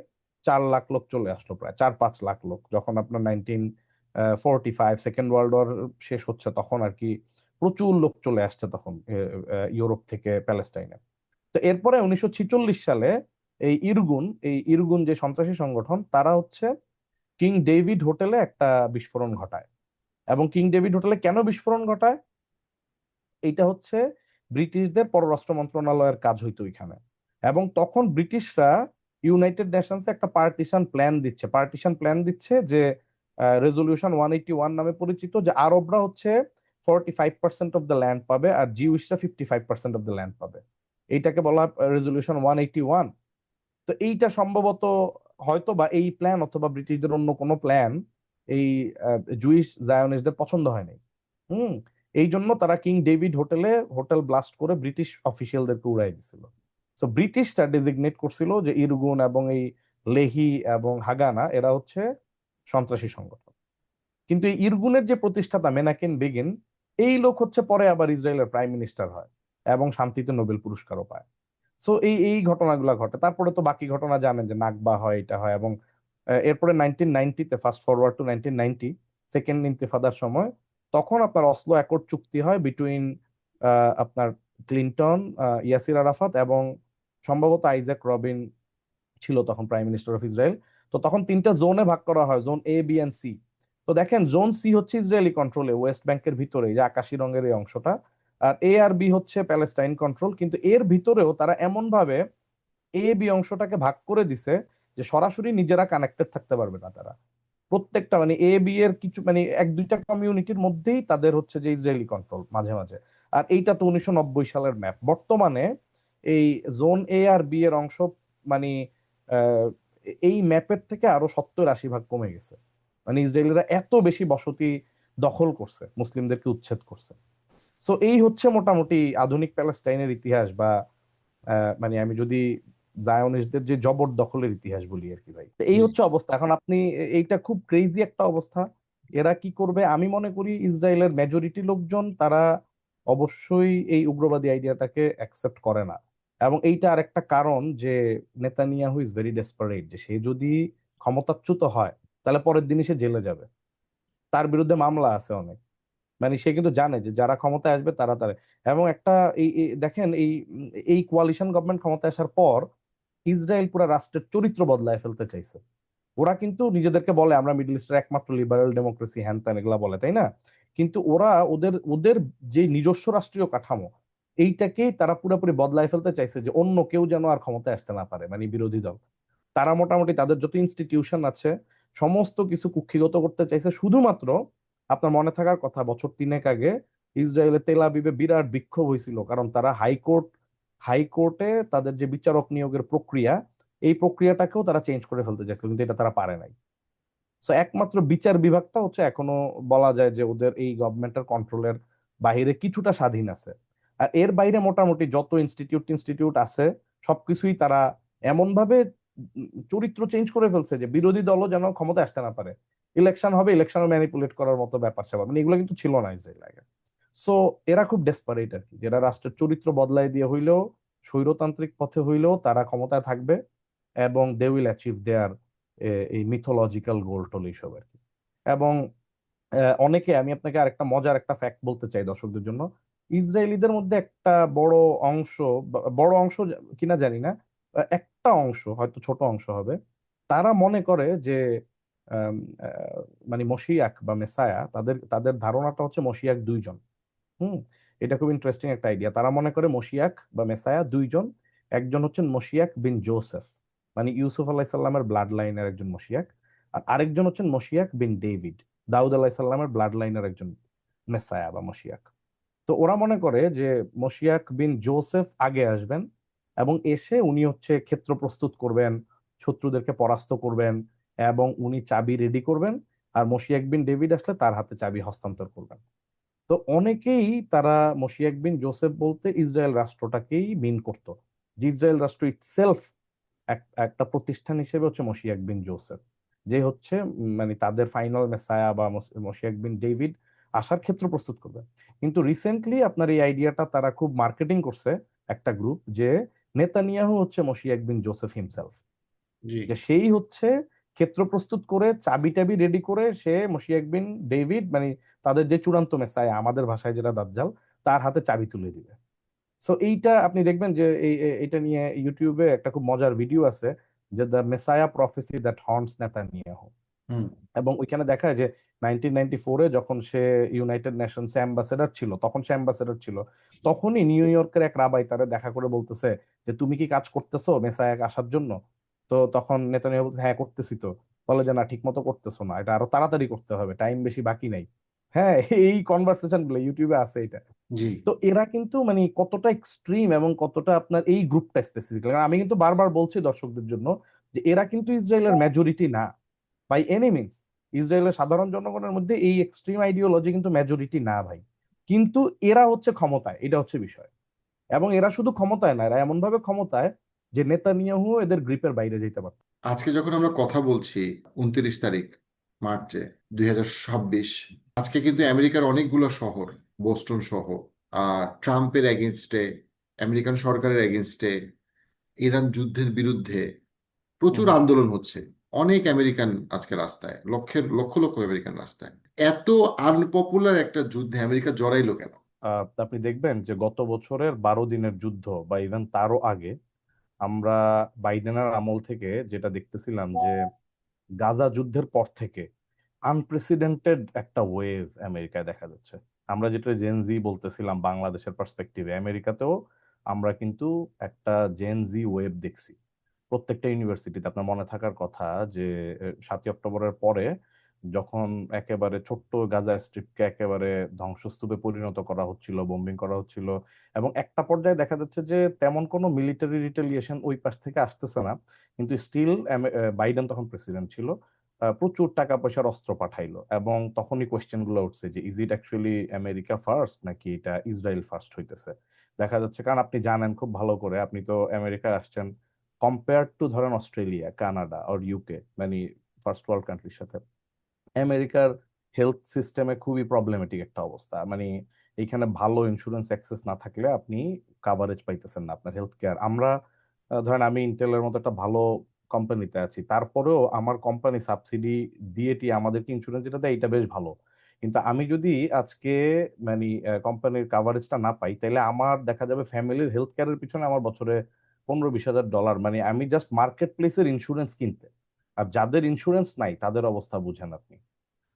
4 লাখ লোক চলে আসলো, প্রায় 4-5 লাখ লোক, যখন আপনার 1945 সেকেন্ড ওয়ার্ল্ড ওয়ার শেষ হচ্ছে তখন আর কি প্রচুর লোক চলে আসছে তখন ইউরোপ থেকে প্যালেস্টাইনে। তো এরপরে 1946 সালে এই ইরগুন যে সন্ত্রাসী সংগঠন, তারা হচ্ছে কিং ডেভিড হোটেলে একটা বিস্ফোরণ ঘটায়। এবং কিং ডেভিড হোটেলে কেন বিস্ফোরণ ঘটায়, এইটা হচ্ছে ব্রিটিশদের পররাষ্ট্র মন্ত্রণালয়ের কাজ হইতো এখানে। এবং তখন ব্রিটিশরা ইউনাইটেড নেশনসে একটা পার্টিশন প্ল্যান দিচ্ছে যে রেজলিউশন 181 নামে পরিচিত, যে আরবরা হচ্ছে 45% অফ দ্য ল্যান্ড পাবে আর জিউসরা 55% অফ দ্য ল্যান্ড পাবে। এইটাকে বলা হয় রেজলিউশন 181। তো এইটা সম্ভবত হয়তো বা এই প্ল্যান অথবা ব্রিটিশদের অন্য কোনো প্ল্যান এই জুইশ জায়োনিস্টদের পছন্দ হয়নি। হুম। এই জন্য তারা কিং ডেভিড হোটেল ব্লাস্ট করে ব্রিটিশ অফিসিয়ালদেরকে উড়াই দিছিল। সো ব্রিটিশরা ডেজিগনেট করছিল যে ইরগুন এবং এই লেহি এবং হাগানা এরা হচ্ছে সন্ত্রাসী সংগঠন। কিন্তু এই ইরগুনের যে প্রতিষ্ঠাতা মেনাকিন বেগিন, এই লোক হচ্ছে পরে আবার ইসরায়েলের প্রাইম মিনিস্টার হয় এবং শান্তিতে নোবেল পুরস্কারও পায়। সো এই ঘটনাগুলো ঘটে। তারপরে তো বাকি ঘটনা জানেন, যে নাকবা হয়, এটা হয়। এবং এরপরে 1990-তে, ফাস্ট ফরওয়ার্ড টু 1990, সেকেন্ড ইন্তিফাদার সময়, তখন আপনার অসলো অ্যাকর্ড চুক্তি হয় বিটুইন আপনার ক্লিনটন, ইয়াসির আরাফাত এবং সম্ভবত আইজাক রবিন ছিল তখন প্রাইম মিনিস্টার অফ ইসরায়েল। তো তখন 3টা জোনে ভাগ করা হয়, zone A, B and C. তো দেখেন, জোন সি হচ্ছে ইসরায়েলি কন্ট্রোলে, ওয়েস্ট ব্যাংকের ভিতরে, যে আকাশি রঙের এই অংশটা। আর এ আর বি হচ্ছে প্যালেস্টাইন কন্ট্রোল। কিন্তু এর ভিতরেও তারা এমন ভাবে এ বি অংশটাকে ভাগ করে দিছে যে সরাসরি নিজেরা কানেক্টেড থাকতে পারবে না তারা। প্রত্যেকটা মানে এ বি এর কিছু মানে 1-2টা কমিউনিটির মধ্যেই তাদের হচ্ছে যে ইসরায়েলি কন্ট্রোল মাঝে মাঝে। আর এইটা তো 1990 সালের ম্যাপ। বর্তমানে এই জোন এ আর বি এর অংশ মানে আহ, এই ম্যাপের থেকে আরো 70-80 ভাগ কমে গেছে। মানে ইসরায়েলিরা এত বেশি বসতি দখল করছে, মুসলিমদেরকে উচ্ছেদ করছে। সো এই হচ্ছে মোটামুটি আধুনিক প্যালেস্টাইনের ইতিহাস বা মানে আমি যদি জায়নিস্টদের যে জবরদখলের ইতিহাস বলি আর কি ভাই, তো এই জি হচ্ছে অবস্থা এখন। আপনি এইটা খুব ক্রেজি একটা অবস্থা। এরা কি করবে, আমি মনে করি ইসরায়েলের মেজরিটি লোকজন তারা অবশ্যই এই উগ্রবাদী আইডিয়াটাকে অ্যাকসেপ্ট করে না। এবং এইটা আরেকটা কারণ যে নেতানিয়াহু ইজ ভেরি ডেসপারেট, যে সে যদি ক্ষমতাচ্যুত হয় তাহলে পরের দিনই সে জেলে যাবে, তার বিরুদ্ধে মামলা আছে অনেক। মানে সে কিন্তু জানে যে যারা ক্ষমতায় আসবে তারা তারা এবং একটা দেখেন এই কোয়ালিশন গভর্নমেন্ট ক্ষমতায় আসার পর ইসরায়েল পুরো রাষ্ট্রের চরিত্র বদলায় ফেলতে চাইছে। ওরা কিন্তু নিজেদেরকে বলে আমরা মিডল ইস্টের একমাত্র লিবারেল ডেমোক্রেসি, হ্যান ত্যান এগুলা বলে, তাই না? কিন্তু ওরা ওদের ওদের যে নিজস্ব রাষ্ট্রীয় কাঠামো এইটাকেই তারা পুরোপুরি বদলায় ফেলতে চাইছে, যে অন্য কেউ যেন আর ক্ষমতায় আসতে না পারে, মানে বিরোধী দল। তারা মোটামুটি তাদের যত ইনস্টিটিউশন আছে সমস্ত কিছু কুক্ষিগত করতে চাইছে। শুধুমাত্র আপনার মনে থাকার কথা, বছর 3 আগে ইসরায়েলের তেল আবিবে বিরাট বিক্ষোভ হয়েছিল, কারণ তারা হাইকোর্টে তাদের যে বিচারক নিয়োগের প্রক্রিয়া, এই প্রক্রিয়াটাকেও তারা চেঞ্জ করে ফেলতে চাইছিল, কিন্তু এটা তারা পারে নাই। সো একমাত্র বিচার বিভাগটা হচ্ছে এখনো বলা যায় যে ওদের এই গভর্নমেন্টের কন্ট্রোলের বাইরে কিছুটা স্বাধীন আছে। আর এর বাইরে মোটামুটি যত ইনস্টিটিউট আছে সবকিছুই তারা এমন ভাবে চরিত্র চেঞ্জ করে ফেলছে যে বিরোধী দলও যেন ক্ষমতা আসতে না পারে। ইলেকশন হবে, ইলেকশনও ম্যানিপুলেট করার মতো ব্যাপার স্যাপার, মানে এগুলো কিন্তু ছিল না ইসরায়েল আগে। সো এরা খুব ডেসপারেট আর কি, যারা রাষ্ট্রের চরিত্র বদলাই দিয়ে হইলেও, স্বৈরতান্ত্রিক পথে হইলেও তারা ক্ষমতায় থাকবে এবং দে উইল অ্যাচিভ দেয়ার এই মিথোলজিক্যাল গোল টোল এইসব আর কি। এবং অনেকে, আমি আপনাকে আরেকটা মজার একটা ফ্যাক্ট বলতে চাই দর্শকদের জন্য। ইসরায়েলিদের মধ্যে একটা অংশ, বড় অংশ কিনা জানি না, একটা অংশ হয়তো ছোট অংশ হবে, তারা মনে করে যে আম, মানে মশিয়াক বা মেসায়া, তাদের তাদের ধারণাটা হচ্ছে মশিয়াক দুইজন। হুম। এটা খুব ইন্টারেস্টিং একটা আইডিয়া। তারা মনে করে মশিয়াক বা মেসায়া দুইজন। একজন হচ্ছেন মশিয়াক বিন জোসেফ, মানে ইউসুফ আলাইসাল্লামের ব্লাড লাইনের একজন মশিয়াক। আর আরেকজন হচ্ছেন মশিয়াক বিন ডেভিড, দাউদ আলাইসাল্লামের ব্লাড লাইনের একজন মেসায়া বা মশিয়াক। তো ওরা মনে করে যে মশিয়াক বিন জোসেফ আগে আসবেন এবং এসে উনি হচ্ছে ক্ষেত্র প্রস্তুত করবেন, শত্রুদেরকে পরাস্ত করবেন এবং উনি চাবি রেডি করবেন। আর মশিয়াক বিন ডেভিড আসলে তার হাতে চাবি হস্তান্তর করবেন। তো অনেকেই তারা মশিয়াক বিন জোসেফ বলতে ইসরায়েল রাষ্ট্রটাকেই মিন করতো, যে ইসরায়েল রাষ্ট্র ইটসেলফ একটা প্রতিষ্ঠান হিসেবে হচ্ছে মশিয়াক বিন জোসেফ, যে হচ্ছে মানে তাদের ফাইনাল মেসায়া বা মশিয়াক বিন ডেভিড আসার ক্ষেত্র প্রস্তুত করবে। কিন্তু রিসেন্টলি আপনার এই আইডিয়াটা তারা খুব মার্কেটিং করছে একটা গ্রুপ, যে নেতানিয়াহু হচ্ছে মশিয়াক বিন জোসেফ হিমসেলফ, জি যে সেই হচ্ছে ক্ষেত্র প্রস্তুত করে চাবি টাবি রেডি করে সে মশিয়াক বিন ডেভিড, মানে তাদের যে চূড়ান্ত মেসায়া, আমাদের ভাষায় যেটা দাজ্জাল, তার হাতে চাবি তুলে দিবে। সো এইটা আপনি দেখবেন যে এইটা নিয়ে ইউটিউবে একটা খুব মজার ভিডিও আছে, যে the messiah prophecy that haunts Netanyahu. Hmm এবং ওইখানে দেখায় যে 1994-এ যখন সে ইউনাইটেড নেশনস অ্যাম্বাসেডর ছিল, তখনই নিউ ইয়র্কের এক রাবাই তারে দেখা করে বলতেছে যে তুমি কি কাজ করতেছো মেসায়া আসার জন্য? তো তখন নেতানিয়াহু বলতেছে হ্যাঁ করতেছি। তো বলে যে না, ঠিক মতো করতেছো না, এটা আরো তাড়াতাড়ি করতে হবে, টাইম বেশি বাকি নাই। হ্যাঁ, এই কনভারসেশন গুলো ইউটিউবে আছে এটা। জি তো এরা কিন্তু মানে কতটা এক্সট্রিম এবং কতটা আপনার এই গ্রুপটা স্পেসিফিক, আমি কিন্তু বারবার বলছি দর্শকদের জন্য যে এরা কিন্তু ইসরায়েলের মেজরিটি না বাই এনি মিনস। ইসরায়েলের সাধারণ জনগণের মধ্যে এই এক্সট্রিম আইডিওলজি কিন্তু মেজরিটি না ভাই। কিন্তু এরা হচ্ছে ক্ষমতায়, এটা হচ্ছে বিষয়। এবং এরা শুধু ক্ষমতায় না, এরা এমন ভাবে ক্ষমতায় যে নেতানিয়াহু এদের গ্রিপের বাইরে যেতে পারত। আজকে যখন আমরা কথা বলছি 29 তারিখ মার্চে 2026, আজকে কিন্তু আমেরিকার অনেকগুলো শহর, বোস্টন সহ, ট্রাম্পের এগেনস্টে, আমেরিকান সরকারের এগেনস্টে, ইরান যুদ্ধের বিরুদ্ধে হুম প্রচুর হুম। আন্দোলন হচ্ছে। অনেক আমেরিকান আজকে রাস্তায়, লক্ষ লক্ষ আমেরিকান রাস্তায়। এত আনপপুলার একটা যুদ্ধে আমেরিকা জড়াইলো কেন? আপনি দেখবেন যে গত বছরের 12 দিনের যুদ্ধ বা ইভেন তারও আগে আমরা বাইডেনের আমল থেকে যেটা দেখতেছিলাম, যে গাজা যুদ্ধের পর থেকে আনপ্রেসিডেন্টেড একটা ওয়েভ আমেরিকায় দেখা যাচ্ছে। আমরা যেটা জেন জি বলতেছিলাম বাংলাদেশের পার্সপেক্টিভে, আমেরিকাতেও আমরা কিন্তু একটা জেন জি ওয়েভ দেখছি। প্রত্যেকটা ইউনিভার্সিটিতে আপনার মনে থাকার কথা যে 7ই অক্টোবরের পরে যখন একেবারে ছোট্ট গাজা স্ট্রিপকে একেবারে ধ্বংসস্তূপে পরিণত করা হচ্ছিল, বোম্বিং করা হচ্ছিল, এবং একটা পর্যায়ে দেখা যাচ্ছে যে তেমন কোনো মিলিটারি রিটেলিয়েশন ওই পাশ থেকে আসতেছে না, কিন্তু স্টিল বাইডেন তখন প্রেসিডেন্ট ছিল, প্রচুর টাকা পয়সার অস্ত্র পাঠাইলো। এবং তখনই কোয়েশ্চেন গুলো উঠছে যে is it actually America first নাকি এটা ইসরায়েল ফার্স্ট হইতেছে। দেখা যাচ্ছে, কারণ আপনি জানেন খুব ভালো করে, আপনি তো আমেরিকায় আসছেন, কম্পেয়ার টু ধরেন অস্ট্রেলিয়া, কানাডা আর ইউকে, মানে ফার্স্ট ওয়ার্ল্ড কান্ট্রির সাথে আমেরিকার হেলথ সিস্টেমে খুবই প্রবলেমেটিক একটা অবস্থা। মানে এইখানে ভালো ইন্স্যুরেন্স অ্যাক্সেস না থাকলে আপনি কাভারেজ পাইতেছেন না আপনার হেলথ কেয়ার। আমরা ধরেন আমি ইন্টেলের মতো একটা ভালো কোম্পানিতে আছি, তারপরেও আমার কোম্পানি সাবসিডি দিয়েটি আমাদেরকে ইন্স্যুরেন্স যেটা দেয় এটা বেশ ভালো। কিন্তু আমি যদি আজকে মানে কোম্পানির কাভারেজটা না পাই, তাহলে আমার দেখা যাবে ফ্যামিলির হেলথ কেয়ারের পিছনে আমার বছরে 15-20 হাজার ডলার, মানে আমি জাস্ট মার্কেট প্লেসের ইন্স্যুরেন্স কিনতে। আর যাদের ইন্স্যুরেন্স নাই তাদের অবস্থা বুঝেন আপনি।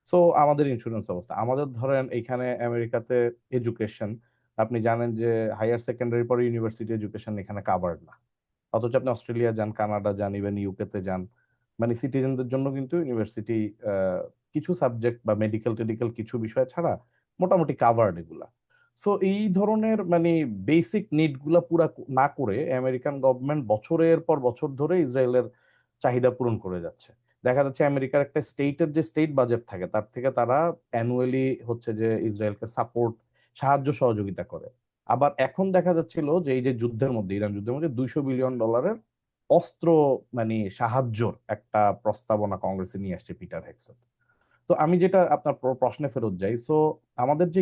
সো আমাদের ইন্স্যুরেন্স অবস্থা, আমাদের ধরেন এইখানে আমেরিকাতে এডুকেশন, আপনি জানেন যে হায়ার সেকেন্ডারি পরে ইউনিভার্সিটি এডুকেশন এখানে কাভার্ড না। অথচ আপনি অস্ট্রেলিয়া যান, কানাডা যান, ইভেন ইউকেতে যান, মানে সিটিজেনদের জন্য কিন্তু ইউনিভার্সিটি কিছু সাবজেক্ট বা মেডিকেল টেডিকেল কিছু বিষয় ছাড়া মোটামুটি কাভার্ড এগুলা। সো এই ধরনের মানে বেসিক নিড গুলা পুরা না করে আমেরিকান গভর্নমেন্ট বছরের পর বছর ধরে ইসরায়েলের চাহিদা পূরণ করে যাচ্ছে। দেখা যাচ্ছে আমেরিকার একটা স্টেটের যে স্টেট বাজেট থাকে তার থেকে তারা অ্যানুয়ালি হচ্ছে যে ইসরায়েলকে সাপোর্ট, সাহায্য সহযোগিতা করে। আবার এখন দেখা যাচ্ছিল যে এই যে যুদ্ধের মধ্যে, ইরান যুদ্ধের মধ্যে $200 বিলিয়ন অস্ত্র মানে সাহায্যর একটা প্রস্তাবনা কংগ্রেসে নিয়ে আসছে পিটার হেগসেট। তো আমি যেটা আপনার প্রশ্নে ফেরত যাই, সো আমাদের যে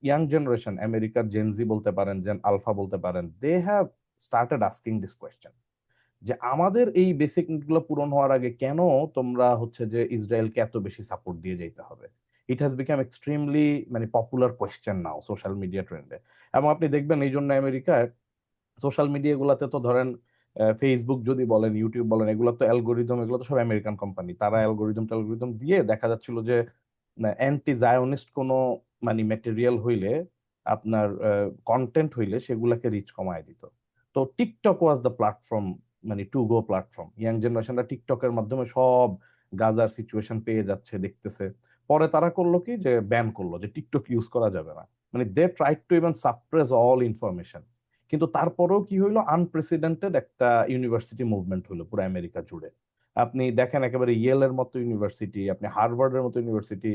ইয়াং জেনারেশন, আমেরিকার জেনজি বলতে পারেন, জেন আলফা বলতে পারেন, they have started asking this question যে আমাদের এই বেসিক নিডগুলো পূরণ হওয়ার আগে কেন তোমরা হচ্ছে যে ইসরায়েলকে এত বেশি সাপোর্ট দিয়ে যেতে হবে। ইট হ্যাজ বিকাম এক্সট্রিমলি মানে পপুলার কোয়েশ্চেন নাও সোশ্যাল মিডিয়া ট্রেন্ডে। এবং আপনি দেখবেন এই জন্য আমেরিকায় সোশ্যাল মিডিয়া গুলাতে তো ধরেন ফেসবুক যদি বলেন, ইউটিউব বলেন, এগুলো তো অ্যালগোরিদম, এগুলো তো সব আমেরিকান কোম্পানি, তারা অ্যালগোরিদম দিয়ে দেখা যাচ্ছিল যে অ্যান্টি জায়োনিস্ট কোনো মানে মেটেরিয়াল হইলে, আপনার কন্টেন্ট হইলে সেগুলাকে রিচ কমায় দিত। তো টিকটক ওয়াজ দ্য প্ল্যাটফর্ম, মানে টু গো প্ল্যাটফর্ম। ইয়াং জেনারেশনরা টিকটকের মাধ্যমে সব গাজার সিচুয়েশন পেয়ে যাচ্ছে, দেখতেছে। পরে তারা করলো কি, যে ব্যান করলো, যে টিকটক ইউজ করা যাবে না। মানে they try to even suppress all information. কিন্তু তারপরেও কি হইলো, আনপ্রেসিডেন্টেড একটা ইউনিভার্সিটি মুভমেন্ট হইলো পুরো আমেরিকা জুড়ে। আপনি দেখেন একেবারে ইয়েলের মতো ইউনিভার্সিটি, আপনি হার্ভার্ডের মতো ইউনিভার্সিটি,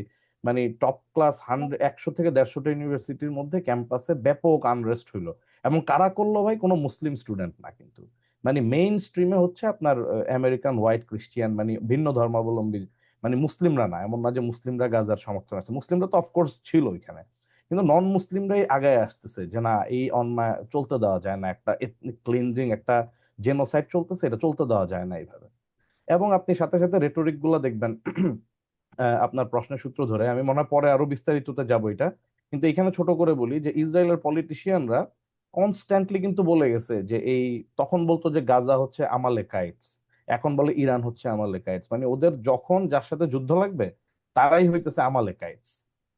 মানে টপ ক্লাস 100 থেকে 150টা ইউনিভার্সিটির মধ্যে ক্যাম্পাসে ব্যাপক আনরেস্ট হইলো। এবং কারা করলো ভাই, কোনো মুসলিম স্টুডেন্ট না কিন্তু, মানে মেইন স্ট্রিমে হচ্ছে আপনার আমেরিকান হোয়াইট ক্রিশ্চিয়ান, মানে ভিন্ন ধর্মাবলম্বী, মানে মুসলিমরা না। এমন না যে মুসলিমরা গাজার সমর্থন আছে, মুসলিমরা তো অফকোর্স ছিল এখানে, কিন্তু নন মুসলিমরাই আগায় আসতেছে যে না, এই অন্যায় চলতে দেওয়া যায় না, একটা এথনিক ক্লিনজিং, একটা জেনোসাইড চলতেছে, এটা চলতে দেওয়া যায় না এইভাবে। এবং আপনি সাথে সাথে রেটোরিক গুলা দেখবেন আপনার প্রশ্নের সূত্র ধরে, আমি মনে হয় পরে আরো বিস্তারিততে যাবো এটা, কিন্তু এখানে ছোট করে বলি যে ইসরায়েলের পলিটিশিয়ানরা কনস্ট্যান্টলি কিন্তু বলে গেছে যে এই, তখন বলতো যে গাজা হচ্ছে আমালেকাইটস, এখন বলে ইরান হচ্ছে আমালেকাইটস। মানে ওদের যখন যার সাথে যুদ্ধ লাগবে তারাই হইতেছে আমালেকাইটস।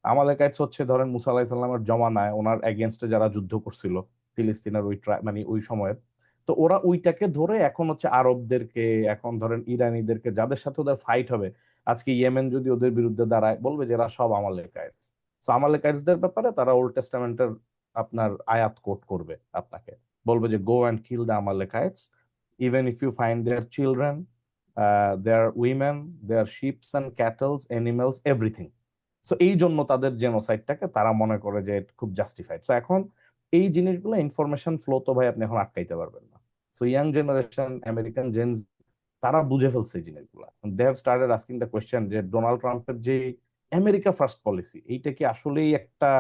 আমালেকাইটস হচ্ছে ধরেন মুসা আলাহিসাল্লামের জমানায় ওনার এগেনস্টে যারা যুদ্ধ করছিল ফিলিস্তিনের ওই মানে ওই সময়ের, তো ওরা ওইটাকে ধরে এখন হচ্ছে আরবদেরকে, এখন ধরেন ইরানিদেরকে, যাদের সাথে ওদের ফাইট হবে, আজকে ইয়েমেন যদি ওদের বিরুদ্ধে দাঁড়ায়, বলবে যে এরা সব আমালেকাইটস। তো আমালেকাইটসদের ব্যাপারে তারা ওল্ড টেস্টামেন্টের আপনার আয়াত কোট করবে আপনাকে, বলবে যে go and kill the Amalekites, even if you find their children, their women, their sheeps and cattles, animals, everything. So এই জন্য তাদের জেনোসাইডটাকে তারা মনে করে যে খুব জাস্টিফাইড। সো এখন এই জিনিসগুলো ইনফরমেশন ফ্লো তো ভাই আপনি এখন আটকাইতে পারবেন না। So young generation, American Gens, তারা বুঝে ফেলছে এই জিনিসগুলো। They have started asking the question যে ডোনাল্ড ট্রাম্পের যে আমেরিকা ফার্স্ট পলিসি, এইটা কি আসলেই একটা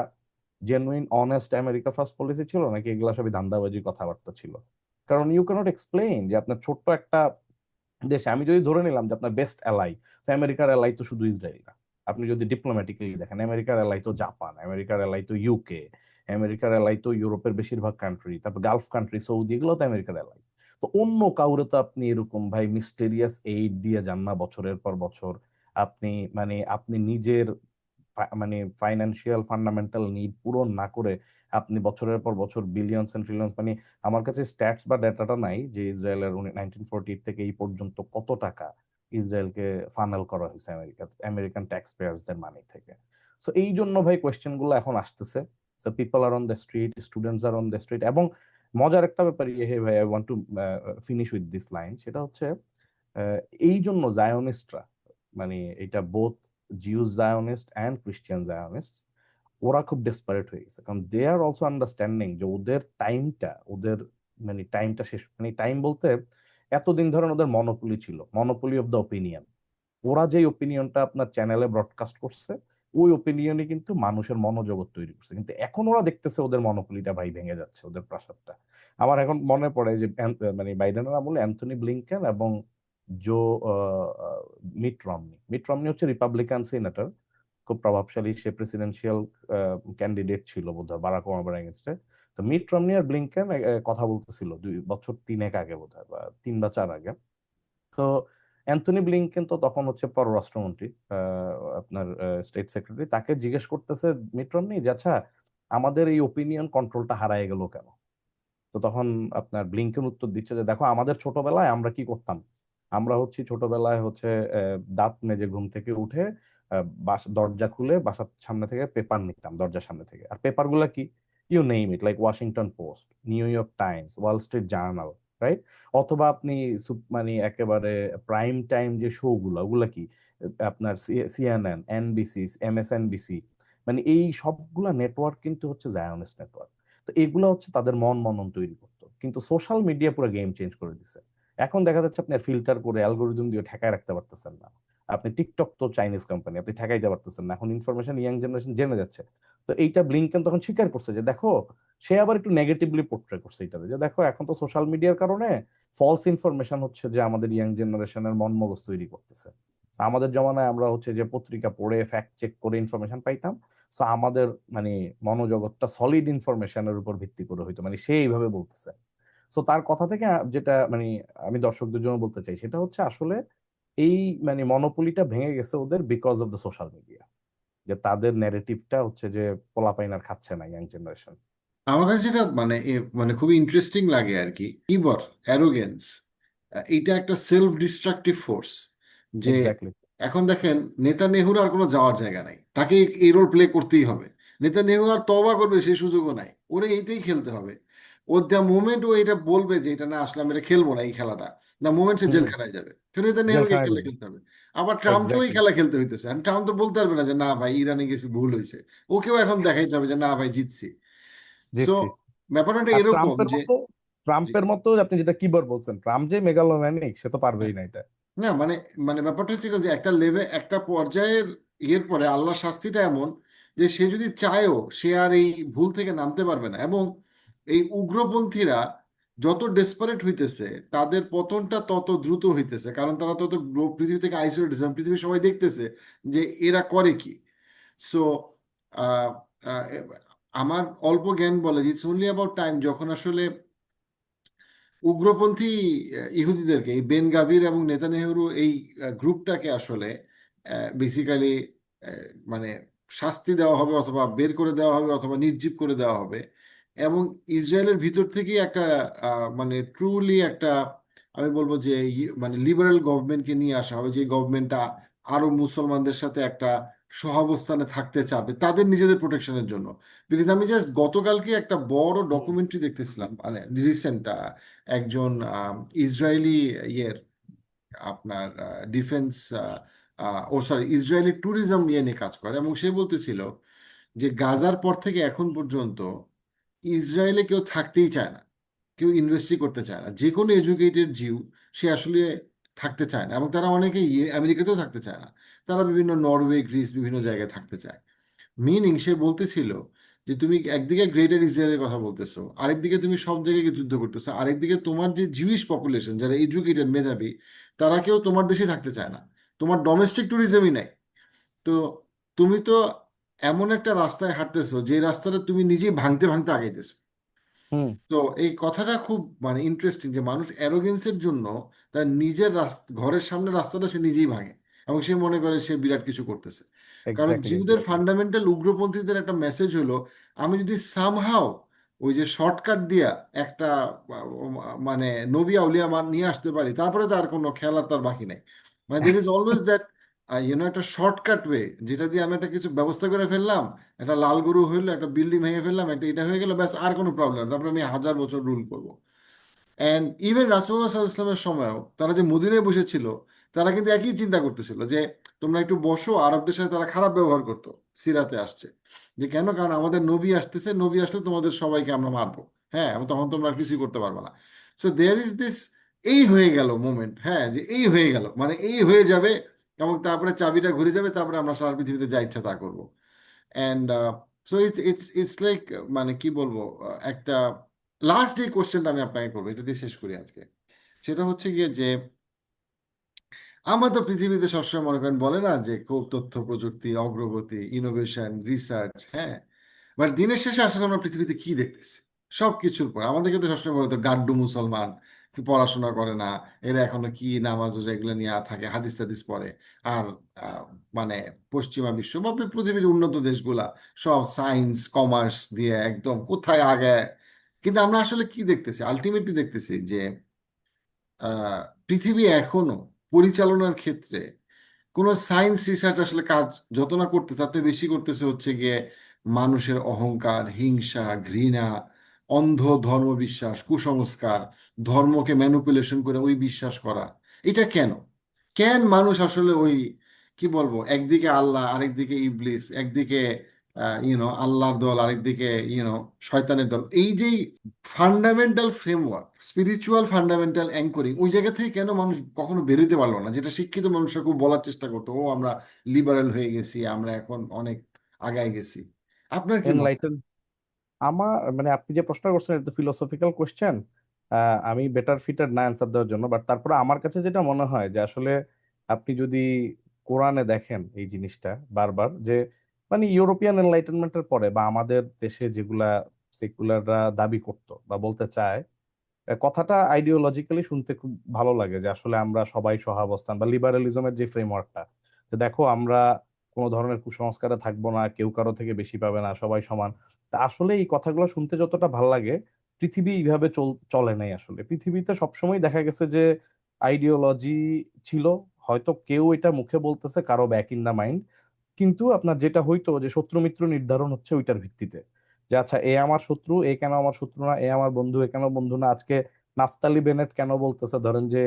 genuine honest America first policy ছিল, নাকি এগুলা সবই ধান্দাবাজি কথাবার্তা ছিল। কারণ ইউ ক্যানট এক্সপ্লেইন যে আপনার ছোট্ট একটা দেশে, আমি যদি ধরে নিলাম যে আপনার বেস্ট অ্যালাই, তো আমেরিকার অ্যালাই তো শুধু ইসরায়েল না। আপনি যদি ডিপ্লোম্যাটিক্যালি দেখেন, আমেরিকার অ্যালাই তো জাপান, আমেরিকার অ্যালাই তো ইউকে, আমেরিকার অ্যালাই তো ইউরোপের বেশিরভাগ কান্ট্রি, তারপর গালফ কান্ট্রি, সৌদি, এগুলো তো আমেরিকার অ্যালাই। তো অন্য কাউরে তো আপনি এরকম ভাই মিস্টেরিয়াস এইড দিয়ে যান না বছরের পর বছর। আপনি মানে আপনি নিজের মানে ফাইন্যান্সিয়াল ফান্ডামেন্টাল নিড পূরণ না করে আপনি বছরের পর বছর বিলিয়নস এন্ড ট্রিলিয়নস, মানে আমার কাছে স্ট্যাটস বা ডেটাটা নাই যে ইসরায়েলের 1948 থেকে এই পর্যন্ত কত টাকা ইসরায়েলকে ফানেল করা হয়েছে আমেরিকান ট্যাক্স পেয়ার্সদের মানি থেকে। সো এই জন্য ভাই কোয়েশ্চেন গুলো এখন আসতেছে। So people are on the street, students are on the street. এবং মজার একটা ব্যাপার, হে ভাই, I want to finish with this line, সেটা হচ্ছে এই জন্য জায়োনিস্টরা, মানে এটা both Jews Zionist and Christian Zionist, ওরা খুব ডেসপারেট হয়ে গেছে, কারণ দে আর অলসো আন্ডারস্ট্যান্ডিং যে ওদের মানে টাইমটা শেষ, মানে টাইম বলতে এতদিন ধরে ওদের মনোপলি ছিল, মনোপলি অফ দ্য ওপিনিয়ন। ওরা যে ওপিনিয়নটা আপনার চ্যানেলে ব্রডকাস্ট করছে, ওই ওপিনিয়নই কিন্তু মানুষের মনোজগৎ তৈরি করছে। কিন্তু এখন ওরা দেখতেছে ওদের মনোপলিটা ভাই ভেঙে যাচ্ছে, ওদের প্রাসাদটা। আমার এখন মনে পড়ে যে মানে বাইডেনের আমলে অ্যান্থনি ব্লিংকেন এবং জো মিট রমনি হচ্ছে রিপাবলিকান সিনেটর, খুব প্রভাবশালী, সে প্রেসিডেন্সিয়াল ক্যান্ডিডেট ছিল বোধহয় বারাক ওবামার এগেনস্টে। তো মিট রমনি আর ব্লিংকেন কথা বলতেছিল 2 বছর 3 আগে বোধহয়, বা 3 বা 4 আগে। তো অ্যান্থনি ব্লিংকেন তো তখন হচ্ছে পররাষ্ট্রমন্ত্রী, আপনার স্টেট সেক্রেটারি, তাকে জিজ্ঞেস করতেছে মিট রমনি যে আচ্ছা আমাদের এই ওপিনিয়ন কন্ট্রোলটা হারায় গেল কেন? তো তখন আপনার ব্লিংকেন উত্তর দিচ্ছে যে দেখো আমাদের ছোটবেলায় আমরা কি করতাম, আমরা হচ্ছে ছোটবেলায় হচ্ছে দাঁত মেজে ঘুম থেকে উঠে দরজা খুলে বাসার সামনে থেকে পেপার নিতাম, দরজার সামনে থেকে। আর পেপার গুলা কি, you name it, like Washington Post, New York Times, Wall Street Journal, right? অথবা আপনি মানে একেবারে প্রাইম টাইম যে শো গুলা, ওগুলা কি আপনার সিএনএন, এনবিসি, এমএসএনবিসি, মানে এই সবগুলা নেটওয়ার্ক কিন্তু হচ্ছে জায়নিস্ট নেটওয়ার্ক। তো এগুলো হচ্ছে তাদের মনন তৈরি করতো। কিন্তু সোশ্যাল মিডিয়া পুরো গেম চেঞ্জ করে দিছে। এখন দেখা যাচ্ছে আপনি ফিল্টার করে অ্যালগোরিদম দিয়ে ঠেকায় রাখতে পারতেছেন না। আপনি টিকটক তো চাইনিজ কোম্পানি, আপনি ঠেকাইতে পারতেছেন না, এখন ইনফরমেশন ইয়াং জেনারেশন জেনে যাচ্ছে। তো এইটা ব্লিংকেন তখন স্বীকার করছে যে দেখো, সে আবার একটু নেগেটিভলি পোর্ট্রে করছে এটাতে, যে দেখো এখন তো সোশ্যাল মিডিয়ার কারণে ফলস ইনফরমেশন হচ্ছে যে আমাদের ইয়াং জেনারেশনের মন মগজ তৈরি করতেছে। আমাদের জমানায় আমরা হচ্ছে যে পত্রিকা পড়ে ফ্যাক্ট চেক করে ইনফরমেশন পাইতাম। সো আমাদের মানে মনোজগৎটা সলিড ইনফরমেশনের উপর ভিত্তি করে হইতো, মানে সে এইভাবে বলতেছে। সো তার কথা থেকে যেটা মানে আমি দর্শকদের জন্য বলতে চাই সেটা হচ্ছে আসলে এই মানে মনোপলিটা ভেঙে গেছে ওদের because of the social media, যে তাদের ন্যারেটিভটা হচ্ছে যে পোলাপাইন আর খাচ্ছে না ইয়াং জেনারেশন। আমার কাছে যেটা মানে মানে খুবই ইন্টারেস্টিং লাগে আর কি, ইবর অ্যারোগেন্স, এটা একটা সেলফ ডিস্ট্রাকটিভ ফোর্স। যে এক্স্যাক্টলি। এখন দেখেন নেতানিয়াহুর আর কোনো যাওয়ার জায়গা নাই, তাকে এই রোল প্লে করতেই হবে। নেতানিয়াহু আর তওবা করবে সেই সুযোগও নাই, ওরে এইটাই খেলতে হবে। ও দ্য মোমেন্ট ও এটা বলবে যে এটা না আসলে আমি এটা খেলবো না এই খেলাটা, দ্য মোমেন্ট সে হুম। জেলখানায় যাবে। তো নেতানিয়াহুকে এই জেলখানায় খেলা যাবে। খেলতে হবে। আবার ট্রাম্পকেও এই এক্স্যাক্টলি। খেলা খেলতে হইতেছে, আর ট্রাম্প তো বলতে পারবে না যে না ভাই ইরানে গেছি ভুল হয়েছে। ওকেও এখন দেখাইতে হবে যে না ভাই জিতছি। সো দেখছি। ব্যাপারটা আর এরকম যে ট্রাম্পের মতো আপনি যেটা কিবার বলছেন, ট্রাম্প যে মেগালোম্যানিক, সে তো পারবেই না এটা। না মানে মানে ব্যাপারটা হচ্ছে কি যে একটা লেভেল একটা পর্যায়ের ইয়ের পরে আল্লাহর শাস্তিটা এমন যে সে যদি চায়ও সে আর এই ভুল থেকে নামতে পারবে না। এবং এই উগ্রপন্থীরা যত ডেসপারেট হইতেছে তাদের পতনটা তত দ্রুত হইতেছে, কারণ তারা তত পৃথিবী থেকে আইসোলেট হয়েছে, পৃথিবীর সবাই দেখতেছে যে এরা করে কি। সো আমার অল্প জ্ঞান বলে যে ইটস অনলি অ্যাবাউট টাইম যখন আসলে উগ্রপন্থী ইহুদিদেরকে, এই বেন গাভির এবং নেতানিয়াহুর এই গ্রুপটাকে আসলে বেসিক্যালি মানে শাস্তি দেওয়া হবে, অথবা বের করে দেওয়া হবে, অথবা নির্জীব করে দেওয়া হবে। এবং ইসরায়েলের ভিতর থেকেই একটা মানে ট্রুলি একটা আমি বলবো যে মানে লিবারেল গভর্নমেন্টকে নিয়ে আসা হবে, যে গভর্নমেন্টটা আরো মুসলমানদের সাথে একটা সহাবস্থানে থাকতে চাবে তাদের নিজেদের প্রোটেকশনের জন্য। বিকজ আমি জাস্ট গতকালকে একটা বড় ডকুমেন্টারি দেখতেছিলাম, মানে রিসেন্ট একজন ইসরায়েলি ইয়ের আপনার ডিফেন্স ও সরি ইসরায়েলি ট্যুরিজম নিয়ে নিয়ে কাজ করে, এবং সে বলতেছিল যে গাজার পর থেকে এখন পর্যন্ত ইসরায়েলে কেউ থাকতেই চায় না, কেউ ইনভেস্টই করতে চায় না। যে কোনো এডুকেটেড জিউ সে আসলে থাকতে চায় না, এবং তারা অনেকে আমেরিকাতেও থাকতে চায় না, তারা বিভিন্ন নরওয়ে গ্রিস বিভিন্ন জায়গায় থাকতে চায়। মিনিং সে বলতেছিল যে তুমি একদিকে গ্রেটার ইসরায়েলের কথা বলতেছো, আরেকদিকে তুমি সব জায়গায় গিয়ে যুদ্ধ করতেছো, আরেকদিকে তোমার যে জিউইশ পপুলেশন যারা এডুকেটেড মেধাবী তারা কেউ তোমার দেশে থাকতে চায় না, তোমার ডোমেস্টিক ট্যুরিজমই নাই। তো তুমি তো এমন একটা রাস্তায় হাঁটতেছো যে রাস্তাটা তুমি নিজেই ভাঙতে ভাঙতে আগাইতেছো। হুম। তো এই কথাটা খুব মানে ইন্টারেস্টিং যে মানুষ অ্যারোগেন্সের জন্য তার নিজের ঘরের সামনে রাস্তাটা সে নিজেই ভাঙে, এবং সে মনে করে সে বিরাট কিছু করতেছে। কারণ এক্স্যাক্টলি, জিউদের এক্স্যাক্টলি। ফান্ডামেন্টাল উগ্রপন্থীদের একটা মেসেজ হলো আমি যদি সামহাও ওই যে শর্টকাট দিয়া একটা মানে নবী আউলিয়া মান নিয়ে আসতে পারি, তারপরে তার কোনো খেলার তার বাকি নাই। মানে দের ইজ অলওয়েজ দ্যাট একটা শর্টকাট ওয়ে যেটা দিয়ে আমি একটা কিছু ব্যবস্থা করে ফেললাম, একটা লাল গরু হইলো, একটা বিল্ডিং ভেঙে ফেললাম, একটা এটা হয়ে গেল, ব্যাস আর কোনো প্রবলেম, তারপরে আমি 1000 বছর রুল করবো। অ্যান্ড ইভেন রাসূলুল্লাহ সাল্লাল্লাহু আলাইহি ওয়াসাল্লামের সময়ও তারা যে মদিনায় বসেছিল তারা কিন্তু একই চিন্তা করতেছিল যে তোমরা একটু বসো, আরবদের সাথে তারা খারাপ ব্যবহার করতো। সিরাতে আসছে যে কেন, কারণ আমাদের নবী আসতেছে, নবী আসলে তোমাদের সবাইকে আমরা মারবো, হ্যাঁ, এবং তখন তোমরা আর কিছুই করতে পারবে না। সো দেয়ার ইজ দিস, এই হয়ে গেল মোমেন্ট, হ্যাঁ, যে এই হয়ে গেল, মানে এই হয়ে যাবে, এবং তারপরে চাবিটা ঘুরে যাবে, তারপরে আমরা সারা পৃথিবীতে যা ইচ্ছা তা করবো। অ্যান্ড সো ইটস লাইক, মানে কি বলবো, একটা লাস্ট এই কোশ্চেনটা আমি আপনাকে করবো, এটা দিয়ে শেষ করি আজকে। সেটা হচ্ছে গিয়ে যে আমরা তো পৃথিবীতে সবসময় মনে করেন, বলে না যে খুব তথ্য প্রযুক্তি অগ্রগতি, ইনোভেশন, রিসার্চ, হ্যাঁ, বাট দিনের শেষে আসলে আমরা পৃথিবীতে কি দেখতেছি? সব কিছুর পর আমাদেরকে তো সবসময় বলে তো গাড্ডু মুসলমান, কি পড়াশোনা করে না, এরা এখনো কি নামাজ রোজা এগুলো নিয়ে থাকে, হাদিস টাদিস পড়ে। আর মানে পশ্চিমা বিশ্ব বা পৃথিবীর উন্নত দেশগুলা সব সায়েন্স কমার্স দিয়ে একদম কোথায় আগে। কিন্তু আমরা আসলে কি দেখতেছি? আলটিমেটলি দেখতেছি যে পৃথিবী এখনো পরিচালনার ক্ষেত্রে কোনো সায়েন্স রিসার্চ আসলে কাজ যত না করতে, তাতে বেশি করতেছে হচ্ছে গিয়ে মানুষের অহংকার, হিংসা, ঘৃণা, অন্ধ ধর্মবিশ্বাস, কুসংস্কার, ধর্মকে ম্যানিপুলেশন করে ওই বিশ্বাস করা। এটা কেন? কেন মানুষ আসলে ওই, কি বলবো, একদিকে আল্লাহ আরেকদিকে ইবলিস, একদিকে আল্লাহর দল আরেকদিকে শয়তানের দল, এই যে fundamental framework, spiritual fundamental anchoring, ওই জায়গা থেকে কেন মানুষ কখনো বেরোতে পারলো না? যেটা শিক্ষিত মানুষরা খুব বলার চেষ্টা করতো, ও আমরা লিবারেল হয়ে গেছি, আমরা এখন অনেক আগায় গেছি। আপনার কি মত? এনলাইটেন আমার মানে আপনি যে প্রশ্ন করছেন এটা ফিলোসফিক্যাল কোশ্চেন। আমি বেটার ফিটার না অ্যান্সার দেওয়ার জন্য, বাট তারপরে আমার কাছে যেটা মনে হয় যে আসলে আপনি যদি কোরআনে দেখেন এই জিনিসটা বারবার যে মানে ইউরোপিয়ান এনলাইটেনমেন্টের পরে বা আমাদের দেশে যেগুলা সেকুলাররা দাবি করতো বা বলতে চায়, কথাটা আইডিওলজিক্যালি শুনতে খুব ভালো লাগে যে আসলে আমরা সবাই সহাবস্থান বা লিবারালিজমের যে ফ্রেমওয়ার্কটা, যে দেখো আমরা কোনো ধরনের কুসংস্কারে থাকবো না, কেউ কারো থেকে বেশি পাবে না, সবাই সমান। তা আসলে এই কথাগুলো শুনতে যতটা ভালো লাগে, পৃথিবী এইভাবে চলে নাই। আসলে পৃথিবীতে সবসময় দেখা গেছে যে আইডিওলজি ছিল, হয়তো কেউ এটা মুখে বলতেছে, কারো ব্যাক ইন দা মাইন্ড, কিন্তু আপনার যেটা হইতো যে শত্রু মিত্র নির্ধারণ হচ্ছে ওইটার ভিত্তিতে, যে আচ্ছা এ আমার শত্রু, এ কেন আমার শত্রু না, এ আমার বন্ধু, এ কেন বন্ধু না। আজকে নাফতালি বেনেট কেন বলতেছে ধরেন যে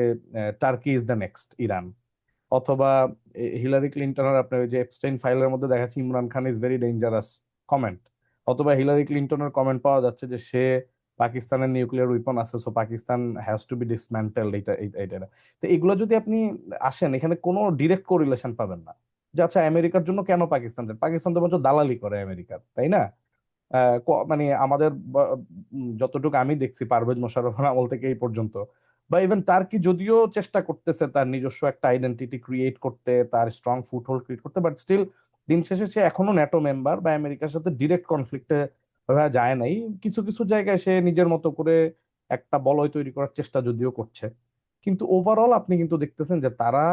Turkey is the next Iran, অথবা হিলারি ক্লিন্টনের আপনার ওই যে এপস্টাইন ফাইলের মধ্যে দেখাচ্ছে Imran Khan is very dangerous comment, অথবা হিলারি ক্লিন্টনের কমেন্ট পাওয়া যাচ্ছে যে সে পাকিস্তানের নিউক্লিয়ার উইপন আছে, so Pakistan has to be dismantled. এটা তো এগুলো যদি আপনি আসেন, এখানে কোনো ডিরেক্ট কোরিলেশন পাবেন না যে আচ্ছা আমেরিকার জন্য কেন পাকিস্তান চান? পাকিস্তান তো বরঞ্চ দালালি করে আমেরিকার, তাই না? মানে আমাদের যতটুকু আমি দেখছি পারভেজ মোশাররফের আমল থেকে এই পর্যন্ত, বা ইভেন টার্কি যদিও চেষ্টা করতেছে তার নিজস্ব একটা আইডেন্টিটি ক্রিয়েট করতে, তার স্ট্রং ফুটহোল্ড ক্রিয়েট করতে, বাট স্টিল দিন শেষে সে এখনো ন্যাটো মেম্বার বা আমেরিকার সাথে ডিরেক্ট কনফ্লিক্টে যায় নাই। কিছু কিছু জায়গায় সে নিজের মতো করে একটা বলয় তৈরি করার চেষ্টা যদিও করছে, কিন্তু ওভারঅল আপনি কিন্তু দেখতেছেন যে তারা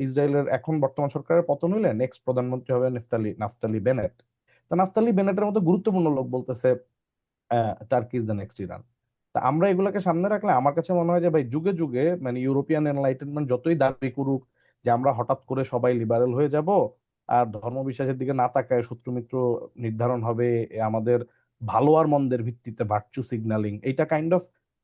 ইসরায়েলের এখন বর্তমান সরকারের পতন হইলে নেক্সট প্রধানমন্ত্রী হবে নাফতালি বেনেট। তো নাফতালি বেনেটের মতো গুরুত্বপূর্ণ লোক বলতেছে turkey is the next Iran. তা আমরা এগুলোকে সামনে রাখলে আমার কাছে মনে হয় যে ভাই যুগে যুগে মানে ইউরোপিয়ান এনলাইটেনমেন্ট যতই দাবি করুক যে আমরা হঠাৎ করে সবাই লিবারেল হয়ে যাব আর ধর্ম বিশ্বাসের দিকে না তাকায় শত্রু মিত্র নির্ধারণ হবে, আমাদের ভালো আর মন্দের ভিত্তিতে ভার্চু সিগন্যালিং, এইটা কাইন্ড অফ,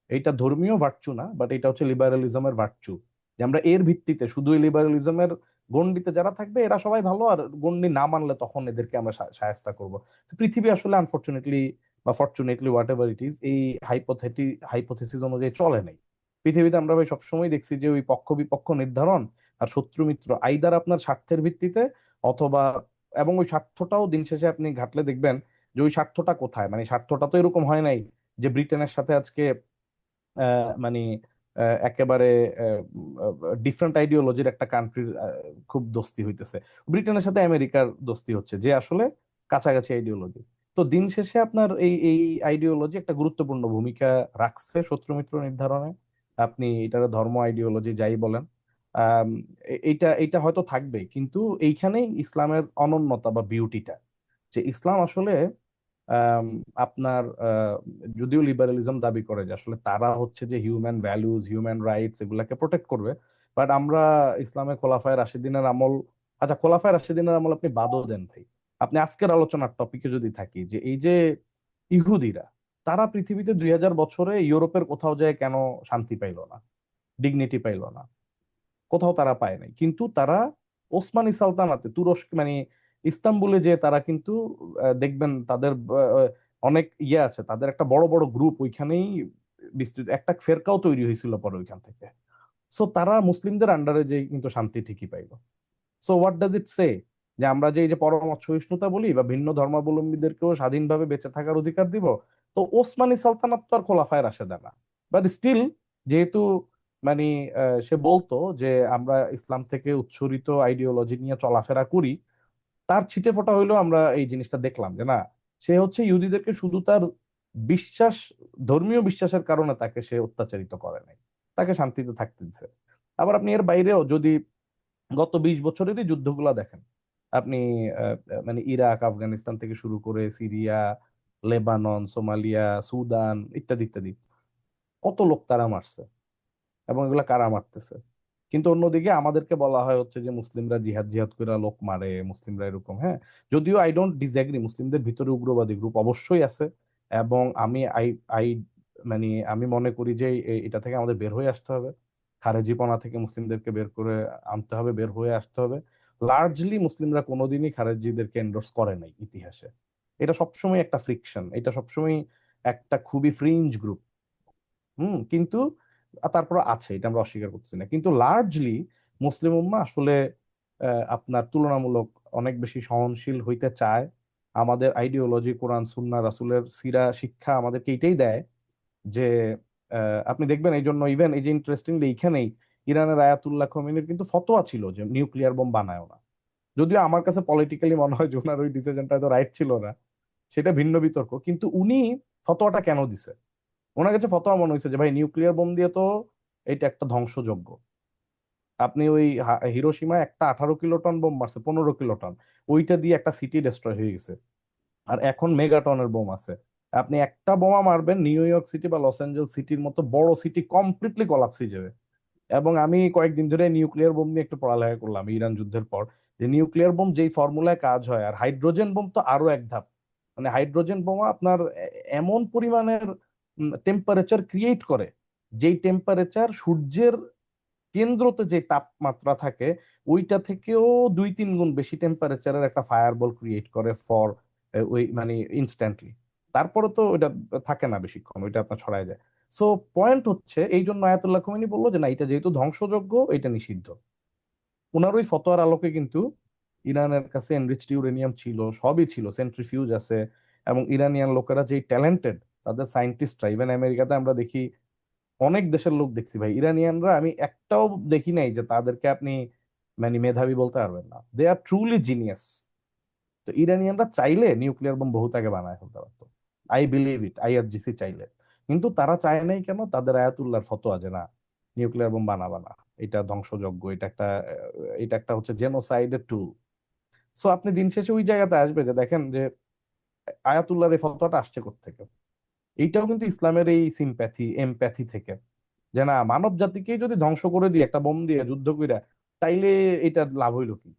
এইটা ধর্মীয় ভার্চু না, বাট এটা হচ্ছে লিবারালিজমের ভার্চু, যে আমরা এর ভিত্তিতে শুধুই লিবারালিজমের গণ্ডিতে যারা থাকবে এরা সবাই ভালো, আর গণ্ডি না মানলে তখন এদেরকে আমরা শায়েস্তা করব। তো পৃথিবী আসলে আনফরচুনেটলি বা fortunately what ever it is, এই হাইপোথেসিস অনুযায়ী চলে নাই। পৃথিবীতে আমরা ভাই সবসময় দেখছি যে ওই পক্ষ বিপক্ষ নির্ধারণ আর শত্রু মিত্র আইদার আপনার স্বার্থের ভিত্তিতে অথবা, এবং ওই স্বার্থটাও দিন শেষে আপনি ঘাটলে দেখবেন যে ওই স্বার্থটা কোথায়, মানে স্বার্থটা তো এরকম হয় নাই যে ব্রিটেনের সাথে আজকে মানে একেবারে ডিফারেন্ট আইডিওলজির একটা কান্ট্রির খুব দোস্তি হইতেছে, ব্রিটেনের সাথে আমেরিকার দোস্তি হচ্ছে, যে আসলে কাছাকাছি আইডিওলজি। তো দিন শেষে আপনার এই এই আইডিওলজি একটা গুরুত্বপূর্ণ ভূমিকা রাখছে শত্রু মিত্র নির্ধারণে। আপনি এটার ধর্ম আইডিওলজি যাই বলেন, আম, এইটা এইটা হয়তো থাকবে, কিন্তু এইখানেই ইসলামের অনন্যতা বা বিউটিটা, যে ইসলাম আসলে আম, আপনার যদিও লিবারালিজম দাবি করে যে আসলে তারা হচ্ছে যে হিউম্যান ভ্যালুজ হিউম্যান রাইটস এগুলাকে প্রোটেক্ট করবে, বাট আমরা ইসলামে খোলাফায়ে রাশিদিনের আমল, আচ্ছা খোলাফায়ে রাশিদিনের আমল আপনি বাদও দেন ভাই, আপনি আজকের আলোচনার টপিকে যদি থাকি যে এই যে ইহুদিরা, তারা পৃথিবীতে 2000 বছরে ইউরোপের কোথাও যায় কেন শান্তি পাইলো না, ডিগনিটি পাইলো না? কোথাও তারা পায় নাই, কিন্তু তারা ওসমানী সালতানাতে তুরস্ক মানে ইস্তাম্বুলে যে তারা কিন্তু দেখবেন তাদের অনেক ইয়ে আছে, তাদের একটা বড় বড় গ্রুপ ওইখানেই বিস্তৃত, একটা ফেরকাও তৈরি হয়েছিল পরে ওইখান থেকে। সো তারা মুসলিমদের আন্ডারে যে কিন্তু শান্তি ঠিকই পাইলো। সো হোয়াট ডাজ ইট সে, যে আমরা যে এই যে পরমত সহিষ্ণুতা বলি বা ভিন্ন ধর্মাবলম্বীদেরকেও স্বাধীনভাবে বেঁচে থাকার অধিকার দিব, তো ওসমানী সালতানাত তো আর খোলাফায়ে রাশেদা না। বাট স্টিল, যেহেতু মানে সে বলতো যে আমরা ইসলাম থেকে উৎসরিত আইডিওলজি নিয়ে চলাফেরা করি, তার ছিটে ফোঁটা হইলেও আমরা এই জিনিসটা দেখলাম যে না, সে হচ্ছে ইহুদিদেরকে শুধু তার বিশ্বাস, ধর্মীয় বিশ্বাসের কারণে তাকে সে অত্যাচারিত করে নাই, তাকে শান্তিতে থাকতে দিছে। আবার আপনি এর বাইরেও যদি গত 20 বছরেরই যুদ্ধগুলা দেখেন, আপনি মানে ইরাক, আফগানিস্তান থেকে শুরু করে সিরিয়া, লেবানন, সোমালিয়া, সুদান ইত্যাদি ইত্যাদি, কত লোক তারা মারছে এবং এগুলা কারা মারতেছে। কিন্তু অন্যদিকে আমাদেরকে বলা হয় হচ্ছে যে মুসলিমরা জিহাদ জিহাদ করে লোক মারে, মুসলিমরা এরকম। হ্যাঁ, যদিও আই ডোন্ট ডিসএগ্রি, মুসলিমদের ভিতরে উগ্রবাদী গ্রুপ অবশ্যই আছে, এবং আমি আই আই মানে আমি মনে করি যে এটা থেকে আমাদের বের হয়ে আসতে হবে, খারেজিপনা থেকে মুসলিমদেরকে বের করে আনতে হবে, বের হয়ে আসতে হবে। লার্জলি মুসলিমরা কোনোদিনই খারেজিদেরকে এন্ডোর্স করে নাই ইতিহাসে। এটা সবসময় একটা ফ্রিকশন, এটা সবসময় একটা খুবই ফ্রিঞ্জ গ্রুপ। কিন্তু তারপর আছে, এটা আমরা অস্বীকার করতেছি না, কিন্তু লার্জলি মুসলিম উম্মাহ আসলে আপনার তুলনামূলক অনেক বেশি সহনশীল হইতে চায়। আমাদের আইডিওলজি, কোরআন সুন্নাহ, রাসূলের সিরা শিক্ষা আমাদেরকে এটাই দেয় যে আপনি দেখবেন এই জন্য ইভেন এই যে ইন্টারেস্টিংলি এইখানেই ইরানের আয়াতুল্লাহ খোমেনির কিন্তু ফতোয়া ছিল যে নিউক্লিয়ার বোম বানায় না। যদিও আমার কাছে পলিটিক্যালি মনে হয় যে ওনার ওই ডিসিশনটা হয়তো রাইট ছিল না, সেটা ভিন্ন বিতর্ক, কিন্তু উনি ফতোয়াটা কেন দিছে? ওনার কাছে ফতোয়া মনে হয়েছে যে ভাই নিউক্লিয়ার বোম দিয়ে তো এটা একটা ধ্বংসযজ্ঞ। আপনি ওই হিরোশিমায় একটা 18 কিলোটন বোম মারছে, 15 কিলোটন, ওইটা দিয়ে একটা সিটি ডিস্ট্রয় হয়ে গেছে। আর এখন মেগাটনের বোম আছে, আপনি একটা বোমা মারবেন নিউ ইয়র্ক সিটি বা লস অ্যাঞ্জেলস সিটির মতো বড় সিটি কমপ্লিটলি কলাপস হয়ে যাবে। এবং আমি কয়েকদিন ধরে নিউক্লিয়ার বোম নিয়ে একটু পড়ালেখা করলাম ইরান যুদ্ধের পর, যে নিউক্লিয়ার বোম যেই ফর্মুলায় কাজ হয়, আর হাইড্রোজেন বোম তো আরো এক ধাপ। মানে হাইড্রোজেন বোমা আপনার এমন পরিমাণের টেম্পারেচার ক্রিয়েট করে, যেই টেম্পারেচার সূর্যের কেন্দ্রতে যে তাপমাত্রা থাকে ওইটা থেকেও 2-3 গুণ বেশি টেম্পারেচারের একটা ফায়ার বল ক্রিয়েট করে ফর ওই মানে ইনস্ট্যান্টলি। তারপরে তো ওইটা থাকে না বেশিক্ষণ, ওইটা আপনার ছড়ায় যায়। সো পয়েন্ট হচ্ছে, এই জন্য আয়াতুল্লাহ খোমেনি বললো যে না, এটা যেহেতু ধ্বংসযোগ্য এটা নিষিদ্ধ। ওনার ওই ফতোয়ার আলোকে কিন্তু ইরানের কাছে এনরিচড ইউরেনিয়াম ছিল, সবই ছিল, সেন্ট্রিফিউজ আছে, এবং ইরানিয়ান লোকেরা যেই ট্যালেন্টেড, তাদের সায়েন্টিস্টরা, ইভেন আমেরিকাতে আমরা দেখি অনেক দেশের লোক দেখছি ভাই, ইরানিয়ানরা আমি একটাও দেখি নাই যে তাদেরকে আপনি মানে মেধাবী বলতে পারবেন না, দে আর ট্রুলি জিনিয়াস। তো ইরানিয়ানরা চাইলে নিউক্লিয়ার বোম বহুত আগে বানায় ফেলতে পারতো, আই বিলিভ ইট, আইআরজিসি চাইলে। কিন্তু তারা চায় নাই কেন? তাদের আয়াতুল্লাহর ফতোয়া যে না, নিউক্লিয়ার বোম বানাবা না, এটা ধ্বংসযজ্ঞ, এটা একটা হচ্ছে জেনোসাইডের টুল। সো আপনি দিন শেষে ওই জায়গাতে আসবে যে দেখেন যে আয়াতুল্লাহর এই ফতোয়াটা আসছে কোত্থেকে। এইটাও কিন্তু ইসলামের এই সিম্প্যাথি এমপ্যাথি থেকে, যে না, মানব জাতিকে যদি ধ্বংস করে দিয়ে একটা বোম দিয়ে যুদ্ধ কইরা, তাইলে এটার লাভ হইলো কি?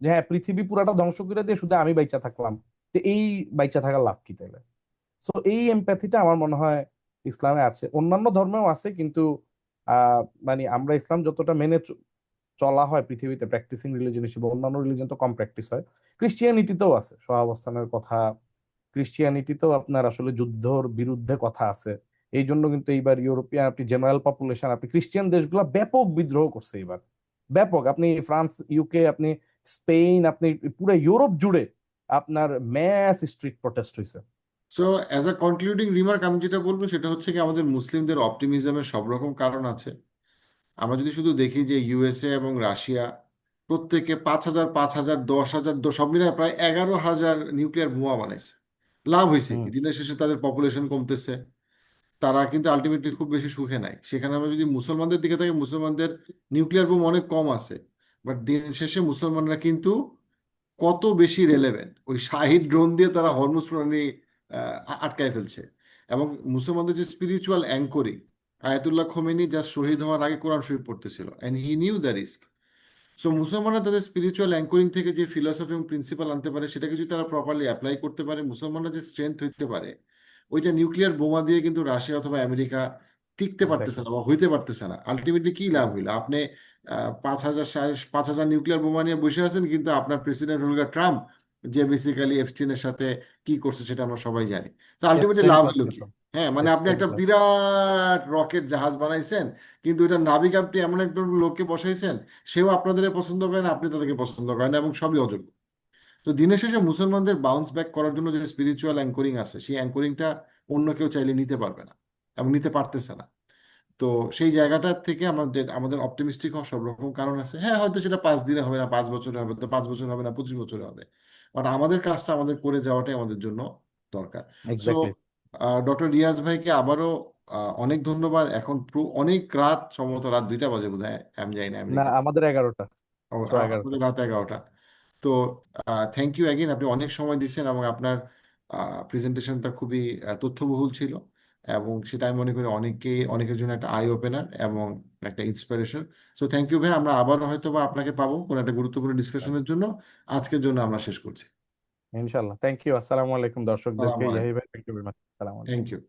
যে হ্যাঁ, পৃথিবী পুরাটা ধ্বংস করে দিয়ে শুধু আমি বাইচা থাকলাম, তো এই বাইচা থাকার লাভ কি তাইলে? সো এই এমপ্যাথিটা আমার মনে হয় ইসলামে আছে, অন্যান্য ধর্মেও আছে, কিন্তু মানে আমরা ইসলাম যতটা মেনে চলা হয় পৃথিবীতে প্র্যাকটিসিং রিলিজন হিসেবে, অন্যান্য রিলিজন তো কম প্র্যাকটিস হয়। ক্রিশ্চিয়ানিটিতেও আছে সহাবস্থানের কথা, ক্রিশ্চিয়ানিটিতেও আপনার আসলে যুদ্ধর বিরুদ্ধে কথা আছে। এই জন্য কিন্তু এইবার ইউরোপিয়ান আপনি জেনারেল পপুলেশন, আপনি ক্রিশ্চিয়ান দেশগুলো ব্যাপক বিদ্রোহ করছে এবার, ব্যাপক। আপনি ফ্রান্স, ইউকে, আপনি স্পেন, আপনি পুরো ইউরোপ জুড়ে আপনার ম্যাস স্ট্রিট প্রটেস্ট হয়েছে। So as a concluding remark আমি যেটা বলবো সেটা হচ্ছে কি, আমাদের মুসলিমদের অপটিমিজমের সব রকম কারণ আছে। আমরা যদি শুধু দেখি যে ইউএসএ এবং রাশিয়া প্রত্যেকে 5,000 5,000 10,000 সব মিলে প্রায় 11,000 নিউক্লিয়ার বোমা বানাইছে। লাভ হয়েছে হুম। কি? দিনের শেষে তাদের পপুলেশন কমতেছে, তারা কিন্তু আলটিমেটলি খুব বেশি সুখে নাই। সেখানে আমরা যদি মুসলমানদের দিকে থাকি, মুসলমানদের নিউক্লিয়ার বোম অনেক কম আছে, বাট দিন শেষে মুসলমানরা কিন্তু কত বেশি রেলেভেন্ট, ওই শাহিদ ড্রোন দিয়ে তারা হরমুজ প্রণালী আটকায় ফেলছে। এবং মুসলমানদের যে স্পিরিচুয়াল অ্যাঙ্করিং, আয়াতুল্লাহ খোমেনি যা শহীদ হওয়ার আগে কোরআন শরীফ পড়তেছিল, and he knew the risk. So মুসলমানরা তাদের স্পিরিচুয়াল অ্যাঙ্করিং থেকে যে ফিলসফি এবং প্রিন্সিপাল আনতে পারে, সেটাকে যদি তারা প্রপারলি অ্যাপ্লাই করতে পারে, মুসলমানরা যে স্ট্রেংথ হইতে পারে, ওইটা নিউক্লিয়ার বোমা দিয়ে কিন্তু রাশিয়া অথবা আমেরিকা টিকতে পারতেছে এক্স্যাক্টলি। না বা হইতে পারতেছে না, আলটিমেটলি কি লাভ হইলো? আপনি 5,000 নিউক্লিয়ার বোমা নিয়ে বসে আছেন, কিন্তু আপনার প্রেসিডেন্ট হল গিয়ে ট্রাম্প, যে বেসিক্যালি এপস্টিনের সাথে কি করছে সেটা আমরা সবাই জানি। তো আলটিমেটলি এপস্টাইন লাভ প্লাস হলো কি? মেথড। হ্যাঁ, মানে আপনি এপস্টাইন একটা প্লাস। বিরাট রকেট জাহাজ বানাইছেন, কিন্তু এটা নাবিক আপনি এমন একজন লোককে বসাইছেন, সেও আপনাদের পছন্দ করে না, আপনি তাদেরকে পছন্দ করেন না, এবং সবই অযোগ্য। তো দিনের শেষে মুসলমানদের বাউন্স ব্যাক করার জন্য যে স্পিরিচুয়াল অ্যাঙ্করিং আছে, সেই অ্যাঙ্করিংটা অন্য কেউ চাইলে নিতে পারবে না এবং নিতে পারতেছে না। তো সেই জায়গাটা থেকে আমাদের আমাদের অপটিমিস্টিক হওয়ার সব রকম কারণ আছে। হ্যাঁ, হয়তো সেটা 5 দিনে হবে না, 5 বছরে হবে, তো 5 বছর হবে না, 25 বছরে হবে, বাট আমাদের কাজটা আমাদের করে যাওয়াটাই আমাদের জন্য দরকার। So exactly. ডক্টর রিয়াজ ভাইকে আবারও অনেক ধন্যবাদ। এখন অনেক রাত, সম্ভবত রাত 2টা বাজে বোধ হয়, আমি জানি না না, আমেরিকা। আমাদের 11টা, শো 11টা। আপনাদের রাত 11টা। তো থ্যাংক ইউ অ্যাগেন, আপনি অনেক সময় দিচ্ছেন এবং আপনার প্রেজেন্টেশনটা খুবই তথ্যবহুল ছিল, এবং সেটা আমি মনে করি অনেকের জন্য একটা আই ওপেনার এবং একটা ইন্সপিরেশন। সো থ্যাংক ইউ ভাই, আমরা আবার হয়তো বা আপনাকে পাবো কোনো একটা গুরুত্বপূর্ণ ডিসকাশনের জন্য। আজকের জন্য আমরা শেষ করছি। ইনশাল্লাহ। Thank you. আসসালামু আলাইকুম দর্শকদেরকে। সালাম ইয়াহি আলাইকুম। ভাই, থ্যাংক ইউ ভেরি মাচ। আসসালামু আলাইকুম। Thank you.